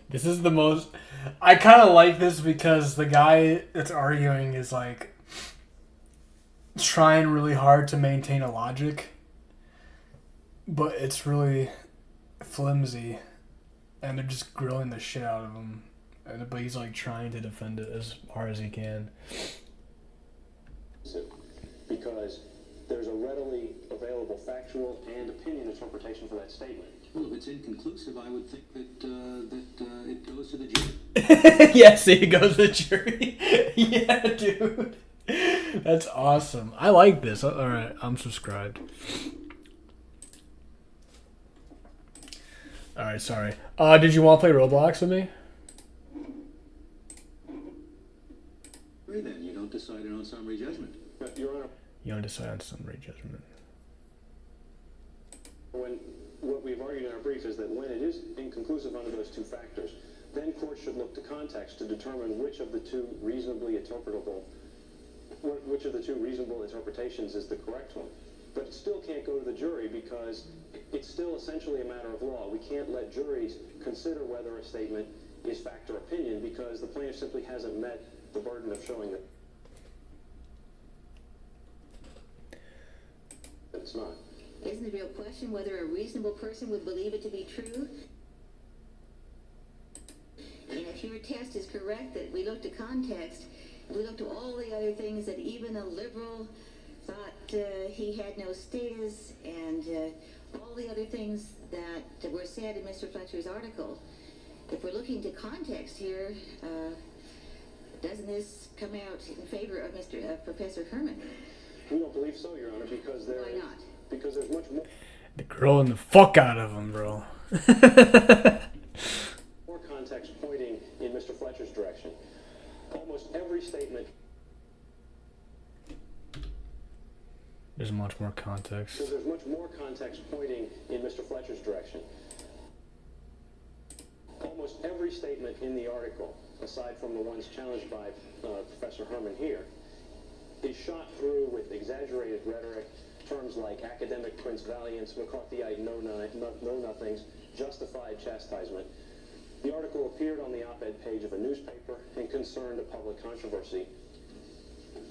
This is the most... I kind of like this because the guy that's arguing is like trying really hard to maintain a logic, but it's really flimsy, and they're just grilling the shit out of him. But he's like trying to defend it as hard as he can. Because there's a readily available factual and opinion interpretation for that statement. Well, if it's inconclusive, I would think that it goes to the jury. Yeah, see, it goes to the jury. Yeah, dude. That's awesome. I like this. Alright, I'm subscribed. Alright, sorry. Did you want to play Roblox with me? Then you don't decide it on summary judgment. Your Honor, You don't decide on summary judgment. what we've argued in our brief is that when it is inconclusive under those two factors, then courts should look to context to determine which of the two reasonable interpretations is the correct one. But it still can't go to the jury because it's still essentially a matter of law. We can't let juries consider whether a statement is fact or opinion because the plaintiff simply hasn't met the burden of showing that it's not. Isn't the real question whether a reasonable person would believe it to be true? And if your test is correct, that we look to context, we look to all the other things that even a liberal thought he had no status, and all the other things that were said in Mr. Fletcher's article. If we're looking to context here, doesn't this come out in favor of Professor Herman? We don't believe so, Your Honor, because Why not? Because there's much more. They're grilling the fuck out of him, bro. More context pointing in Mr. Fletcher's direction. Almost every statement. There's much more context. So there's much more context pointing in Mr. Fletcher's direction. Almost every statement in the article, aside from the ones challenged by Professor Herman here, is shot through with exaggerated rhetoric, terms like academic prince valiance, McCarthyite know-nothings, justified chastisement. The article appeared on the op-ed page of a newspaper and concerned a public controversy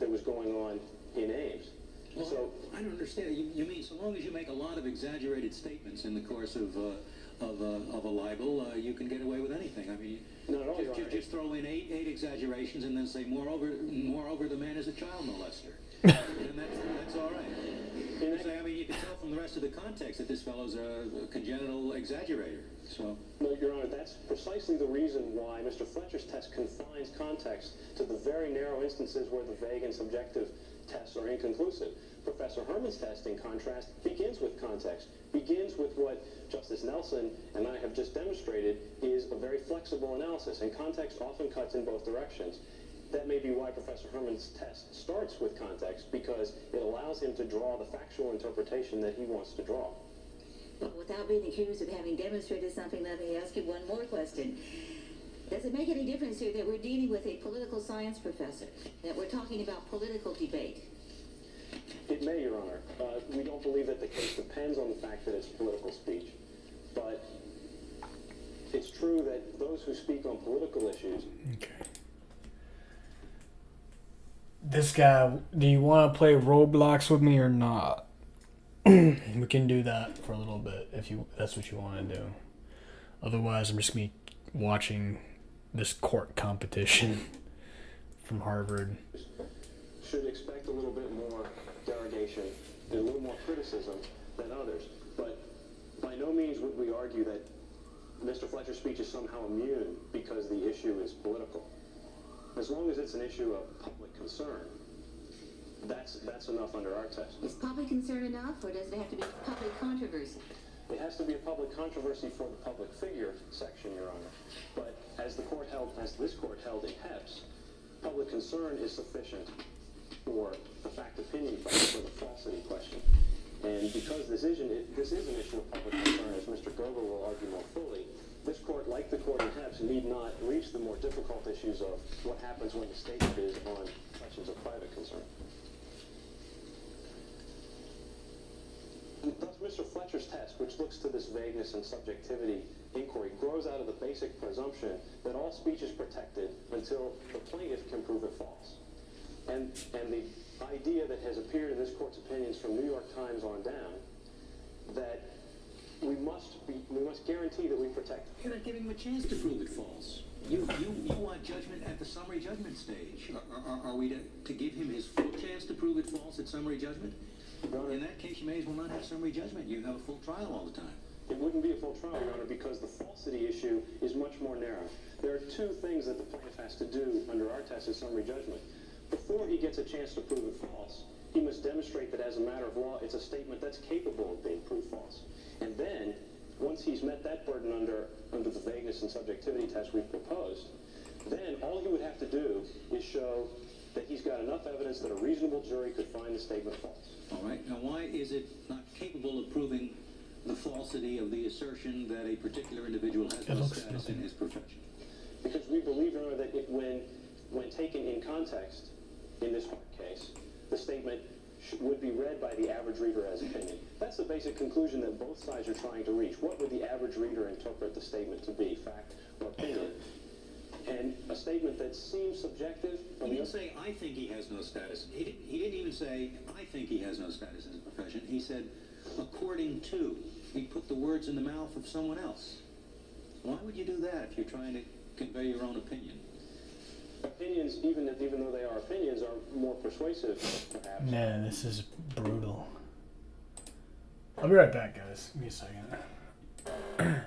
that was going on in Ames. Well, So I don't understand. You mean so long as you make a lot of exaggerated statements in the course of a libel, you can get away with anything? I mean, Not at all, Your Honor. Just throw in eight exaggerations and then say, moreover, the man is a child molester. And that's all right. I mean, you can tell from the rest of the context that this fellow's a congenital exaggerator. So. No, Your Honor, that's precisely the reason why Mr. Fletcher's test confines context to the very narrow instances where the vague and subjective tests are inconclusive. Professor Herman's test, in contrast, begins with context, begins with what Justice Nelson and I have just demonstrated is a very flexible analysis, and context often cuts in both directions. That may be why Professor Herman's test starts with context, because it allows him to draw the factual interpretation that he wants to draw. Well, without being accused of having demonstrated something, let me ask you one more question. Does it make any difference here that we're dealing with a political science professor, that we're talking about political debate? It may, Your Honor. We don't believe that the case depends on the fact that it's political speech, but it's true that those who speak on political issues... Okay. This guy, do you want to play Roblox with me or not? We can do that for a little bit if that's what you want to do. Otherwise, I'm just going to be watching this court competition from Harvard. Should expect a little bit more derogation and a little more criticism than others. But by no means would we argue that Mr. Fletcher's speech is somehow immune because the issue is political. As long as it's an issue of public concern, that's enough under our test. Is public concern enough, or does it have to be public controversy? It has to be a public controversy for the public figure section, Your Honor. But as this court held in Hepps, public concern is sufficient for the fact-opinion question, for the falsity question. And because this is an issue of public concern, as Mr. Gover will argue more fully, this court, like the court in Hepps, need not reach the more difficult issues of what happens when the statement is on questions of private concern. Thus, Mr. Fletcher's test, which looks to this vagueness and subjectivity inquiry, grows out of the basic presumption that all speech is protected until the plaintiff can prove it false. And the idea that has appeared in this court's opinions from New York Times on down, that we must guarantee that we protect. You're not giving him a chance to prove it false. You want judgment at the summary judgment stage. Are we to give him his full chance to prove it false at summary judgment? In that case, you may as well not have summary judgment. You have a full trial all the time. It wouldn't be a full trial, Your Honor, because the falsity issue is much more narrow. There are two things that the plaintiff has to do under our test of summary judgment. Before he gets a chance to prove it false, he must demonstrate that as a matter of law, it's a statement that's capable of being proved false. And then, once he's met that burden under the vagueness and subjectivity test we've proposed, then all he would have to do is show that he's got enough evidence that a reasonable jury could find the statement false. All right. Now, why is it not capable of proving the falsity of the assertion that a particular individual has no status in his profession? Because we believe, Your Honor, that when taken in context, in this case, the statement would be read by the average reader as opinion. That's the basic conclusion that both sides are trying to reach. What would the average reader interpret the statement to be, fact or opinion? And a statement that seems subjective... He didn't say, I think he has no status. He didn't even say, I think he has no status in his profession. He said, according to. He put the words in the mouth of someone else. Why would you do that if you're trying to convey your own opinion? Opinions, even though they are opinions, are more persuasive, perhaps. Man, this is brutal. I'll be right back, guys. Give me a second.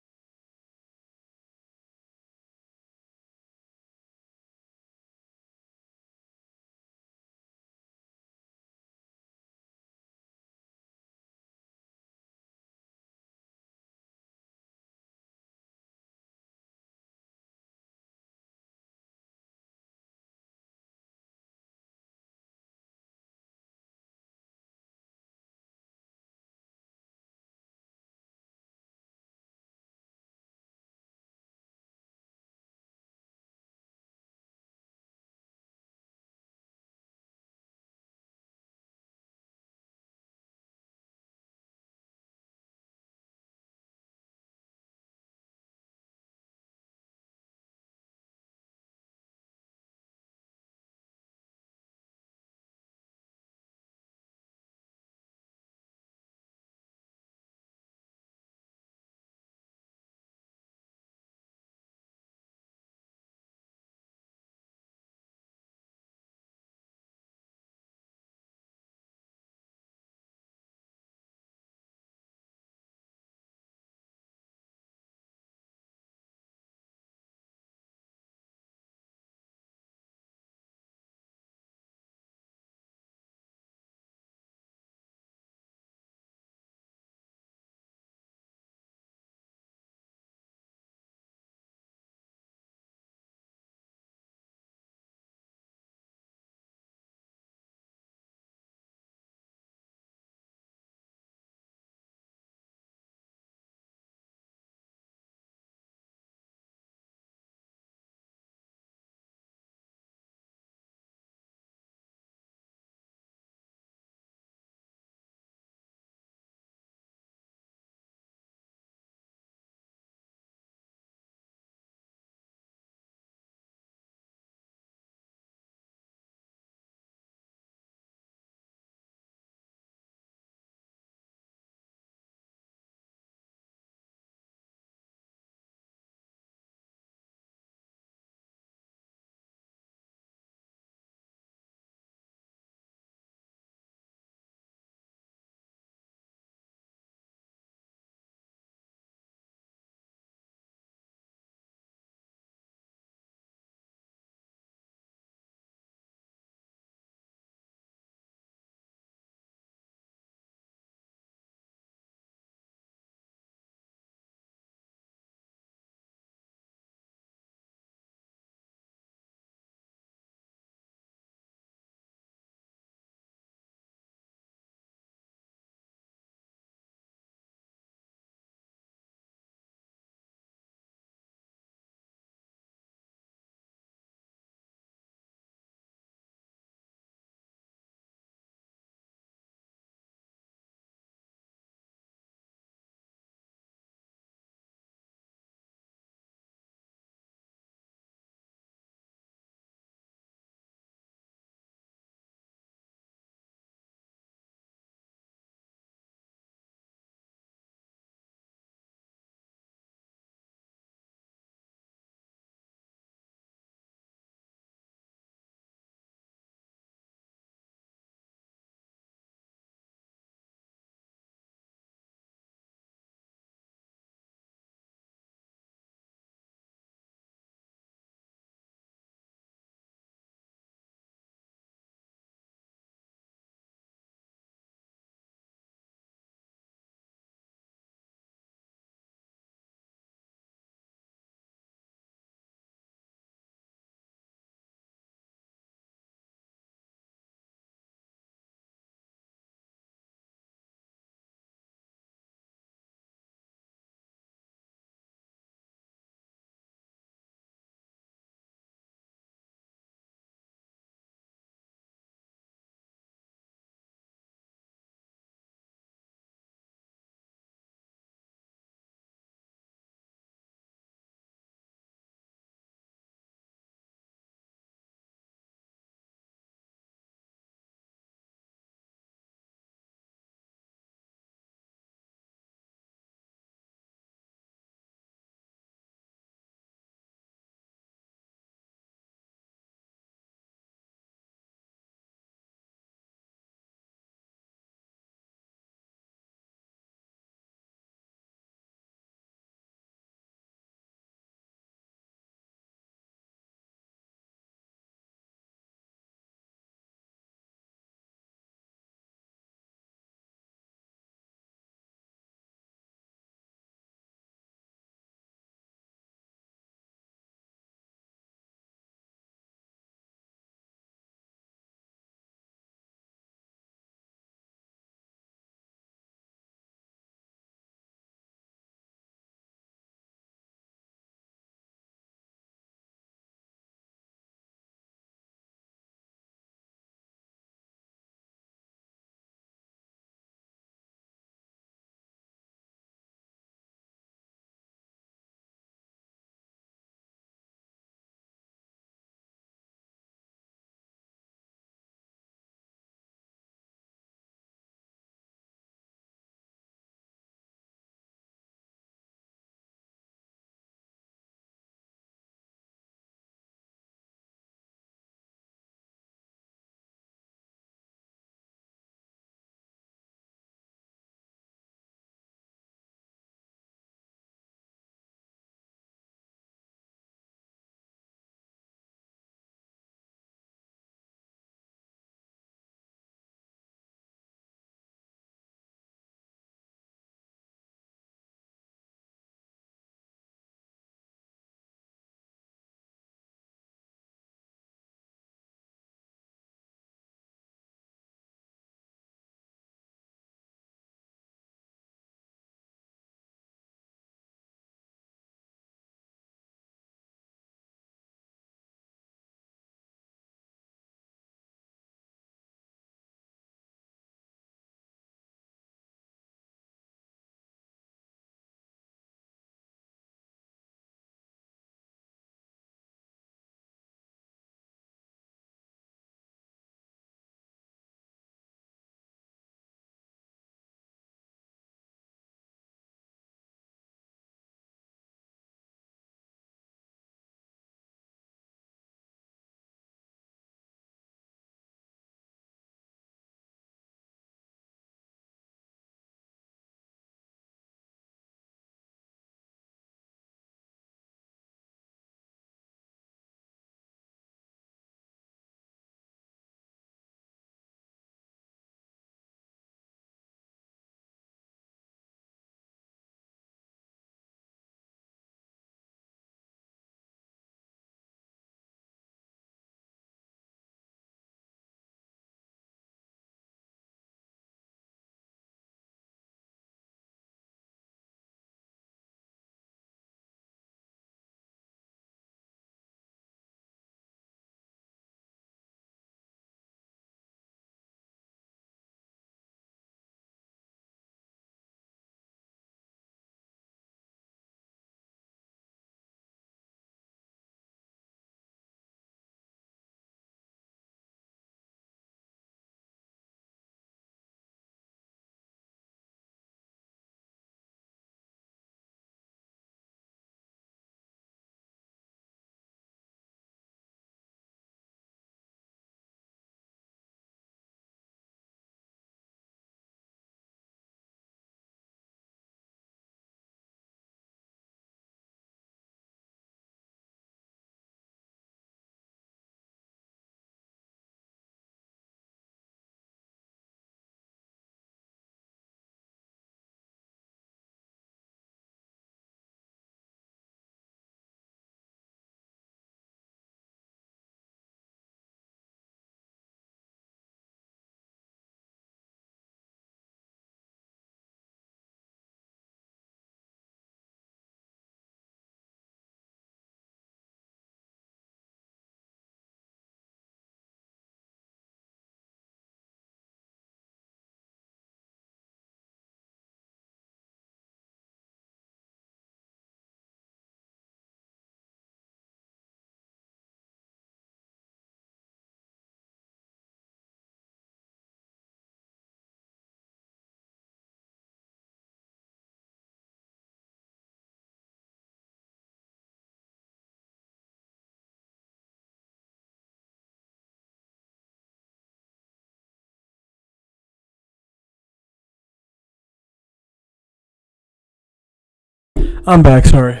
I'm back, sorry.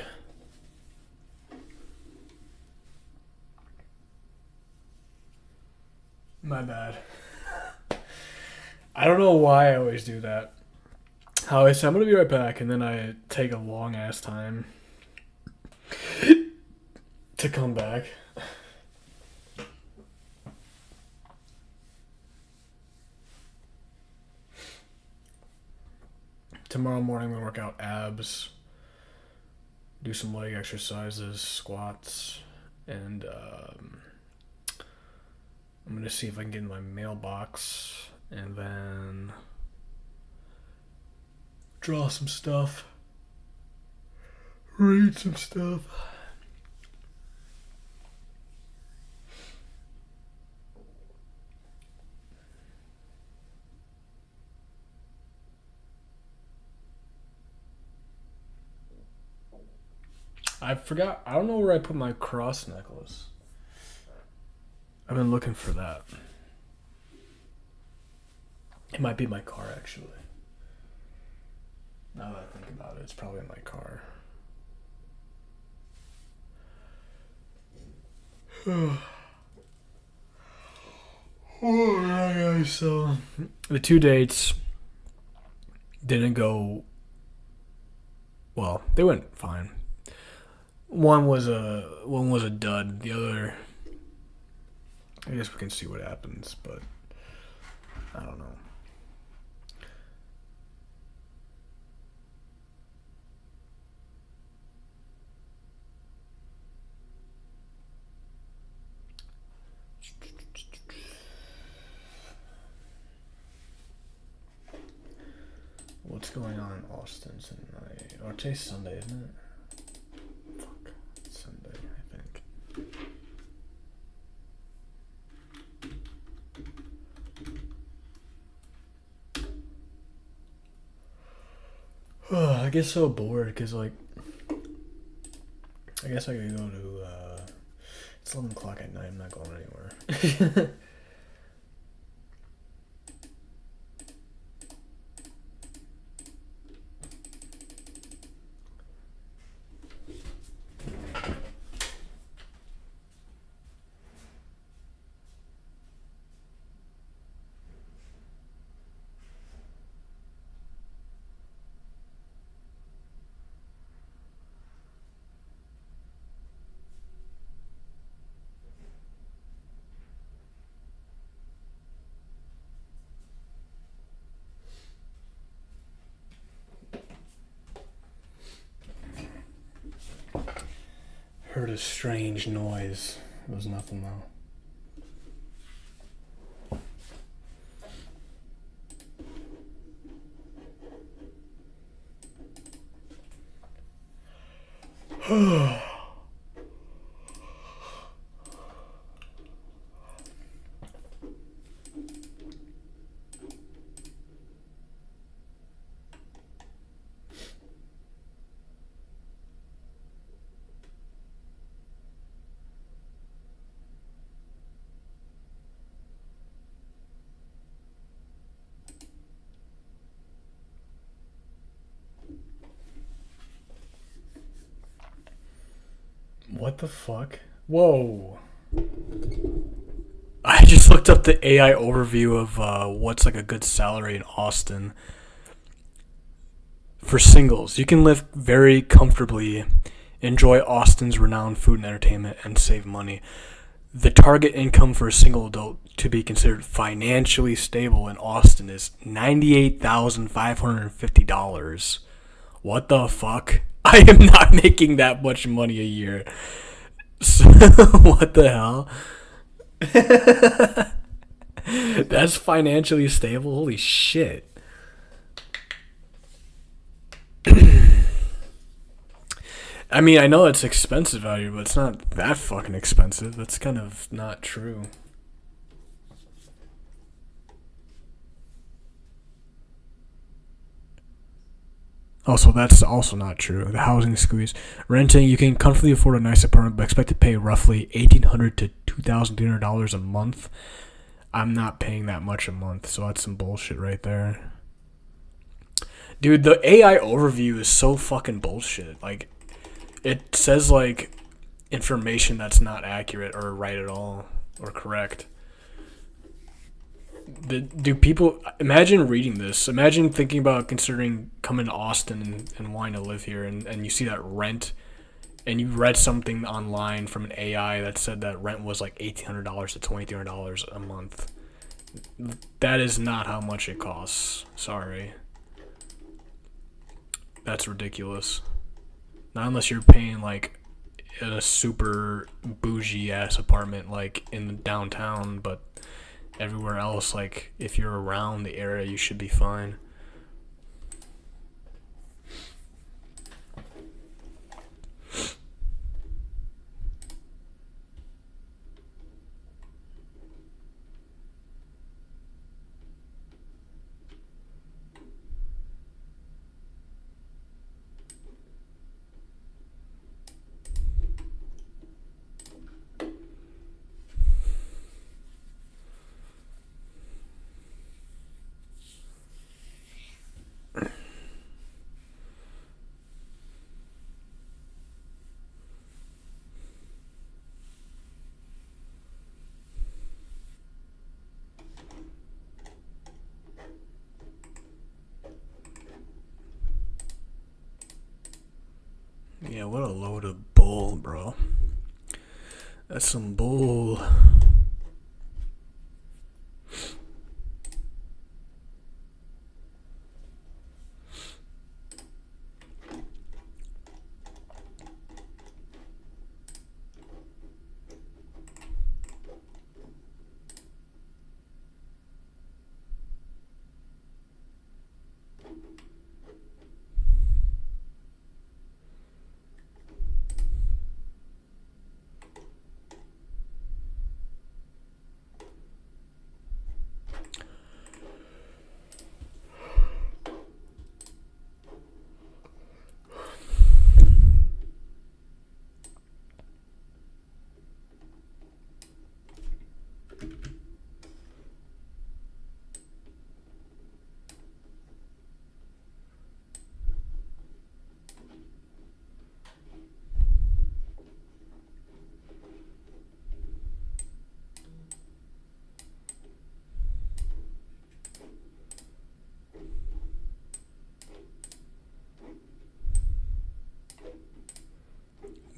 My bad. I don't know why I always do that. How I say I'm gonna be right back, and then I take a long ass time to come back. Tomorrow morning I'm gonna work out abs, do some leg exercises, squats, and I'm gonna see if I can get in my mailbox and then draw some stuff, read some stuff. I forgot. I don't know where I put my cross necklace. I've been looking for that. It might be in my car, actually. Now that I think about it, it's probably in my car. Alright, so the 2 dates didn't go well. They went fine. One was a dud. The other, I guess we can see what happens, but I don't know. What's going on in Austin tonight? Oh, today's Sunday, isn't it? Fuck. It's Sunday, I think. I get so bored because, like, I guess I could go to, it's 11 o'clock at night. I'm not going anywhere. Heard a strange noise. It was nothing though. What the fuck? Whoa. I just looked up the AI overview of what's like a good salary in Austin. For singles, you can live very comfortably, enjoy Austin's renowned food and entertainment, and save money. The target income for a single adult to be considered financially stable in Austin is $98,550. What the fuck? I am not making that much money a year. So, what the hell? That's financially stable? Holy shit. I mean, I know it's expensive out here, but it's not that fucking expensive. That's kind of not true. Also, that's also not true. The housing squeeze. Renting, you can comfortably afford a nice apartment, but expect to pay roughly $1,800 to $2,300 a month. I'm not paying that much a month, so that's some bullshit right there. Dude, the AI overview is so fucking bullshit. Like, it says, like, information that's not accurate or right at all or correct. Do people imagine reading this? Imagine thinking about considering coming to Austin and wanting to live here, and you see that rent, and you read something online from an AI that said that rent was like $1,800 to $2,300 a month. That is not how much it costs. Sorry. That's ridiculous. Not unless you're paying like in a super bougie ass apartment like in downtown, but everywhere else, like if you're around the area, you should be fine. Yeah, what a load of bull, bro. That's some bull.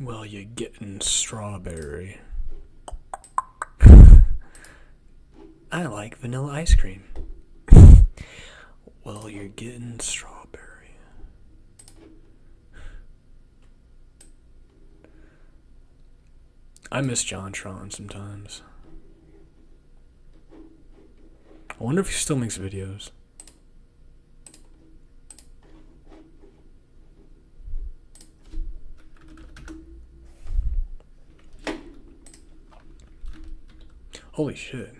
Well, you're getting strawberry. I like vanilla ice cream. Well, you're getting strawberry. I miss JonTron sometimes. I wonder if he still makes videos. Holy shit.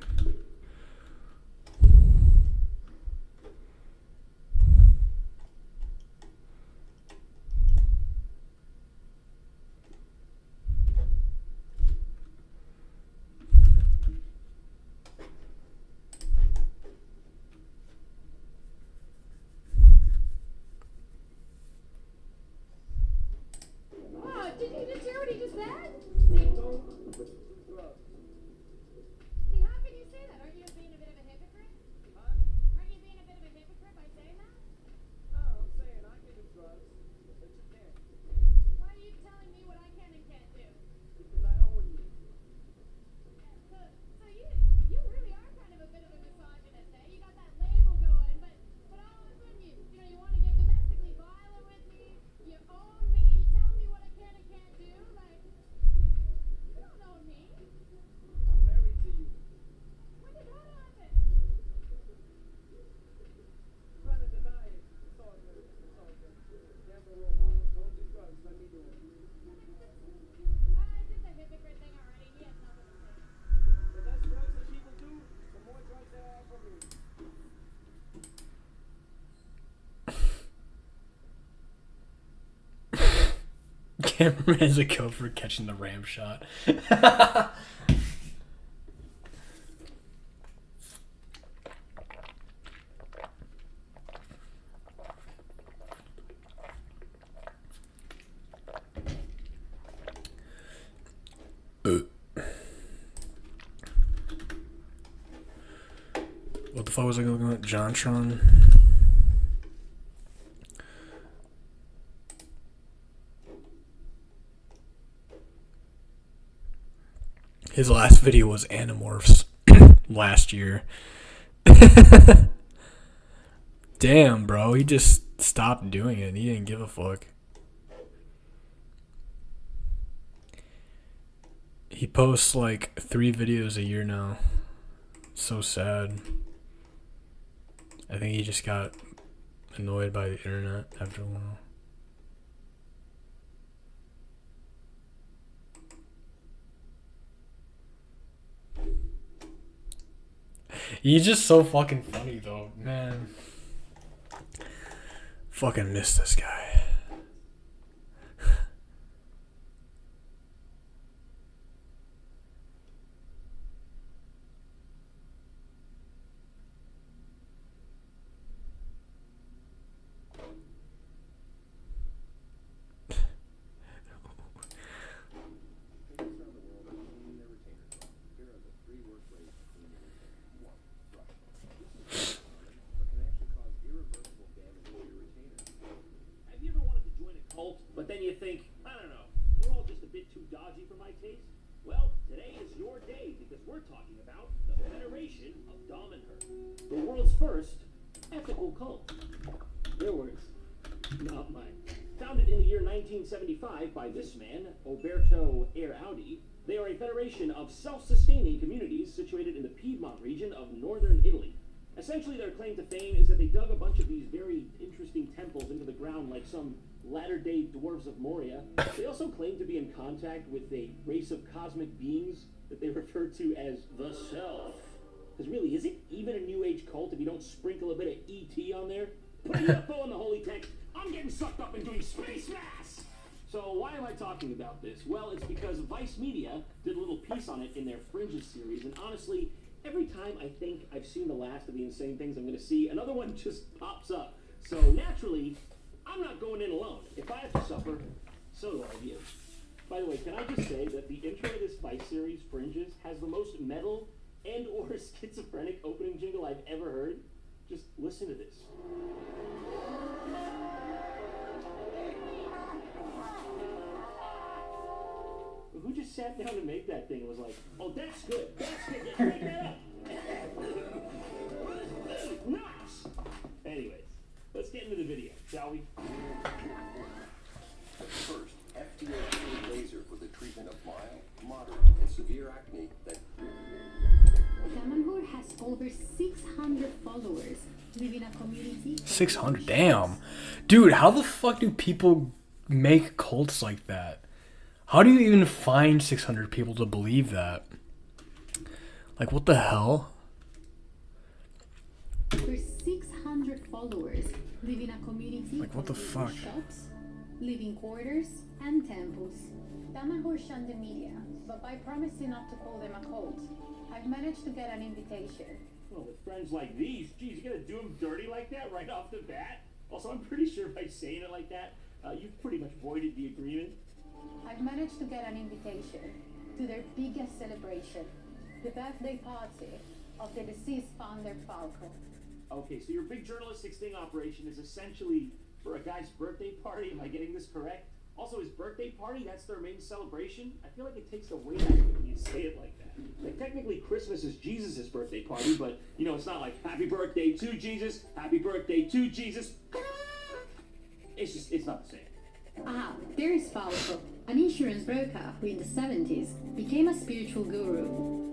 Wow, did you just hear what he just said? See, how can you say that? Aren't you being a bit of a hypocrite? Aren't you being a bit of a hypocrite by saying that? No, I'm saying I can do drugs, but you can't. Why are you telling me what I can and can't do? Because I own you. So you really are kind of a bit of a misogynist, eh? You got that label going, but all of a sudden you want to get domestically violent with me. You own me. You tell me what I can and can't do. Like, you don't own me. I'm married to you. When did that happen? You're trying to deny it. It's all good. It's all good. Never role model. Don't do drugs. Let me do it. I did the hypocrite thing already. He has nothing to say. The less drugs that people do, the more drugs they have for me. Cameraman has a code for catching the ram shot. fuck was I looking at? Jontron. His last video was Animorphs last year. Damn, bro. He just stopped doing it. He didn't give a fuck. He posts like 3 videos a year now. So sad. I think he just got annoyed by the internet after a while. He's just so fucking funny though, man. Fucking miss this guy. Have you ever wanted to join a cult, but then you think, I don't know, they're all just a bit too dodgy for my taste? Well, today is your day because we're talking about the Federation of Dom and Her, the world's first ethical cult. Their words, not mine. Founded in the year 1975 by this man, Oberto Audi, they are a federation of self-sustaining communities situated in the Piedmont region of northern Italy. Essentially, their claim to fame is that they dug a bunch of these very interesting temples into the ground like some latter-day dwarves of Moria. They also claim to be in contact with a race of cosmic beings that they refer to as the Self. Because really, is it even a New Age cult if you don't sprinkle a bit of E.T. on there? Put a UFO in the holy text. I'm getting sucked up and doing space mass! So why am I talking about this? Well, it's because Vice Media did a little piece on it in their Fringes series, and honestly, every time I think I've seen the last of the insane things I'm going to see, another one just pops up. So naturally, I'm not going in alone. If I have to suffer, so do all of you. By the way, can I just say that the intro to this Vice series, Fringes, has the most metal and or schizophrenic opening jingle I've ever heard? Just listen to this. Who just sat down to make that thing and was like, oh, that's good. That's good. Let's make that up. Nice. Anyways, let's get into the video, shall we? First, FDA laser for the treatment of mild, moderate, and severe acne that Damanhur has over 600 followers, living a community. 600, damn. Dude, how the fuck do people make cults like that? How do you even find 600 people to believe that? Like, what the hell? Over 600 followers, live in a community. Like, what the fuck? Shops, living quarters, and temples. Damanhur shunned the media, but by promising not to call them a cult, I've managed to get an invitation. Well, with friends like these, geez, you gonna do them dirty like that right off the bat? Also, I'm pretty sure by saying it like that, you've pretty much voided the agreement. I've managed to get an invitation to their biggest celebration, the birthday party of the deceased founder Falco. Okay, so your big journalistic sting operation is essentially for a guy's birthday party. Am I getting this correct? Also, his birthday party, that's their main celebration? I feel like it takes the weight out of it when you say it like that. Like, technically, Christmas is Jesus' birthday party, but, you know, it's not like, happy birthday to Jesus, happy birthday to Jesus. It's not the same. Ah, there is Falco, an insurance broker who in the 70s became a spiritual guru.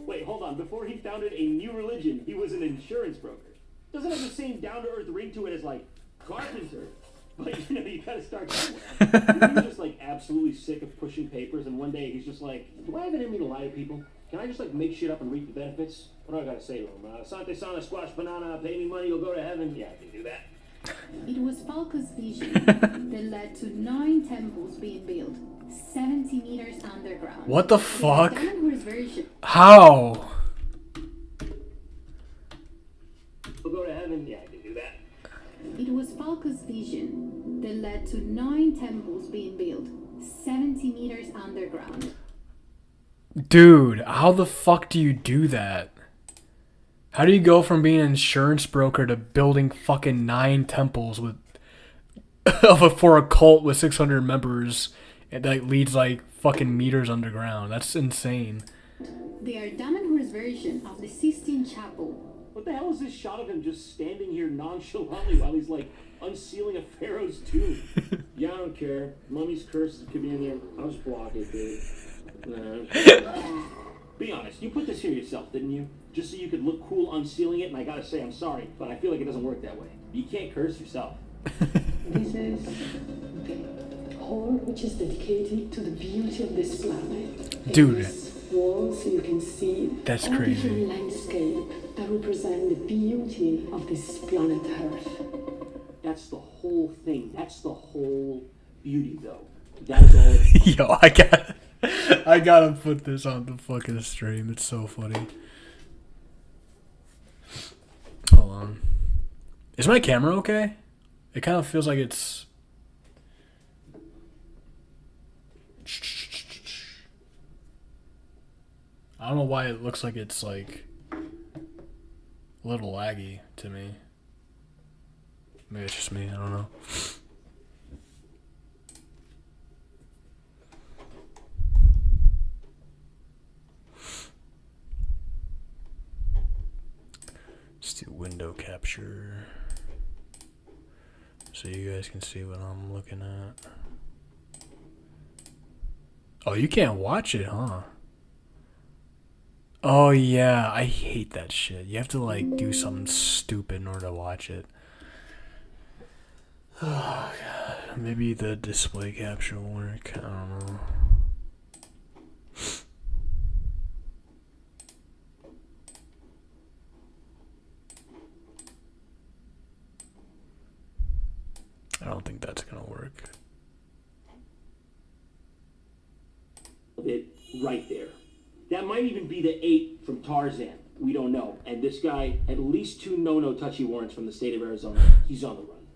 Wait, hold on. Before he founded a new religion, he was an insurance broker. Doesn't have the same down-to-earth ring to it as, like, carpenter. But, you know, you gotta start somewhere. He was just, like, absolutely sick of pushing papers, and one day he's just like, do I have it in me to lie to people? Can I just, like, make shit up and reap the benefits? What do I gotta say to him? Sante sana squash banana, pay me money, you'll go to heaven? Yeah, I can do that. It was Falco's vision that led to 9 temples being built, 70 meters underground. What the fuck? Damanhur's version. How? We'll go to heaven? Yeah, I can do that. It was Falco's vision that led to 9 temples being built, 70 meters underground. Dude, how the fuck do you do that? How do you go from being an insurance broker to building fucking 9 temples with for a cult with 600 members that leads like fucking meters underground? That's insane. They are Davenport's version of the Sistine Chapel. What the hell is this shot of him just standing here nonchalantly while he's like unsealing a pharaoh's tomb? Yeah, I don't care. Mummy's curse could be in there. I'll just block it, dude. Be honest, you put this here yourself, didn't you? Just so you could look cool unsealing it, and I gotta say, I'm sorry, but I feel like it doesn't work that way. You can't curse yourself. This is the hall which is dedicated to the beauty of this planet. Dude. This wall, so you can see That's all crazy. different landscape that represent the beauty of this planet Earth. That's the whole thing. That's the whole beauty, though. That's all it Yo, I gotta put this on the fucking stream. It's so funny. Hold on. Is my camera okay? It kind of feels like it's... I don't know why it looks like it's like a little laggy to me. Maybe it's just me, I don't know. Let's do window capture so you guys can see what I'm looking at. Oh, you can't watch it, huh? Oh yeah, I hate that shit. You have to like do something stupid in order to watch it. Oh god, maybe the display capture will work. I don't know. I don't think that's gonna work. it right there. That might even be the 8 from Tarzan. We don't know. And this guy, at least 2 no-touchy warrants from the state of Arizona. He's on the run.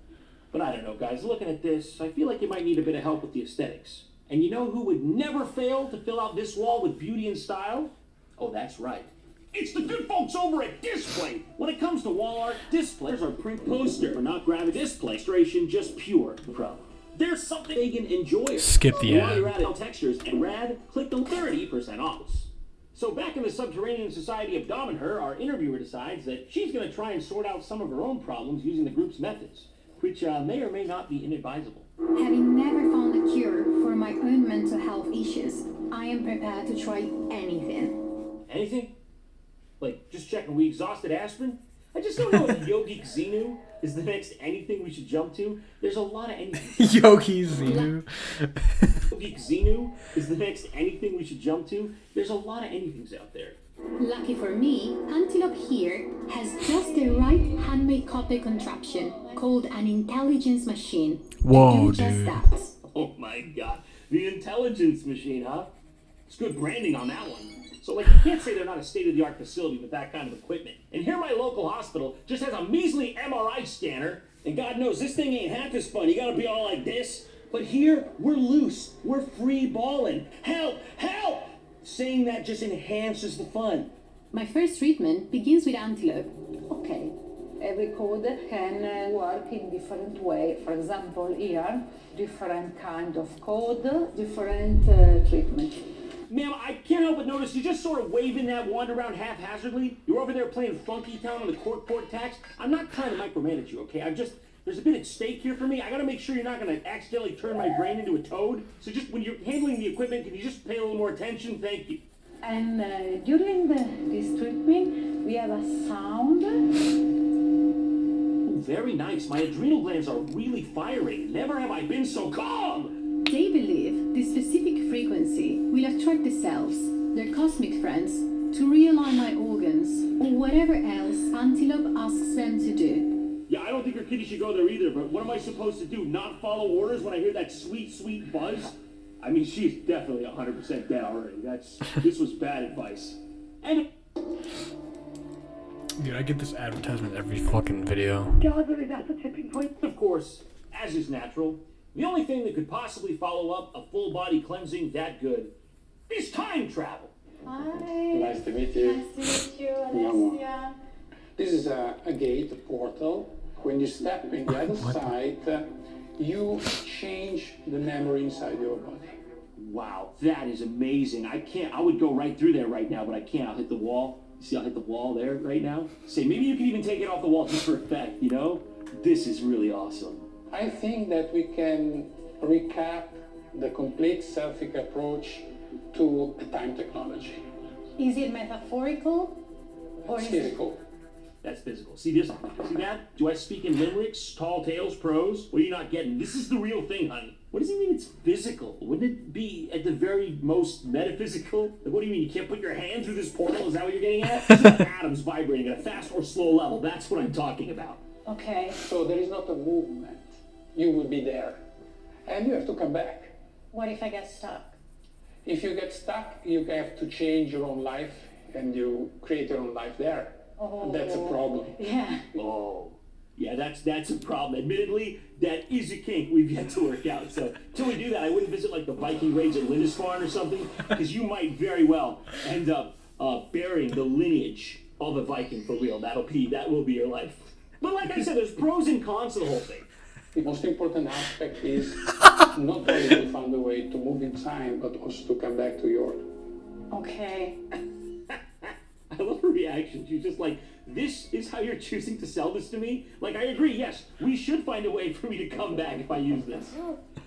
But I don't know, guys. Looking at this, I feel like you might need a bit of help with the aesthetics. And you know who would never fail to fill out this wall with beauty and style? Oh, that's right. It's the good folks over at Display. When it comes to wall art, Displays are print poster. We're not grabbing display. Illustration, just pure pro. There's something they can enjoy. Skip the While you're ad. at it, textures and rad, click the 30% off. So back in the Subterranean Society of Dominher, our interviewer decides that she's going to try and sort out some of her own problems using the group's methods, which may or may not be inadvisable. Having never found a cure for my own mental health issues, I am prepared to try anything. Anything? Like, just checking, we exhausted aspirin? I just don't know if Yogi Xenu is the next anything we should jump to. There's a lot of anything. Yogi Xenu. Yogi Xenu is the next anything we should jump to. There's a lot of anythings out there. Lucky for me, Antelope here has just the right handmade copy contraption called an intelligence machine. Whoa, to do just dude. that. Oh my god. The intelligence machine, huh? It's good branding on that one. So, like, you can't say they're not a state-of-the-art facility with that kind of equipment. And here my local hospital just has a measly MRI scanner, and God knows this thing ain't half as fun. You gotta be all like this. But here, we're loose. We're free balling. Help! Help! Saying that just enhances the fun. My first treatment begins with Antelope. Okay, every code can work in different way. For example, here, different kind of code, different treatment. Ma'am, I can't help but notice you're just sort of waving that wand around haphazardly. You're over there playing Funky Town on the court tax. I'm not trying to micromanage you, okay? There's a bit at stake here for me. I gotta make sure you're not gonna accidentally turn my brain into a toad. So just when you're handling the equipment, can you just pay a little more attention? Thank you. And during this treatment, we have a sound. Ooh, very nice. My adrenal glands are really firing. Never have I been so calm. They believe this specific frequency will attract the cells, their cosmic friends, to realign my organs or whatever else Antelope asks them to do. Yeah, I don't think your kitty should go there either, but what am I supposed to do? Not follow orders when I hear that sweet, sweet buzz? I mean, she's definitely 100% dead already. This was bad advice. And Dude, I get this advertisement every fucking video. God, really, that's a tipping point. of course, as is natural, the only thing that could possibly follow up a full body cleansing that good is time travel. Hi. Nice to meet you. Nice to meet you, Mama. Alessia. This is a gate, a portal. When you step in the other side, you change the memory inside your body. Wow, that is amazing. I would go right through there right now, but I can't. I'll hit the wall. You see, I'll hit the wall there right now. Say, maybe you can even take it off the wall just for effect, you know? This is really awesome. I think that we can recap the complete selfie approach to a time technology. Is it metaphorical or It's is it physical. That's physical. See this? See that? Do I speak in limericks, tall tales, prose? What are you not getting? This is the real thing, honey. What does it mean it's physical? Wouldn't it be at the very most metaphysical? Like, what do you mean? You can't put your hand through this portal? Is that what you're getting at? It's not atoms vibrating at a fast or slow level. That's what I'm talking about. okay? So there is not a movement. You will be there. And you have to come back. What if I get stuck? If you get stuck, you have to change your own life and you create your own life there. Oh, That's a problem. Yeah. Oh, yeah, that's a problem. Admittedly, that is a kink we've yet to work out. So, till we do that, I wouldn't visit like the Viking raids at Lindisfarne or something, because you might very well end up bearing the lineage of a Viking for real. That will be your life. But like I said, there's pros and cons to the whole thing. The most important aspect is not only to find a way to move in time, but also to come back to your. Okay. I love her reaction. She's just like, this is how you're choosing to sell this to me? Like, I agree, yes, we should find a way for me to come back if I use this.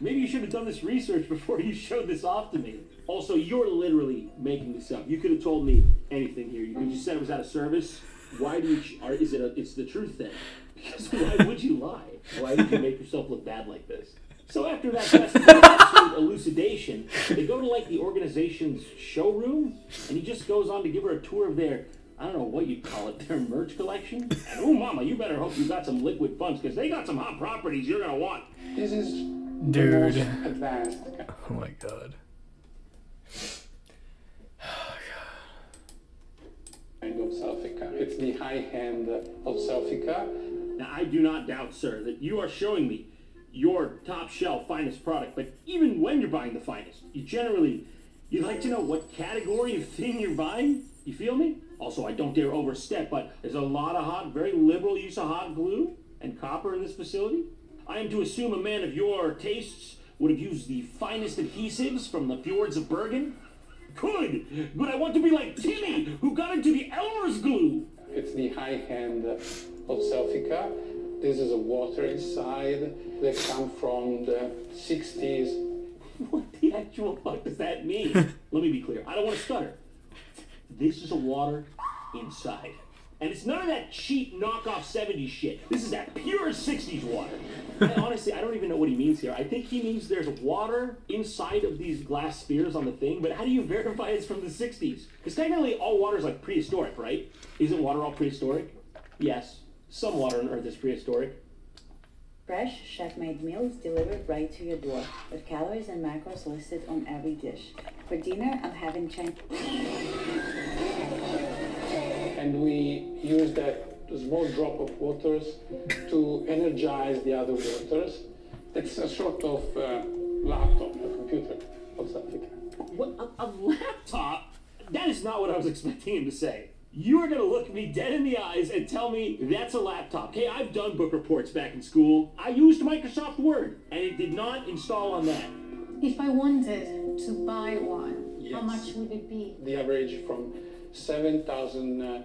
Maybe you should have done this research before you showed this off to me. Also, you're literally making this up. You could have told me anything here. You could have just said it was out of service. Why do you, it's the truth then? Because why would you lie? Why would you make yourself look bad like this? So after that absolute elucidation, they go to like the organization's showroom, and he just goes on to give her a tour of their, I don't know what you'd call it, their merch collection. And oh mama, you better hope you got some liquid funds, because they got some hot properties you're gonna want. This is Dude. the most advanced Oh my god. kind of selfie car. It's the high end of selfie car. Now, I do not doubt, sir, that you are showing me your top shelf finest product, but even when you're buying the finest, you'd like to know what category of thing you're buying? You feel me? Also, I don't dare overstep, but there's a lot of very liberal use of hot glue and copper in this facility. I am to assume a man of your tastes would have used the finest adhesives from the fjords of Bergen. Good, but I want to be like Timmy, who got into the Elmer's glue. It's the high end of selfie car. This is a water inside that come from the 60s. What the actual fuck does that mean? Let me be clear. I don't want to stutter. This is a water inside. And it's none of that cheap knockoff 70s shit. This is that pure 60s water. Honestly, I don't even know what he means here. I think he means there's water inside of these glass spheres on the thing, but how do you verify it's from the 60s? Because technically all water is like prehistoric, right? Isn't water all prehistoric? Yes. Some water on Earth is prehistoric. Fresh, chef-made meals delivered right to your door, with calories and macros listed on every dish. For dinner, I'm having Chinese. And we use that small drop of waters to energize the other waters. It's a sort of laptop, a computer of something. What? A laptop? That is not what I was expecting him to say. You are going to look me dead in the eyes and tell me that's a laptop. Okay, I've done book reports back in school. I used Microsoft Word, and it did not install on that. If I wanted to buy one, Yes. how much would it be? The average from 7,000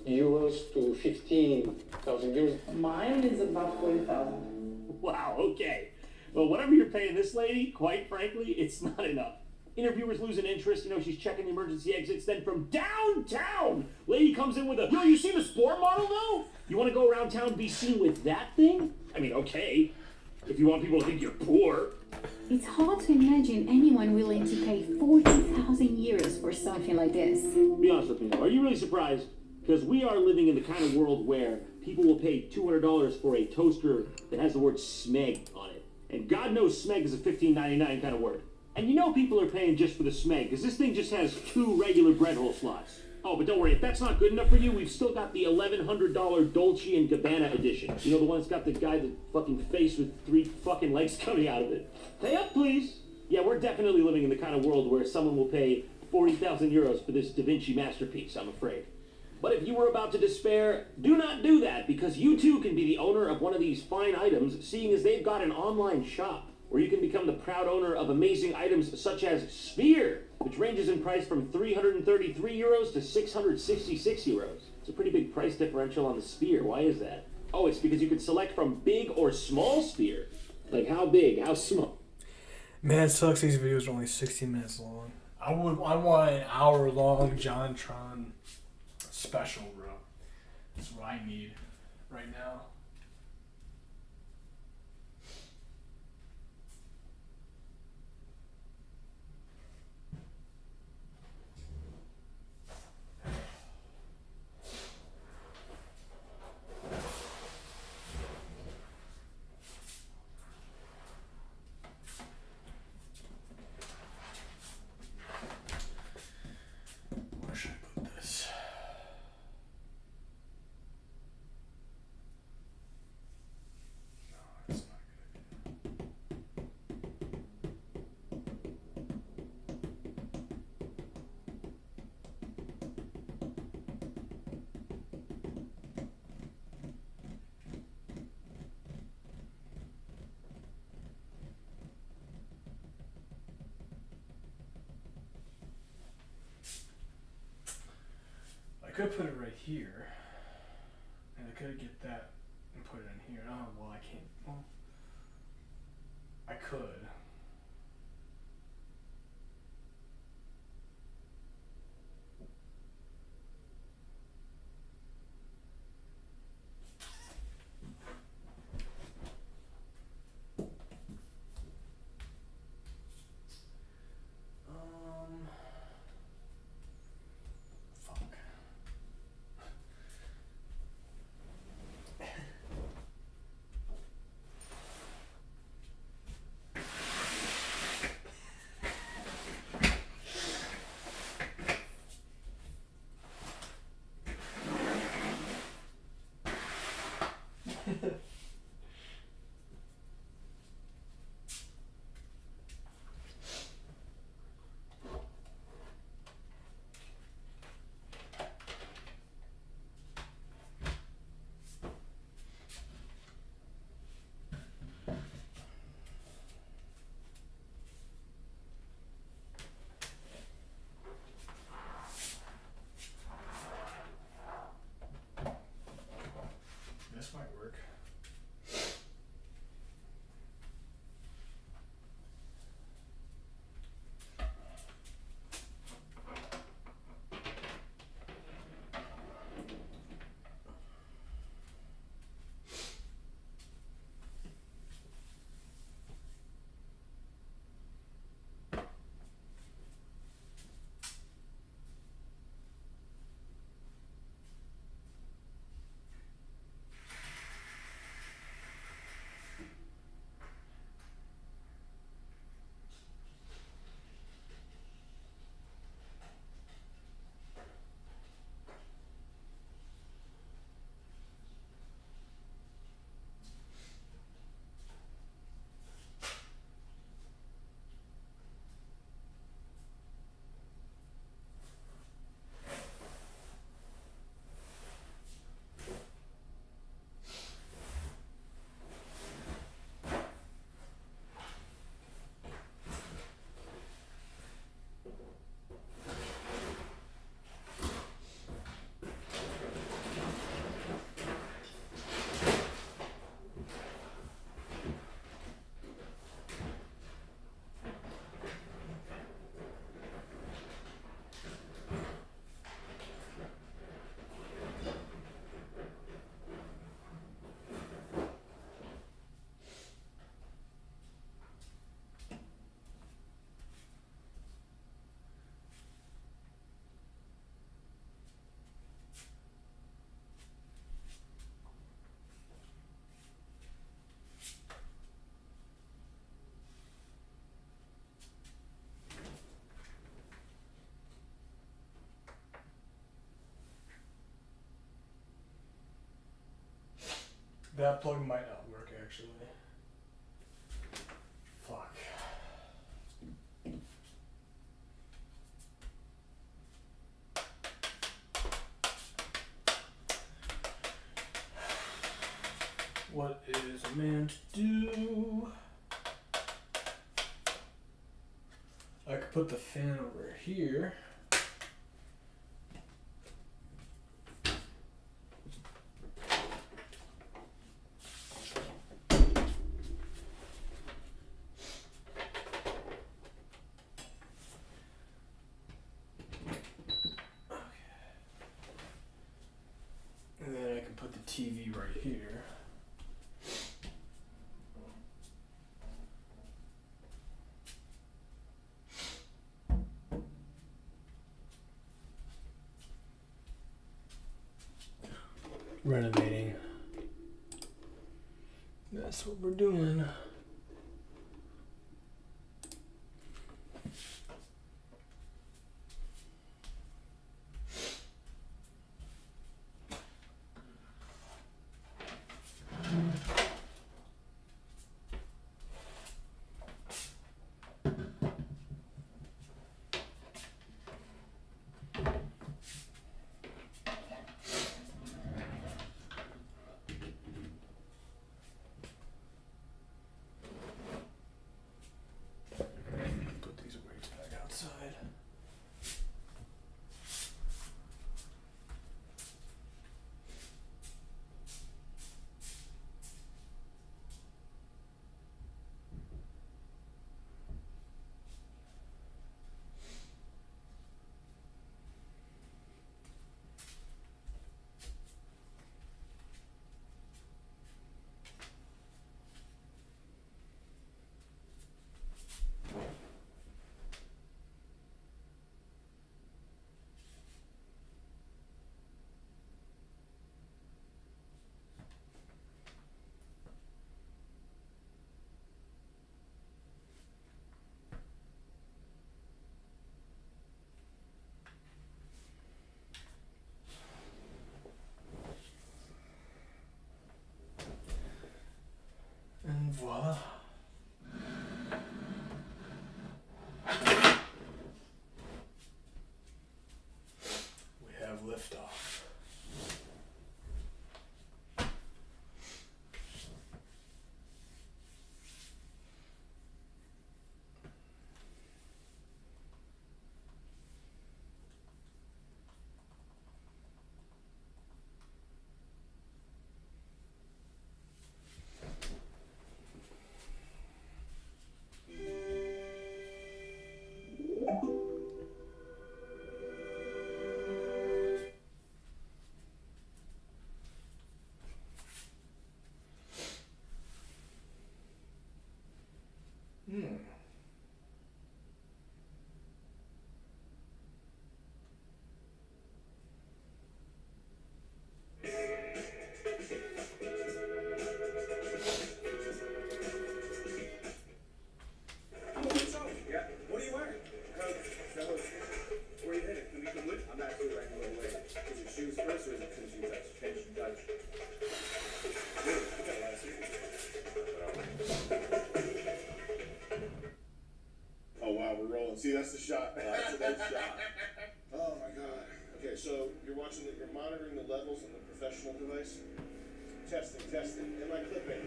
euros to 15,000 euros. Mine is about 40,000. Wow, okay. Well, whatever you're paying this lady, quite frankly, it's not enough. Interviewers losing interest, she's checking the emergency exits. Then from downtown, lady comes in with a, you see the sport model though? You want to go around town and be seen with that thing? I mean, okay, if you want people to think you're poor. It's hard to imagine anyone willing to pay 40,000 euros for something like this. Be honest with me, are you really surprised? Because we are living in the kind of world where people will pay $200 for a toaster that has the word SMEG on it. And God knows SMEG is a $15.99 kind of word. And people are paying just for the SMEG, because this thing just has 2 regular bread hole slots. Oh, but don't worry, if that's not good enough for you, we've still got the $1,100 Dolce & Gabbana edition. The one that's got the guy, the fucking face with 3 fucking legs coming out of it. Pay up, please. Yeah, we're definitely living in the kind of world where someone will pay 40,000 euros for this Da Vinci masterpiece, I'm afraid. But if you were about to despair, do not do that, because you too can be the owner of one of these fine items, seeing as they've got an online shop where you can become the proud owner of amazing items such as Sphere, which ranges in price from 333 euros to 666 euros. It's a pretty big price differential on the Sphere. Why is that? Oh, it's because you can select from big or small Sphere. Like how big, how small. Man, it sucks these videos are only 16 minutes long. I want an hour long JonTron special, bro. That's what I need right now. Where should I put this? No, it's not a good idea. I could put it right here, and I could get that and put it in here. Oh, well, I can't. Well, I could. Fuck. This might work. That plug might not work actually. Fuck. What is a man to do? I could put the fan over here. And then I can put the TV right here. Renovating. That's what we're doing. Put these weights back outside. And voila. We have liftoff. Yeah. What are you wearing? Where are you headed? Can we come with? I'm actually right away. Is it shoes first or is it finishing touch? Finishing touch. Good. You got last week. Oh wow, we're rolling. See, that's the shot. That's a good shot. Oh my god. Okay, so you're monitoring the levels on the professional device. Testing. Am I clipping?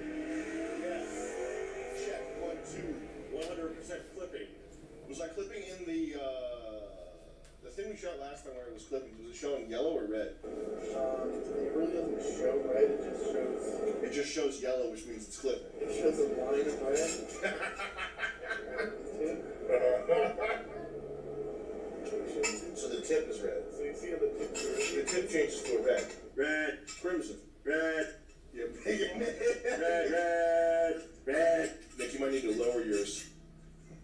Yes. Check. 1, 2. 100% clipping. Was I clipping in the thing we shot last time where it was clipping? Was it showing yellow or red? It really doesn't show red. It just shows yellow, which means it's clipping. It shows a line of red. So the tip is red. So you see how the tip changes? The tip changes to a red. Red. Crimson. Red. Yeah. Red. Nick, you might need to lower yours.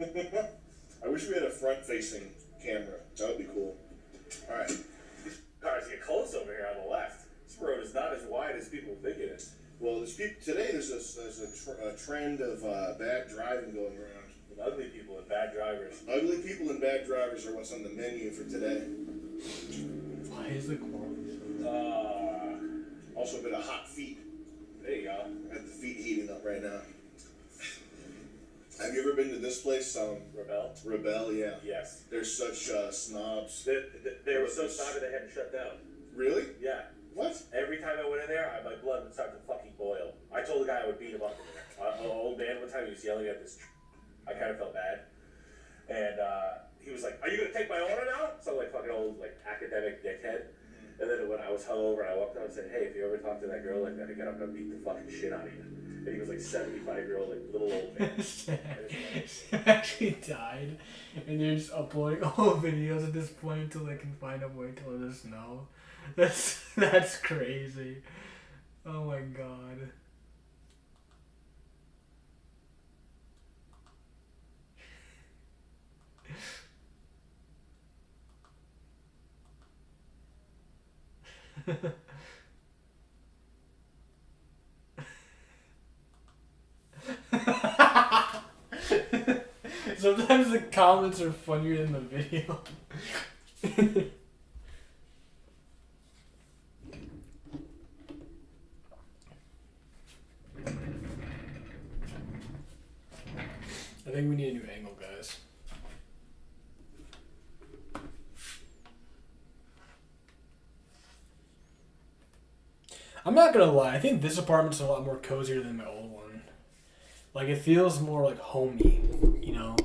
I wish we had a front-facing camera. That would be cool. All right. Cars get close over here on the left. This road is not as wide as people think it is. Well, today there's a trend of bad driving going around. With ugly people and bad drivers. Ugly people and bad drivers are what's on the menu for today. Why is the quality so Also a bit of hot feet. There you go. I have the feet heating up right now. Have you ever been to this place? Rebel, yeah. Yes. They're such snobs. They were so snobby they had to shut down. Really? Yeah. What? Every time I went in there, my blood would start to fucking boil. I told the guy I would beat him up. An old man one time, he was yelling at this. I kind of felt bad. And he was like, "Are you gonna take my order now?" So like fucking old like academic dickhead. And then when I was hungover, I walked out and said, "Hey, if you ever talk to that girl like that again, I'm gonna beat the fucking shit out of you." And he was like 75-year-old, like little old man. Sam actually died, and they're just uploading all videos at this point until they can find a way to let us know. That's crazy. Oh my god. Sometimes the comments are funnier than the video. I think we need a new angle, guys. I'm not gonna lie, I think this apartment's a lot more cozier than my old one. Like, it feels more like homey, you know?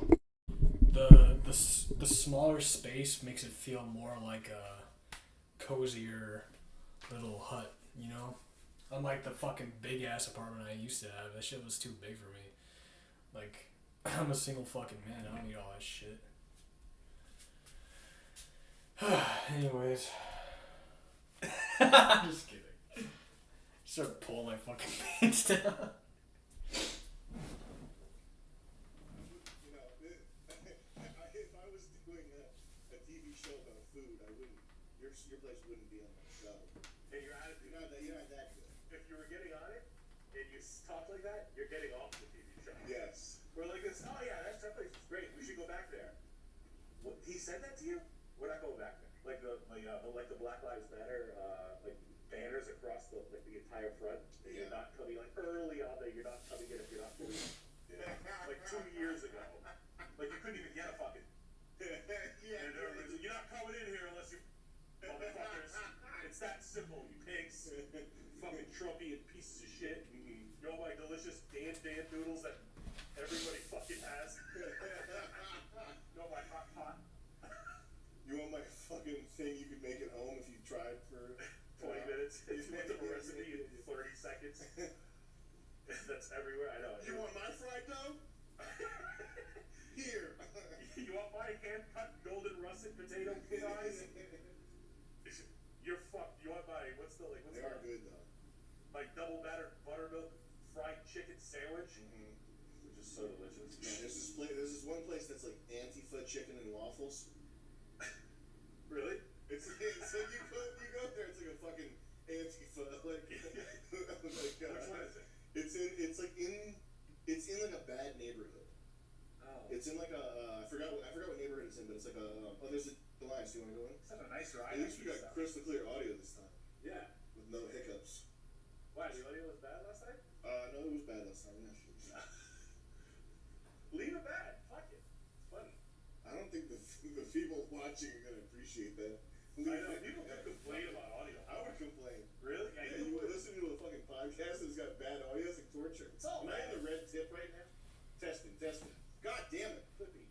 The smaller space makes it feel more like a cozier little hut, you know? Unlike the fucking big ass apartment I used to have. That shit was too big for me. Like, I'm a single fucking man, I don't need all that shit. Anyways. I'm just kidding. Start pulling my fucking pants down. You know, if I was doing a TV show about food, I wouldn't. Your place wouldn't be on my show. And your attitude. You're not that good. If you were getting on it and you talk like that, you're getting off the TV show. Yes. We're like this. Oh yeah, that place is great. We should go back there. What, he said that to you? We're not going back there. Like the Black Lives Matter like banners across the entire front. And you're not coming like early on there. You're not coming in if you're not fully. Like 2 years ago, like you couldn't even get a fucking. Yeah. And everybody's like, "You're not coming in here unless you motherfuckers." It's that simple, you pigs. Fucking Trumpian pieces of shit. You know my delicious Dan noodles that everybody fucking has. You know my hot pot. You want my fucking thing you could make at home if you tried for 20 minutes. If you looked up a recipe in 30 seconds. That's everywhere. I know. You want my fried dough? Here. You want my hand-cut golden russet potato fries? You're fucked. You want my what's They are good though. my double battered buttermilk fried chicken sandwich, which is so delicious. Yeah, there's this one place that's like Antifa chicken and waffles. Really? It's like you go there, it's like a fucking Antifa like Which one is it? It's in like a bad neighborhood. Oh. It's in like a I forgot what neighborhood it's in, but it's like there's the lines. Do you want to go in? Such a nice ride. At least we got crystal clear audio this time Yeah. with no hiccups. Why? The audio was bad last night? No, it was bad last time. Yeah. Leave it bad. Fuck it. It's funny. I don't think the people watching are gonna appreciate that. I know people do complain about audio. I would complain. Really? Yeah, you would listen to a fucking podcast that's got bad audio. It's like torture. It's all Am I bad. in the red tip right now? Testing. God damn it. Flippy.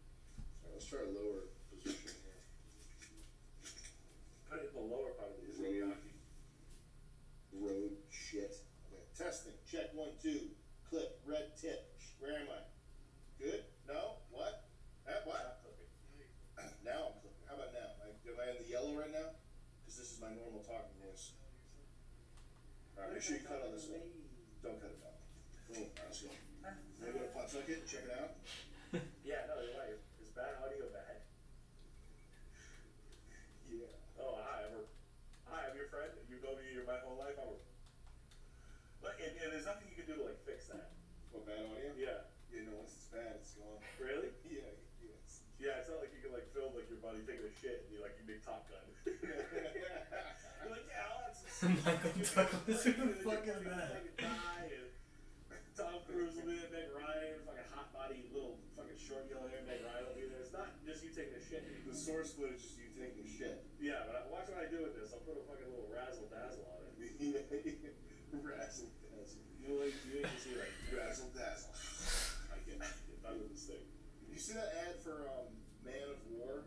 Alright, let's try a lower position here. Put it in the lower part of the Road shit. Okay, testing. Check 1, 2. Clip. Red tip. Where am I? Good? No? What? What? Now I'm clipping. How about now? Am I in the yellow right now? Because this is my normal talking voice. Alright, make sure you cut on this one. Don't cut it out. Boom. Alright, let's go. You wanna go to Pawtucket and check it out? Yeah, no, you're right. Is bad audio bad? Yeah. Oh, hi, I'm your friend. You know me my whole life. And there's nothing you can do to like fix that. What, bad audio? Yeah. Yeah, no, once it's bad, it's gone. Really? Yeah, yes. Yeah, it's not like you can like film like your buddy taking a shit and you big Top Gun. You're like, yeah, I'll have some. Michael Douglas, who the fuck is that? Tom Cruise will be there, Meg Ryan, fucking hot body, little fucking short yellow hair, Meg Ryan will be there. It's not just you taking a shit. The source footage is you taking a shit. Yeah, but watch what I do with this. I'll put a fucking little razzle dazzle on it. Razzle dazzle. You see like Razzle dazzle. I get under this thing. You see that ad for Man of War?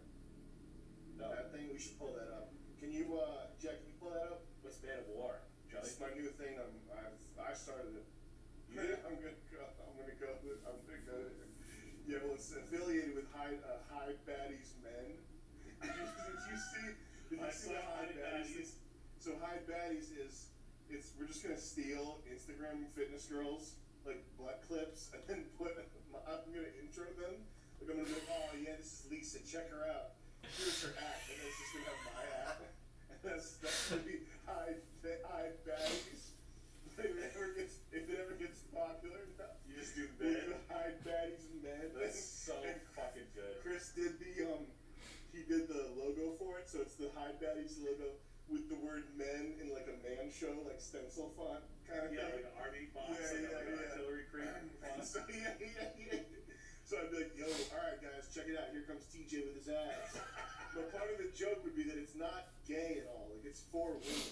No. That thing, we should pull that up. Can you, Jack? Can you pull that up? What's Man of War? Johnny? It's my new thing. I started it. You did? I'm gonna go. Yeah, well, it's affiliated with High Baddies Men. Did you see I the saw High High Baddies? So High Baddies is we're just gonna steal Instagram fitness girls like butt clips and then I'm gonna intro them. Like I'm gonna be like, oh yeah, this is Lisa. Check her out. Here's her act, and then it's just gonna have my act. And that's gonna be High Baddies. If it ever gets popular enough, You just do the we bit. do High Baddies Men. That's so And fucking good. Chris did he did the logo for it, so it's the High Baddies logo with the word men in like a man show, like stencil font kind of Yeah, thing. like an army box, Yeah, like an artillery crate. So So I'd be like, yo, alright guys, check it out. Here comes TJ with his ass. But part of the joke would be that it's not gay at all. Like it's for women.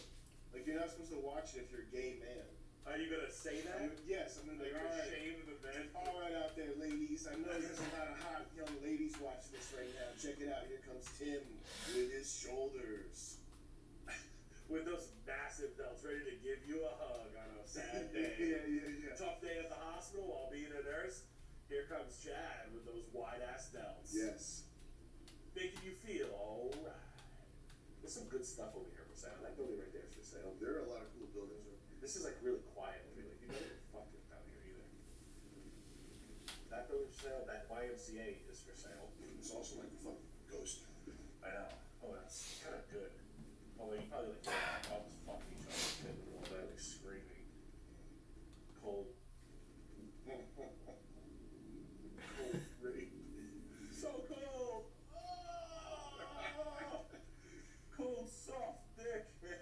Like you're not supposed to watch it if you're a gay man. Are you gonna say that? Yes, I'm gonna be Like like, you're alright. ashamed of the men? Alright out there, ladies. I know there's a lot of hot young ladies watching this right now. Check it out. Here comes Tim with his shoulders. With those massive belts ready to give you a hug on a sad day. Yeah. Tough day at the hospital while being a nurse. Here comes Chad with those wide ass delts. Yes. Making you feel alright. There's some good stuff over here for sale. That building right there is for sale. There are a lot of cool buildings over here. This is like really quiet. Like you don't get fucking down here either. That building's for sale. That YMCA is for sale. It's also like a fucking ghost. I know. Oh, that's kind of good. Although you probably like dogs fucking each other in the middle of the night, like screaming. Cold. Cold rape. So cold. Ah! Cold soft dick. What do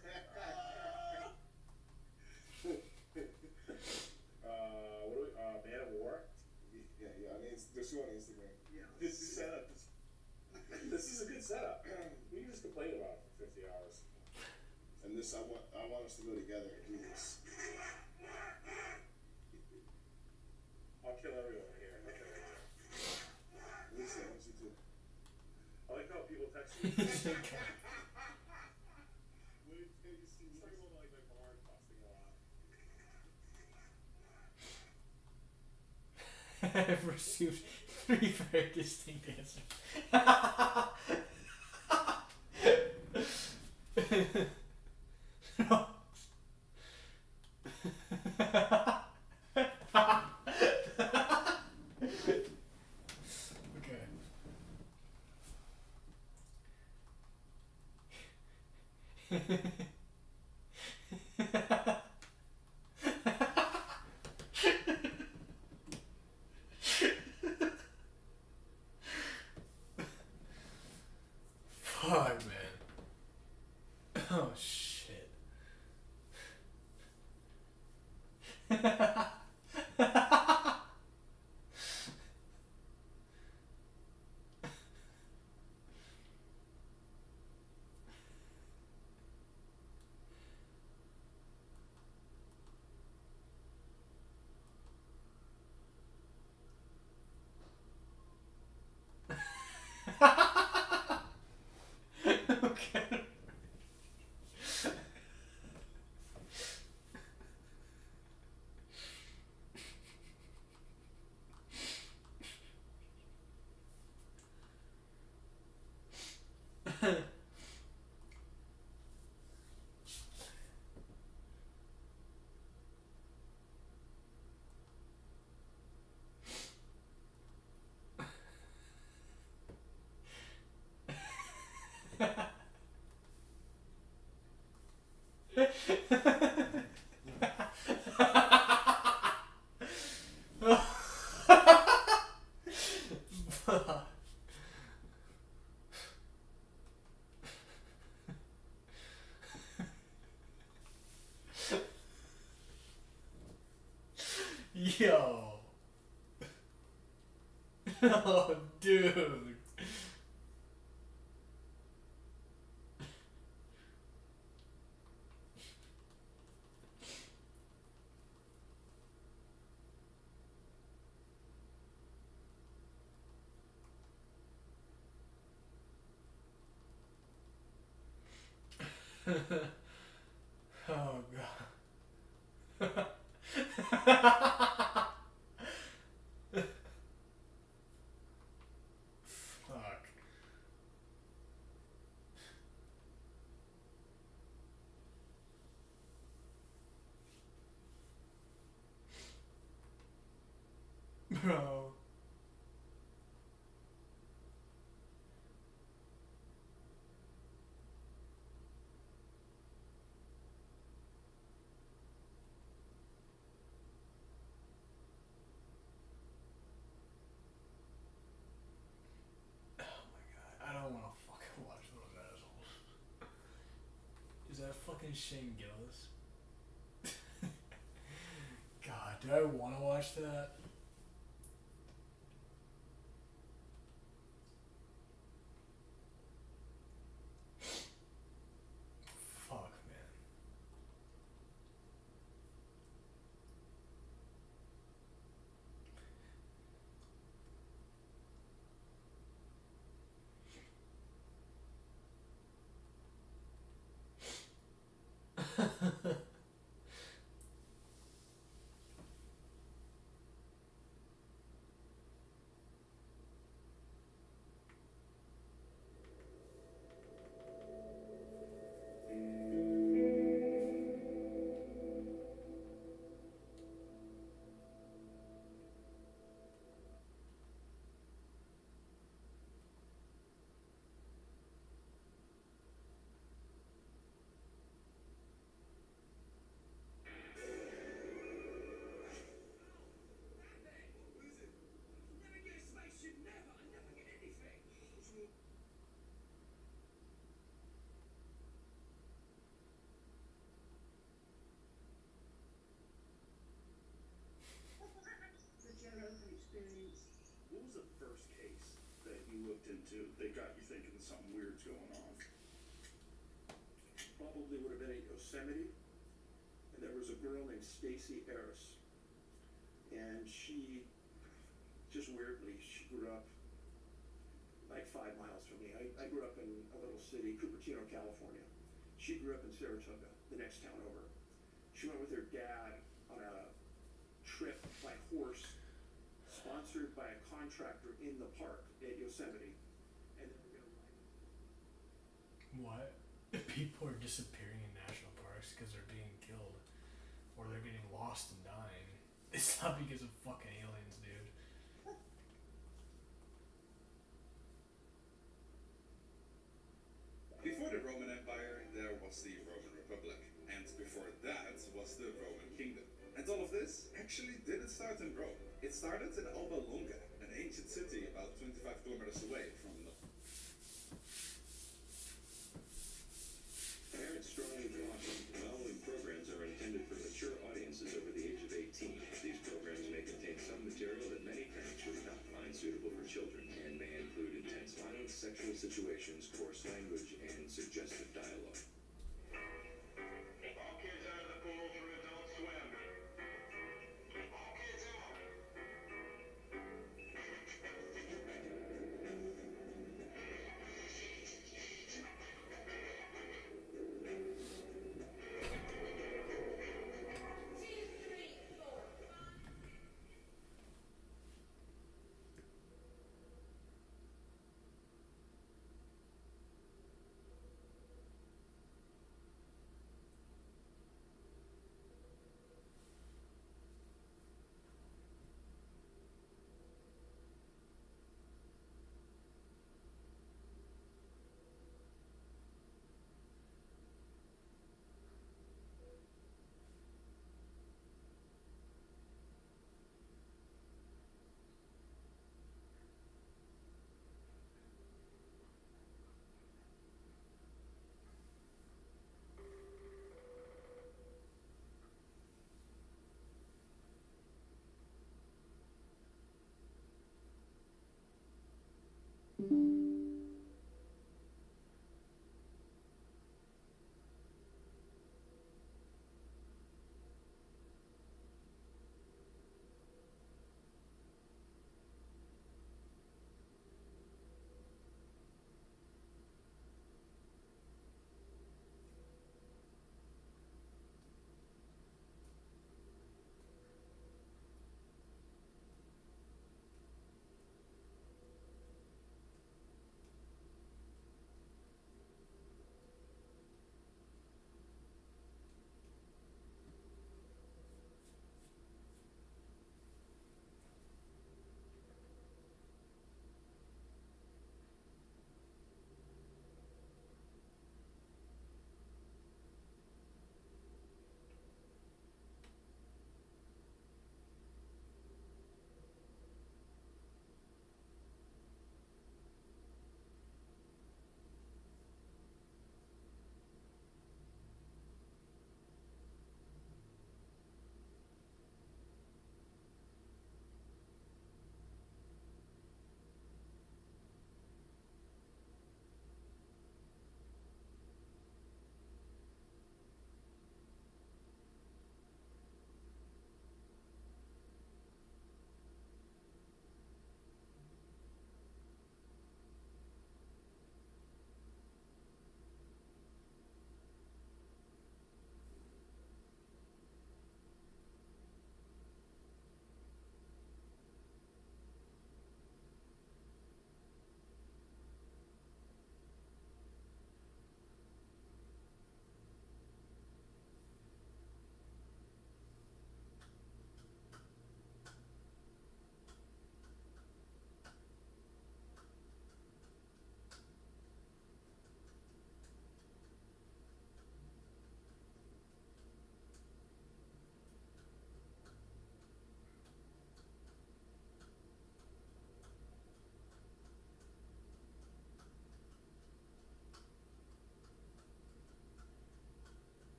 we? Man of War. Yeah. I mean, there's two on Instagram. Yeah. This setup. This is a good setup. We can just complain about it for 50 hours. And this, I want us to go together and do this. I'll kill everyone here. Okay. At least I want you to. I like how people text me. Wait, it's like one like my bar costing a lot. I've received 3 very distinct answers. No. Okay. Fuck, man. Oh, shit. Okay. Yo. Oh, dude. Oh god. Fuck. Bro. Oh my god. I don't want to fucking watch those assholes. Is that fucking Shane Gillis? God, do I want to watch that? Fuck, man. What was the first case that you looked into that got you thinking something weird's going on? Probably would have been at Yosemite, and there was a girl named Stacy Harris, and she just weirdly she grew up like 5 miles from me. I grew up in a little city, Cupertino, California. She grew up in Saratoga, the next town over. She went with her dad on a trip by horse, sponsored by a contractor in the park at Yosemite, and they were gonna ride. What? People are disappearing in national parks because they're being killed. Or they're getting lost and dying. It's not because of fucking aliens, dude. Before the Roman Empire, there was the Roman Republic. And before that was the Roman Kingdom. And all of this actually didn't start in Rome. It started in Alba Longa, an ancient city about 25 kilometers away from the... Parents strongly caution. Following programs are intended for mature audiences over the age of 18. These programs may contain some material that many parents would not find suitable for children and may include intense violence, sexual situations, coarse language, and suggestive dialogue. All kids out of the pool for Adult Swim. All kids out.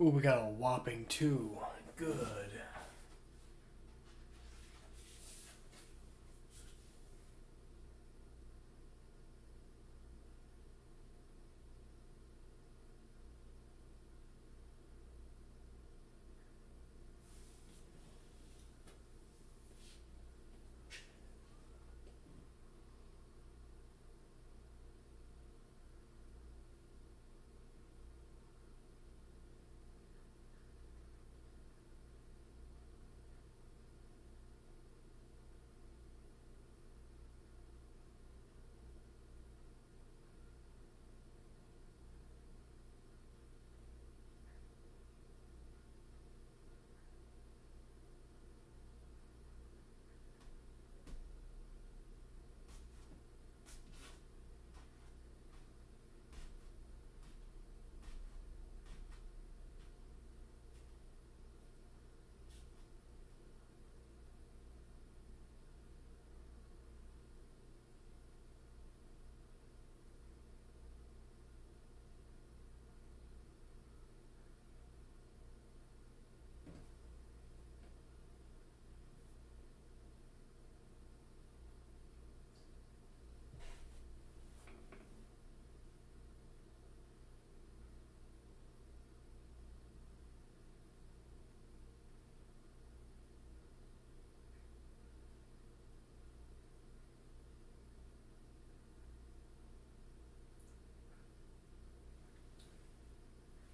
Ooh, we got a whopping 2. Good.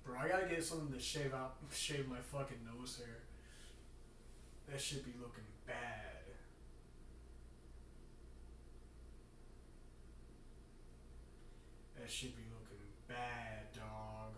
Bro, I gotta get something to shave my fucking nose hair. That should be looking bad. That should be looking bad, dog.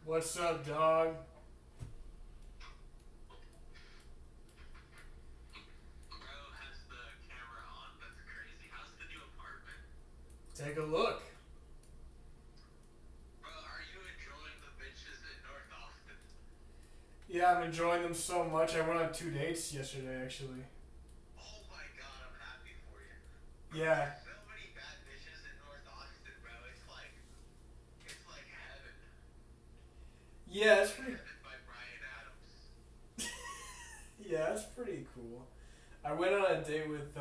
What's up, dog? Bro has the camera on. That's crazy. How's the new apartment? Take a look. Bro, are you enjoying the bitches in North Austin? Yeah, I'm enjoying them so much. I went on 2 dates yesterday, actually. Oh my god, I'm happy for you. Bro, Yeah. there's so many bad bitches in North Austin, bro. It's like heaven. Yeah, It's it's like pretty. heaven by Brian Adams. Yeah, it's pretty cool. I went on a date with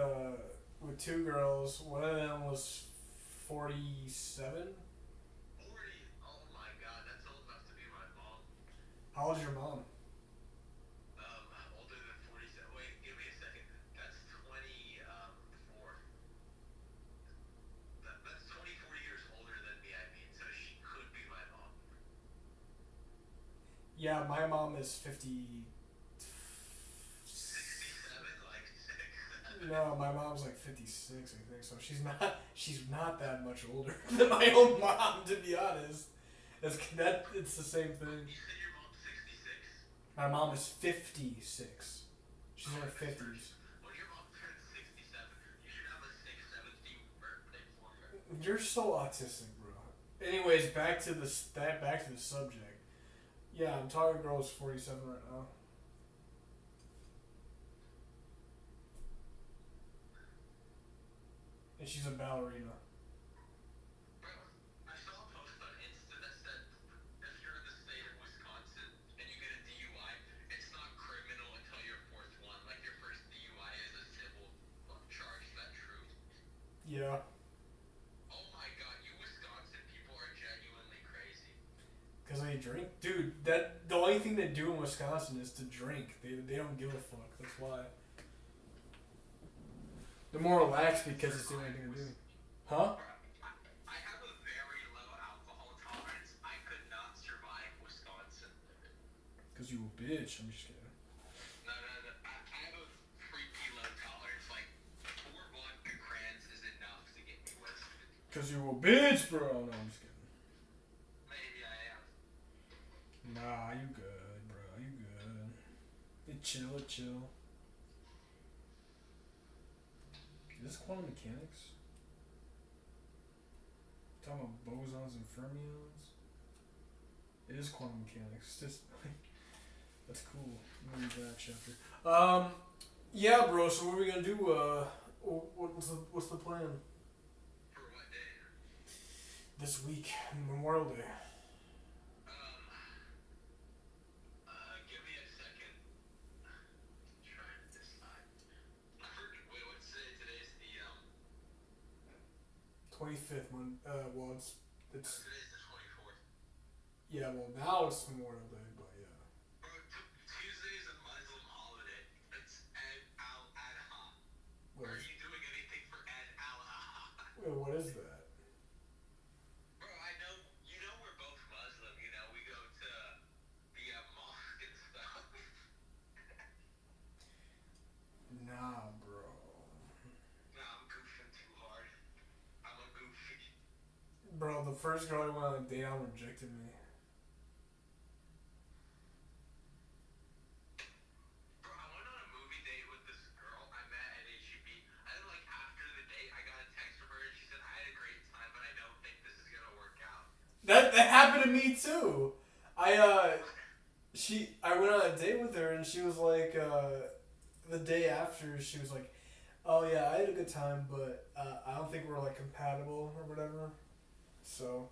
two girls. One of them was 47. 40. Oh my god, that's old enough to be my mom. How old's your mom? Older than 47. Wait, give me a second. That's 24. That's 24 years older than me, I mean, so she could be my mom. Yeah, my mom is 50. 67, like 6, 7. No, my mom's like 56, I think. So she's not that much older than my own mom, to be honest. It's the same thing. You said your mom's 66? My mom is 56. She's in her 50s. When your mom turns 67, you should have a 617th birthday for her. You're so autistic, bro. Anyways, back to the subject. Yeah, I'm talking girl is 47 right now. And she's a ballerina. Bro, I saw a post on Insta that said if you're in the state of Wisconsin and you get a DUI, it's not criminal until your fourth one. Like your first DUI is a civil charge. Is that true? Yeah. Oh my god, you Wisconsin people are genuinely crazy. Because they drink? Dude, the only thing they do in Wisconsin is to drink. They don't give a fuck. That's why. They're more relaxed because it's the only thing to do. Huh? I have a very low alcohol tolerance. I could not survive Wisconsin. Because you a bitch. I'm just kidding. No. I have a freaky low tolerance. Like, 4 vodka crayons is enough to get me wasted. Because you a bitch, bro. No, I'm just kidding. Maybe I am. Nah, you good, bro. You good. It chill. Is this quantum mechanics? Talking about bosons and fermions? It is quantum mechanics. It's just that's cool. I'm gonna read that chapter. Yeah, bro. So what are we gonna do? What's the plan? For what day? This week, Memorial Day. Give me a second. Trying to decide. Wait, what's today? Today's the 25th. Well, it's today's the 24th. yeah. Well, now it's Memorial Day, but yeah. Bro, Tuesday is a Muslim holiday. It's Eid al-Adha. What Are is, you doing anything for Eid al-Adha? wait, what is that? Bro, I know, you know we're both Muslim, you know, we go to the mosque and stuff. Nah, bro. Nah, I'm goofing too hard. I'm a goofy. Bro, the first girl I went on a date on rejected me. Bro, I went on a movie date with this girl I met at HEB. And then, like, after the date, I got a text from her and she said, I had a great time, but I don't think this is gonna work out. That happened to me too. I went on a date with her and she was like, the day after she was like, oh yeah, I had a good time, but I don't think we're like compatible or whatever. So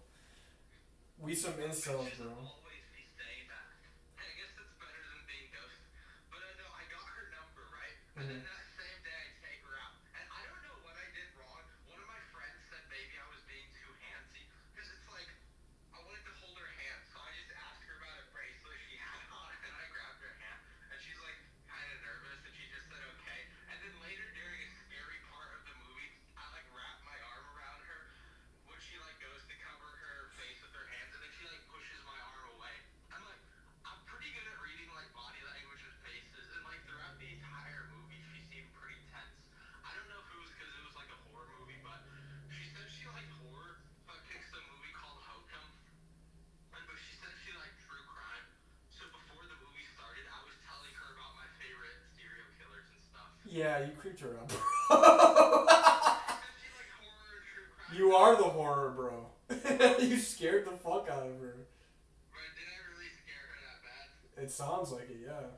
we some incels, Bitches bro. always be saying that. Hey, I guess that's better than being ghosted. But no, I got her number, right? And then that same day I take her out. And I don't know what I did wrong. One of my friends said maybe I was being too handsy. Because it's like, I wanted to hold her hand. So I just asked her about a bracelet she had on. And I grabbed her hand. And she's like kind of nervous. And she just said okay. And then later during a scary part of the movie, I like wrapped my arm around her when she like goes to cover her face with her hands, and then she like pushes my arm away. I'm pretty good at reading like body language and faces, and like throughout the entire movie, she Yeah, you creeped her out, bro. Especially like horror and true crime. You are the horror, bro. You scared the fuck out of her. Bro, did I really scare her that bad? It sounds like it, yeah.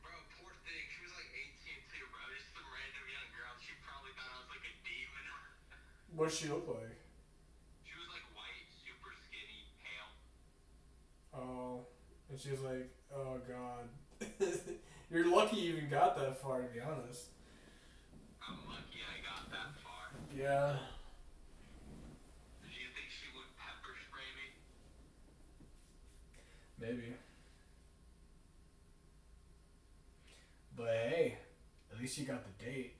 Bro, poor thing. She was like 18 too, bro. Just some random young girl. She probably thought I was like a demon. What does she look like? She was like white, super skinny, pale. Oh, and she's like, oh god. You're lucky you even got that far, to be honest. I'm lucky I got that far. Yeah. Do you think she would pepper spray me? Maybe. But hey, at least you got the date.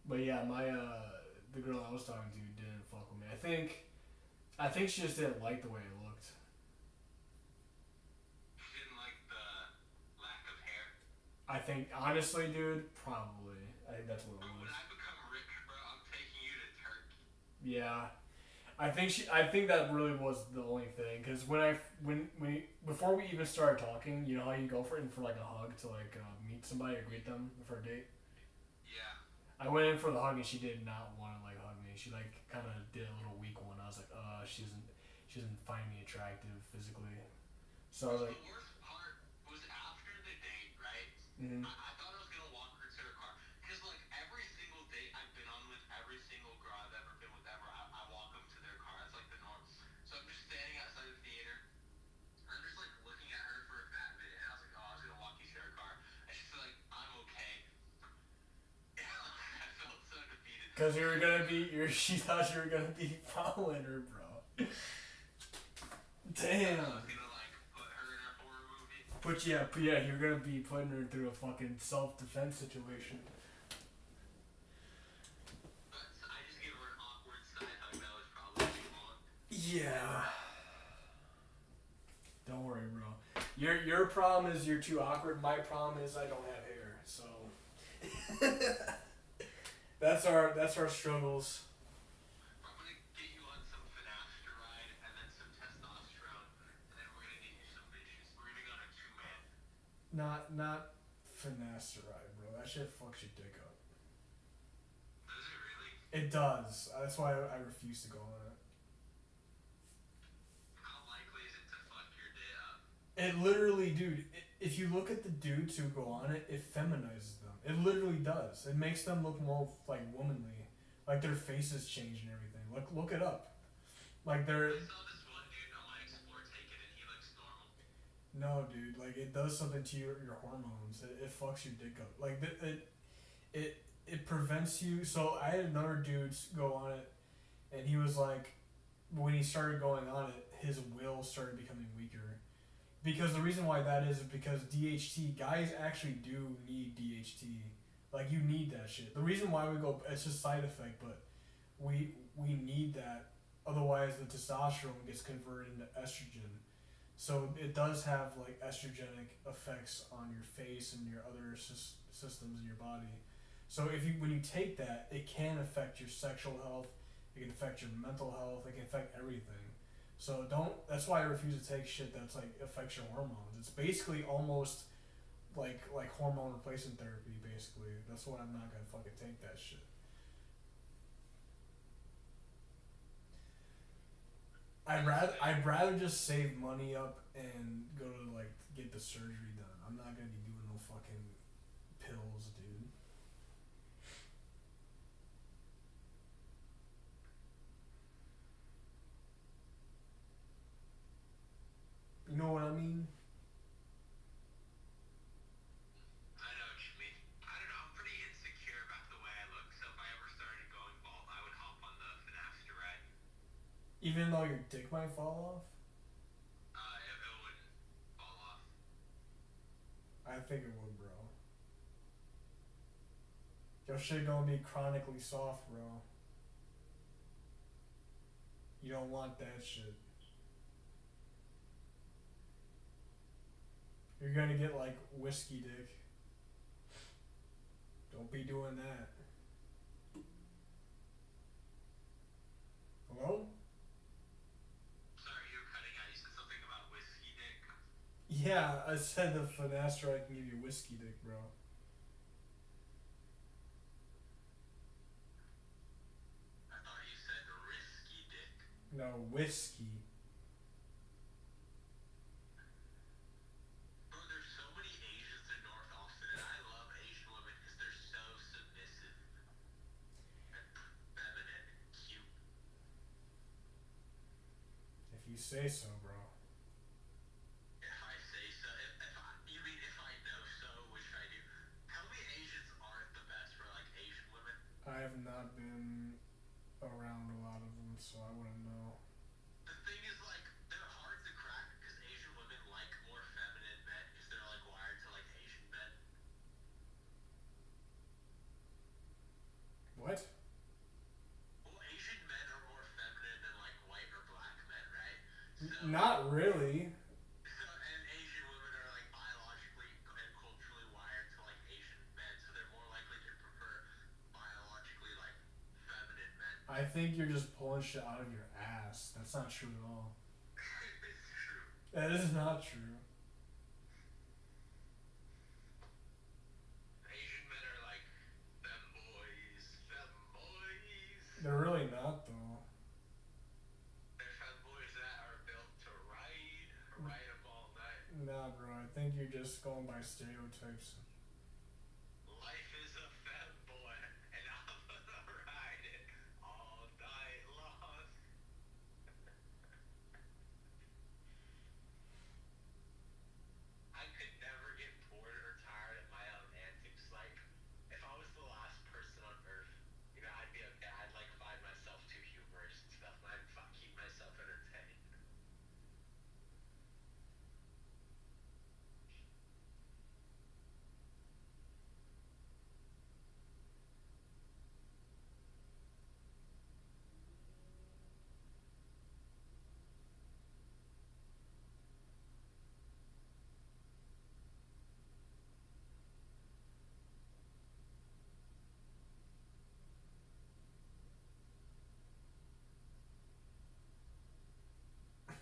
But yeah, the girl I was talking to didn't fuck with me. I think she just didn't like the way it looked. She didn't like the lack of hair. I think, honestly, dude, probably. I think that's what it Bro, when was. I become rich, bro, I'm taking you to Turkey. Yeah. I think that really was the only thing, because before we even started talking, you know how you go for like a hug to like meet somebody or greet them for a date. Yeah. I went in for the hug and she did not want to like hug me. She like kind of did a little weak one. I was like, she doesn't find me attractive physically. So I was like, The worst part was after the date, right? mm-hmm. I thought I was gonna walk her to her car, cause like every single date I've been on with every single girl I've ever been with ever, I walk them to their car. It's like the norm. So I'm just standing outside the theater. I'm just like looking at her for a fat minute, and I was like, oh, I was gonna walk you to her car, and she's like, I'm okay. I felt so defeated. Cause she thought you were gonna be following her, bro. Damn. I was gonna like put her in a horror movie. Yeah, you're gonna be putting her through a fucking self-defense situation. But I just gave her an awkward side hug that was probably too long. Yeah. Don't worry, bro. Your problem is you're too awkward. My problem is I don't have hair. So that's our struggles. I'm gonna get you on some finasteride and then some testosterone, and then we're gonna get you some bitches. We're gonna go on a 2-man. Not finasteride, bro. That shit fucks your dick up. Does it really? It does. That's why I refuse to go on it. How likely is it to fuck your day up? It literally, dude. If you look at the dudes who go on it, it feminizes them. It literally does. It makes them look more like womanly, like their faces change and everything. Look it up. Like they're. I saw this one dude on my Explore take it, and he looks normal. No, dude. Like it does something to your hormones. It fucks your dick up. Like it prevents you. So I had another dude go on it, and he was like, when he started going on it, his will started becoming weaker. Because the reason why that is because DHT, guys actually do need DHT. Like, you need that shit. The reason why we go, it's just side effect, but we need that. Otherwise, the testosterone gets converted into estrogen. So it does have, like, estrogenic effects on your face and your other systems in your body. So when you take that, it can affect your sexual health, it can affect your mental health, it can affect everything. So that's why I refuse to take shit that's like affects your hormones. It's basically almost like hormone replacement therapy, basically. That's why I'm not gonna fucking take that shit. I'd rather just save money up and go to like get the surgery done. I'm not gonna be doing no fucking pills, dude. You know what I mean? I know what you mean. I don't know, I'm pretty insecure about the way I look, so if I ever started going bald, I would hop on the finasteride. Even though your dick might fall off? It wouldn't fall off. I think it would, bro. Your shit gonna be chronically soft, bro. You don't want that shit. You're gonna get like whiskey dick. Don't be doing that. Hello? Sorry, you were cutting out. You said something about whiskey dick. Yeah, I said the finasteride can give you whiskey dick, bro. I thought you said risky dick. No, whiskey. Bro, there's so many Asians in North Austin, and I love Asian women because they're so submissive and feminine and cute. If you say so, bro. If I say so, you mean if I know so, which I do. Tell me Asians aren't the best for like Asian women. I have not been around a lot of them, so I wouldn't know. The thing is, like, they're hard to crack because Asian women like more feminine men because they're like wired to like Asian men. What? Well, Asian men are more feminine than like white or black men, right? So, Not really. and Asian women are like biologically and culturally wired to like Asian men, so they're more likely to prefer biologically like feminine men. I think you're just pulling shit out of your ass. That's not true at all. It's true. That is not true. Asian men are like femboys, femboys. They're really not, though. They're femboys that are built to ride them all night. Nah, bro. I think you're just going by stereotypes. Life is a femboy, and I'm gonna ride it all night long. I could never get bored or tired of my own antics. Like, if I was the last person on Earth, you know, I'd like find myself too humorous and stuff, and I'd keep myself entertained.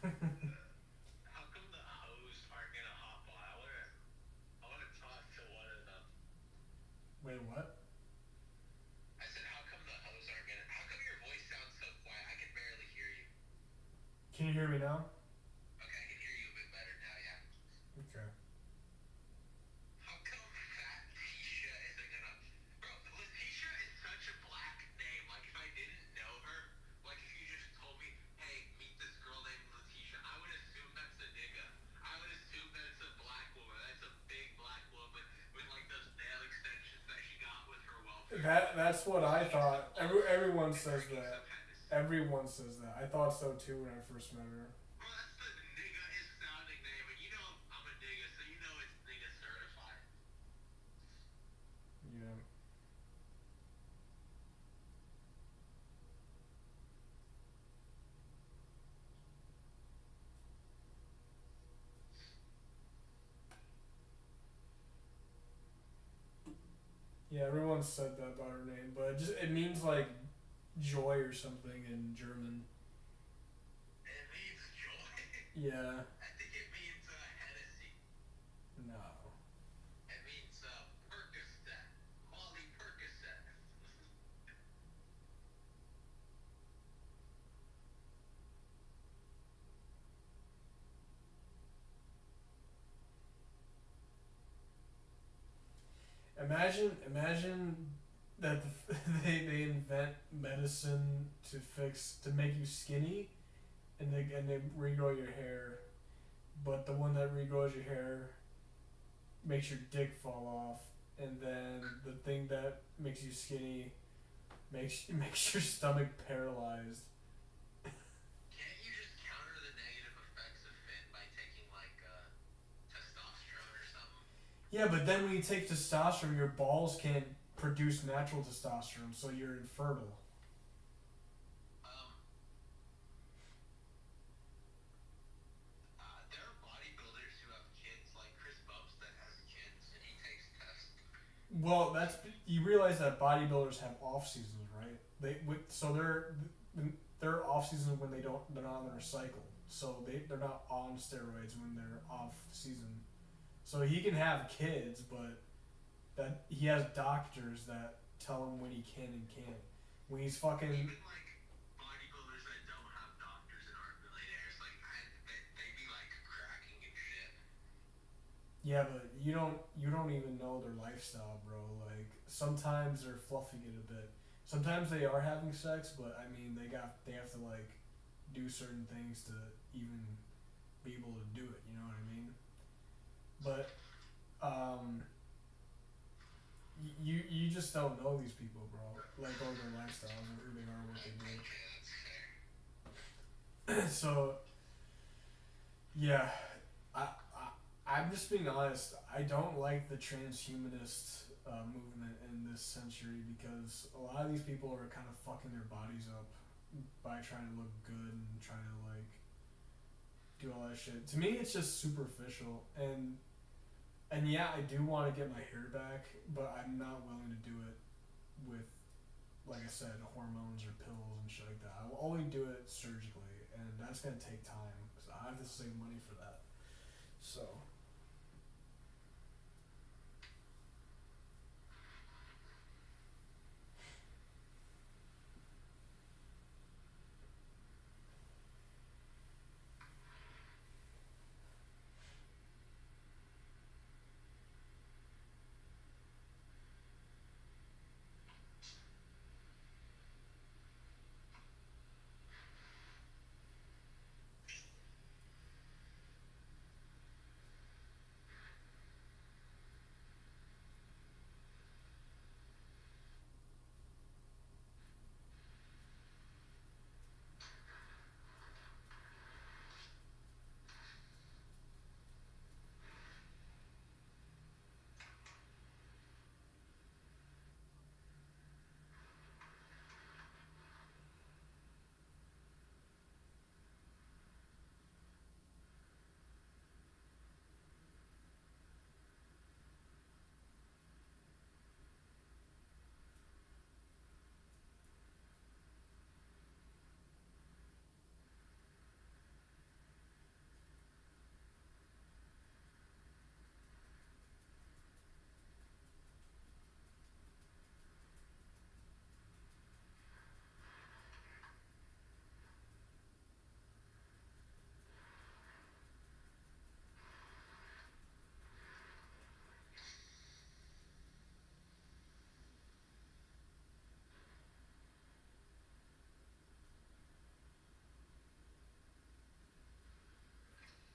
How come the hoes aren't gonna hop on? I wanna talk to one of them. Wait, what? I said, how come the hoes aren't gonna? How come your voice sounds so quiet? I can barely hear you. Can you hear me now? Okay, I can hear you a bit better now. Yeah. Okay. How come Fat Tisha isn't gonna? Bro, Letitia is such a black name. Like, if I didn't know her, like, if you just told me, hey, meet this girl named Letitia, I would assume that's a nigga. I would assume that it's a black woman. That's a big black woman with, like, those nail extensions that she got with her welfare. That's what I thought. Everyone says that. Everyone says that. I thought so too when I first met her. Bro, that's the nigga-ist sounding name, and you know I'm a nigga, so you know it's nigga certified. Yeah. Yeah, everyone said that about her name, but it means like joy or something in German. It means joy. Yeah. I think it means Hennessy. No. It means Percocet. Molly Percocet. Imagine that they invent medicine to make you skinny, and they regrow your hair, but the one that regrows your hair makes your dick fall off, and then the thing that makes you skinny makes your stomach paralyzed. Can't you just counter the negative effects of Finn by taking like testosterone or something? Yeah, but then when you take testosterone, your balls can't produce natural testosterone, so you're infertile. There are bodybuilders who have kids, like Chris Bumstead has kids and he takes tests. Well, you realize that bodybuilders have off seasons, right? Their off season when they're not on their cycle. so they're not on steroids when they're off season. So he can have kids, but that he has doctors that tell him when he can and can't. When he's fucking Even like bodybuilders that don't have doctors and aren't millionaires, like they be like cracking and shit. yeah, but you don't even know their lifestyle, bro. Like sometimes they're fluffing it a bit. Sometimes they are having sex, but I mean they have to like do certain things to even be able to do it. You know what I mean? But you just don't know these people, bro. Like all their lifestyles or who they are, what they do. Okay, that's fair. So yeah, I'm just being honest. I don't like the transhumanist movement in this century because a lot of these people are kind of fucking their bodies up by trying to look good and trying to like do all that shit. To me, it's just superficial and yeah, I do want to get my hair back, but I'm not willing to do it with, like I said, hormones or pills and shit like that. I will only do it surgically, and that's gonna take time because I have to save money for that. So.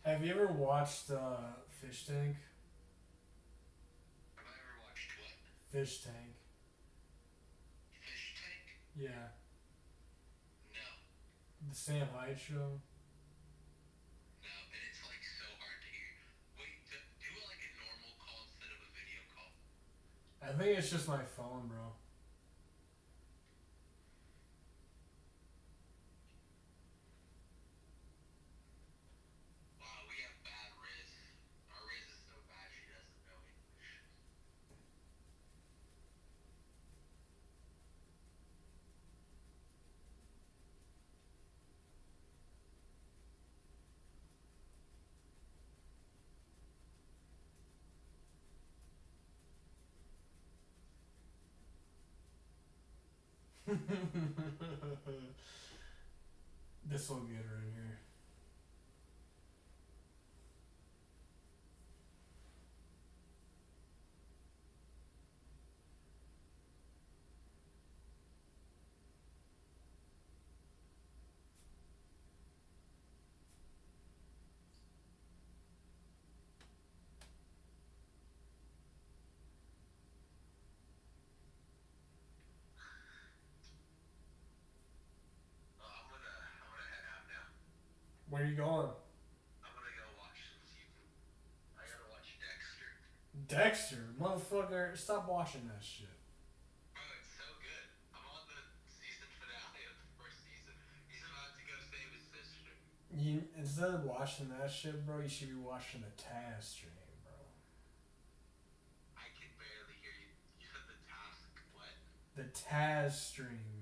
Have you ever watched Fish Tank? Have I ever watched what? Fish Tank. Fish Tank? Yeah. No. The Sam Hyde show. No, and it's like so hard to hear. Wait, do like a normal call instead of a video call. I think it's just my phone, bro. Wow, we have bad Riz. Our Riz is so bad she doesn't know English. This will get her in here. I'm gonna head out now. Where are you going? I'm gonna go watch some TV. I gotta watch Dexter. Dexter, motherfucker, stop watching that shit. Bro, it's so good. I'm on the season finale of the first season. He's about to go save his sister. You instead of watching that shit, bro, you should be watching the Taz stream, bro. I can barely hear you. You said the task, what? The Taz stream.